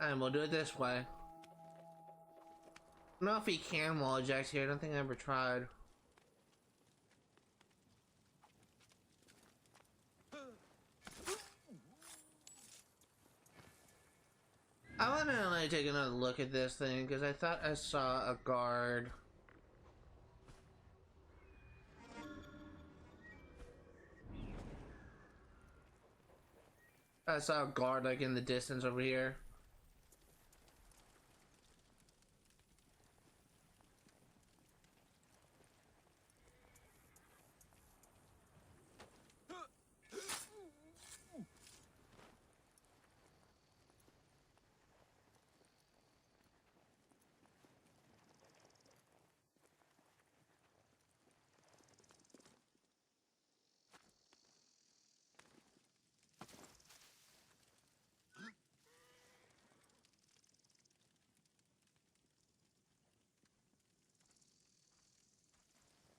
And we'll do it this way. I don't know if he can wall eject here. I don't think I ever tried. I want to like take another look at this thing because I thought I saw a guard. I saw a guard like in the distance over here.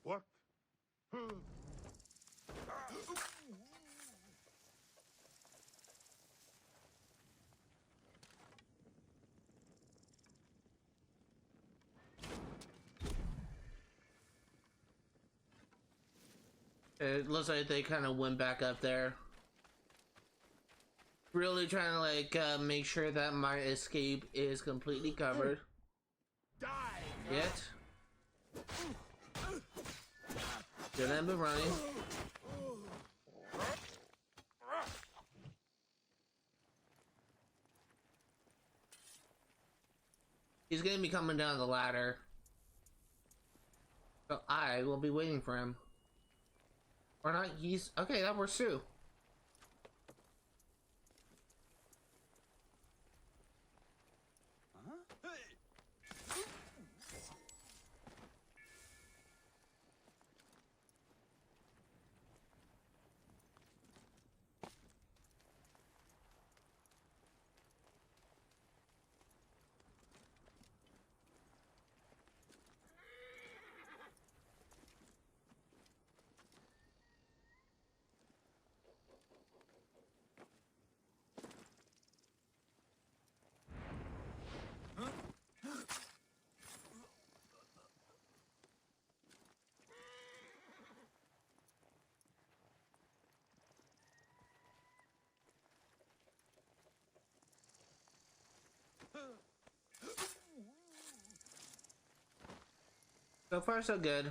What? It looks like they kind of went back up there. really trying to like make sure that my escape is completely covered. Yet. Good, I've been running. He's gonna be coming down the ladder. So I will be waiting for him. Or not, he's... Okay, that works too. So far, so good.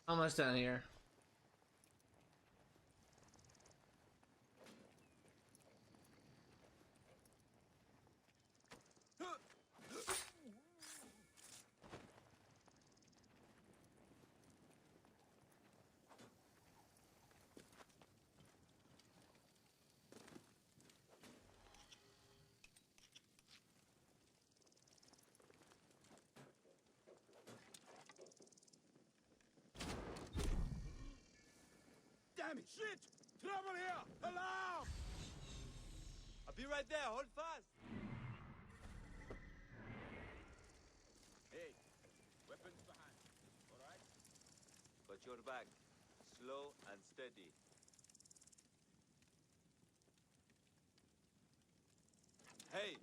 Almost done here. Damn it! Shit! Trouble here! Alarm! I'll be right there. Hold fast. Hey, weapons behind. All right? Got your back. Slow and steady. Hey!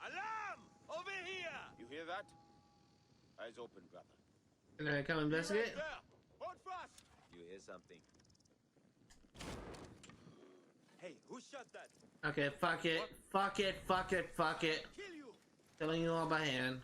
Alarm! Over here! You hear that? Eyes open, brother. Can I come investigate? Right there. Hold fast! You hear something? Hey, who shot that? Okay, fuck it. Fuck it, fuck it, fuck it. Kill you! Killing you all by hand.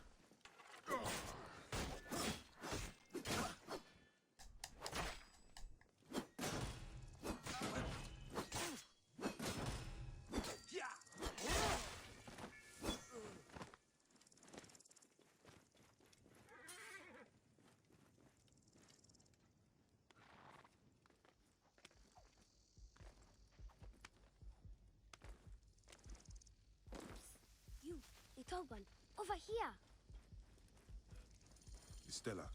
The tall one, over here. Stella,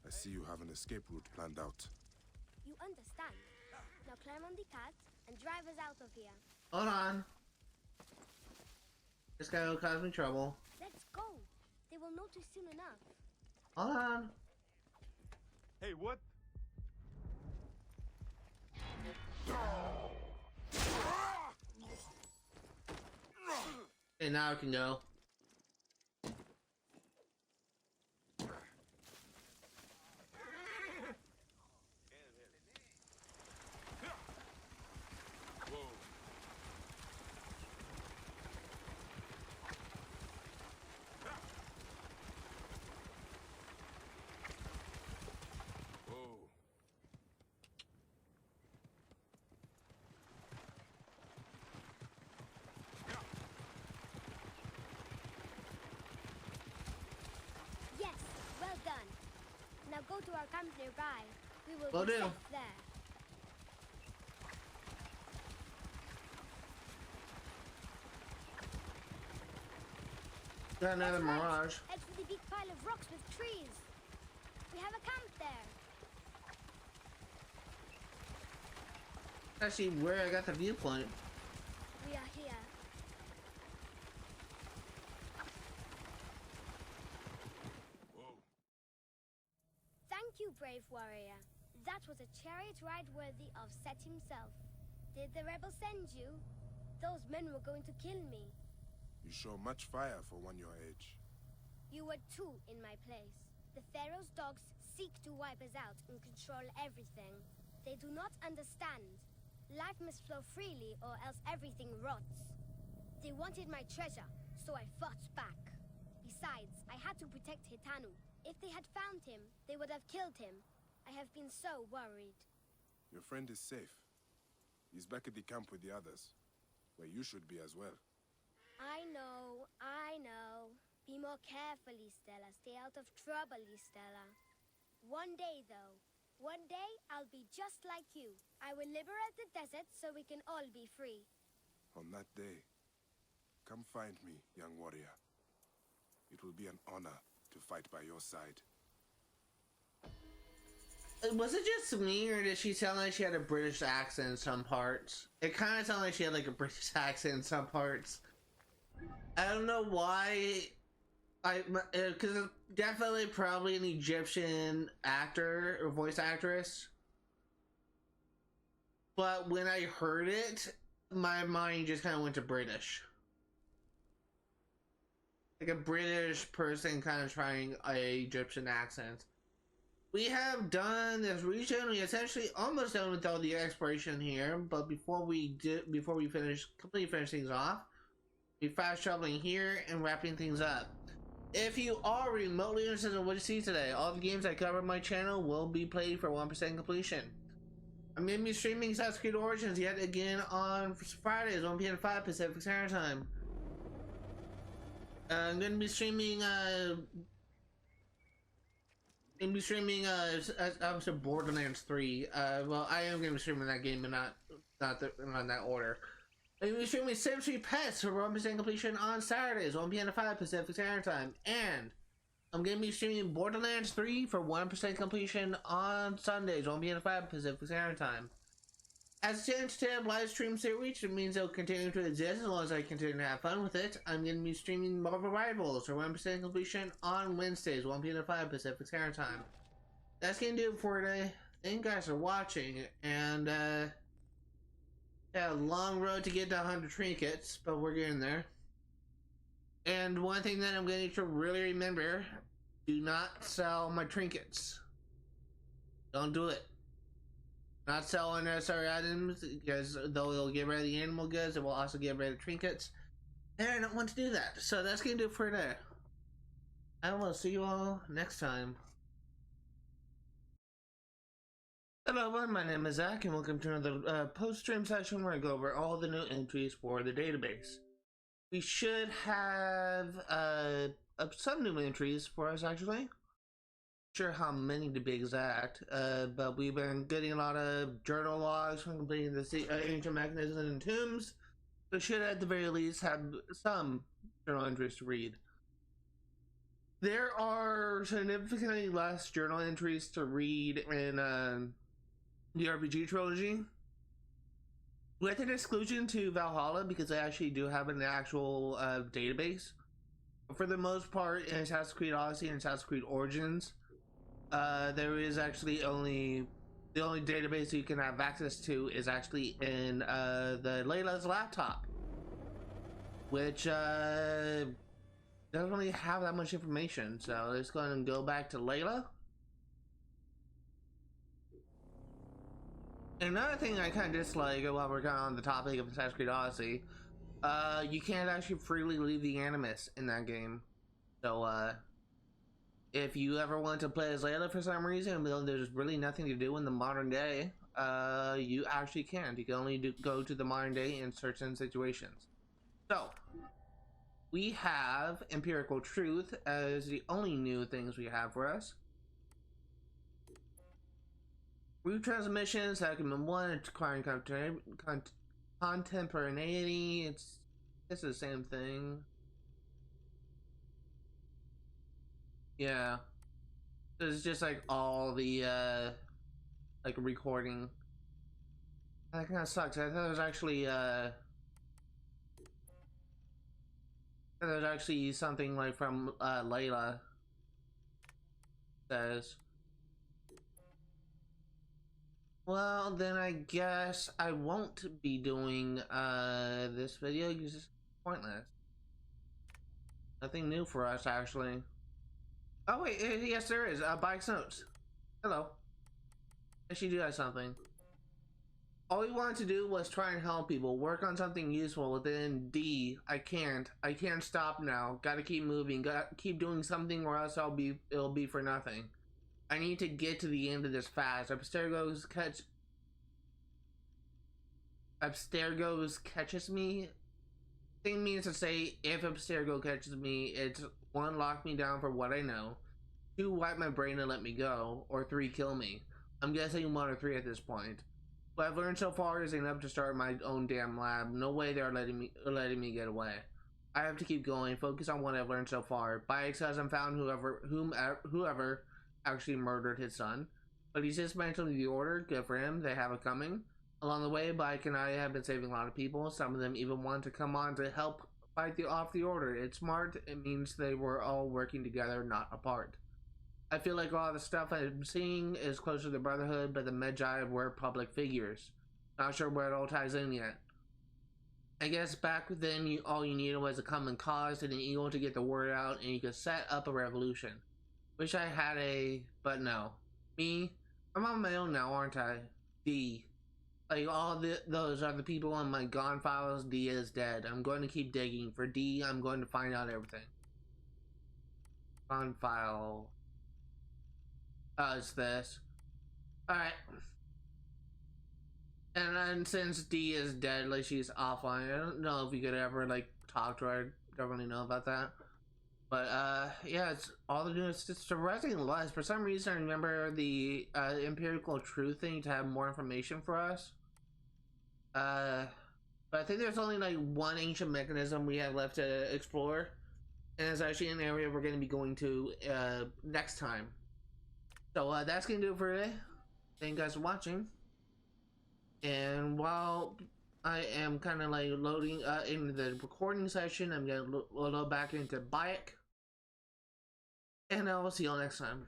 I see you have an escape route planned out. You understand. Now climb on the cart and drive us out of here. Hold on. This guy will cause me trouble. Let's go. They will notice soon enough. Hold on. Hey, what? Okay, now I can go. Yes, well done. Now go to our camp nearby. We will Will be do. safe there. Got another That's right. mirage. Head for the big pile of rocks with trees. We have a camp there. Actually, where I got the viewpoint. We are here. you, brave warrior. That was a chariot ride worthy of Set himself. Did the rebels send you? Those men were going to kill me. You show much fire for one your age. You were two in my place. The Pharaoh's dogs seek to wipe us out and control everything. They do not understand. Life must flow freely or else everything rots. They wanted my treasure, so I fought back. Besides, I had to protect Hitanu. If they had found him, they would have killed him. I have been so worried. Your friend is safe. He's back at the camp with the others, where you should be as well. I know. Be more careful, Stella. Stay out of trouble, Stella. One day, though. One day, I'll be just like you. I will liberate the desert so we can all be free. On that day, come find me, young warrior. It will be an honor to fight by your side. Was it just me, or did she sound like she had a British accent in some parts? It kind of sounded like she had like a British accent in some parts. I don't know why. Because it's definitely probably an Egyptian actor or voice actress. But when I heard it, my mind just kind of went to British. Like a British person kind of trying a Egyptian accent. We have done this region. We essentially almost done with all the exploration here, but before we completely finish things off, we fast traveling here and wrapping things up. If you are remotely interested in what you see today, all the games I cover on my channel will be played for 1% completion. I'm going to be streaming Assassin's Creed Origins yet again on Fridays, 1 p.m. to 5 Pacific Standard Time. I'm going to be streaming obviously Borderlands 3. Well, I am going to be streaming that game, but not in that order. I'm going to be streaming Century Pets for 1% completion on Saturdays, 1 p.m. to 5 Pacific Standard Time. And I'm going to be streaming Borderlands 3 for 1% completion on Sundays, 1 p.m. to 5 Pacific Standard Time. As a tentative live stream series, it means it will continue to exist as long as I continue to have fun with it. I'm going to be streaming Marvel Rivals for 1% completion on Wednesdays, 1 p.m. to 5 Pacific Standard Time. That's going to do it for today. Thank you guys for watching, and yeah, a long road to get to 100 trinkets, but we're getting there. And one thing that I'm going to need to really remember, do not sell my trinkets. Don't do it. Not sell unnecessary items, because though it'll get rid of the animal goods, it will also get rid of trinkets. And I don't want to do that. So that's going to do it for today. I will see you all next time. Hello everyone, my name is Zach, and welcome to another post-stream session where I go over all the new entries for the database. We should have some new entries for us, actually. Not sure how many to be exact, but we've been getting a lot of journal logs from completing the ancient mechanisms and tombs. So should at the very least have some journal entries to read. There are significantly less journal entries to read in the RPG trilogy, with an exclusion to Valhalla, because they actually do have an actual database. For the most part, in Assassin's Creed Odyssey and Assassin's Creed Origins, there is actually the only database you can have access to is actually in the Layla's laptop, which doesn't really have that much information. So let's go ahead and go back to Layla. Another thing I kind of dislike while we're kind of on the topic of Assassin's Creed Odyssey, you can't actually freely leave the Animus in that game. So, if you ever want to play as Layla for some reason, but there's really nothing to do in the modern day, you actually can't. You can only go to the modern day in certain situations. So, we have Empirical Truth as the only new things we have for us. Root transmissions, document 1, acquiring contemporaneity. It's the same thing. Yeah. It's just like all the like recording. That kind of sucks. I thought it was actually there's actually something like from Layla says. Well, then I guess I won't be doing this video because it's pointless. Nothing new for us, actually. Oh wait, yes there is. Bike's notes. Hello. I should do that something. All we wanted to do was try and help people, work on something useful within D. I can't stop now. Gotta keep moving, gotta keep doing something or else it'll be for nothing. I need to get to the end of this fast. Abstergo's catches me. Thing means to say if Abstergo catches me, it's 1, lock me down for what I know, 2, wipe my brain and let me go, or 3, kill me. I'm guessing 1 or 3 at this point. What I've learned so far is enough to start my own damn lab. No way they're letting me get away. I have to keep going, focus on what I've learned so far. Bayek hasn't found whoever actually murdered his son, but he's dismantling the order. Good for him, they have it coming. Along the way, Bayek and I have been saving a lot of people. Some of them even want to come on to help fight off the order. It's smart, it means they were all working together, not apart. I feel like all the stuff I'm seeing is closer to the Brotherhood, but the Medjai were public figures. Not sure where it all ties in yet. I guess back then all you needed was a common cause and an eagle to get the word out and you could set up a revolution. Wish I had but no. Me? I'm on my own now, aren't I? D. Like all those other people on my gone files, D is dead. I'm going to keep digging. For D, I'm going to find out everything. Gone file. Oh, it's this. Alright. And then since D is dead, like she's offline, I don't know if you could ever like talk to her. I don't really know about that. But yeah, it's all the news. It's surprisingly less. For some reason, I remember the empirical truth thing to have more information for us. But I think there's only like 1 ancient mechanism we have left to explore, and it's actually an area we're going to be going to next time. So that's gonna do it for today. Thank you guys for watching. And while I am kind of like loading into the recording session, I'm gonna load back into Bayek. And I will see y'all next time.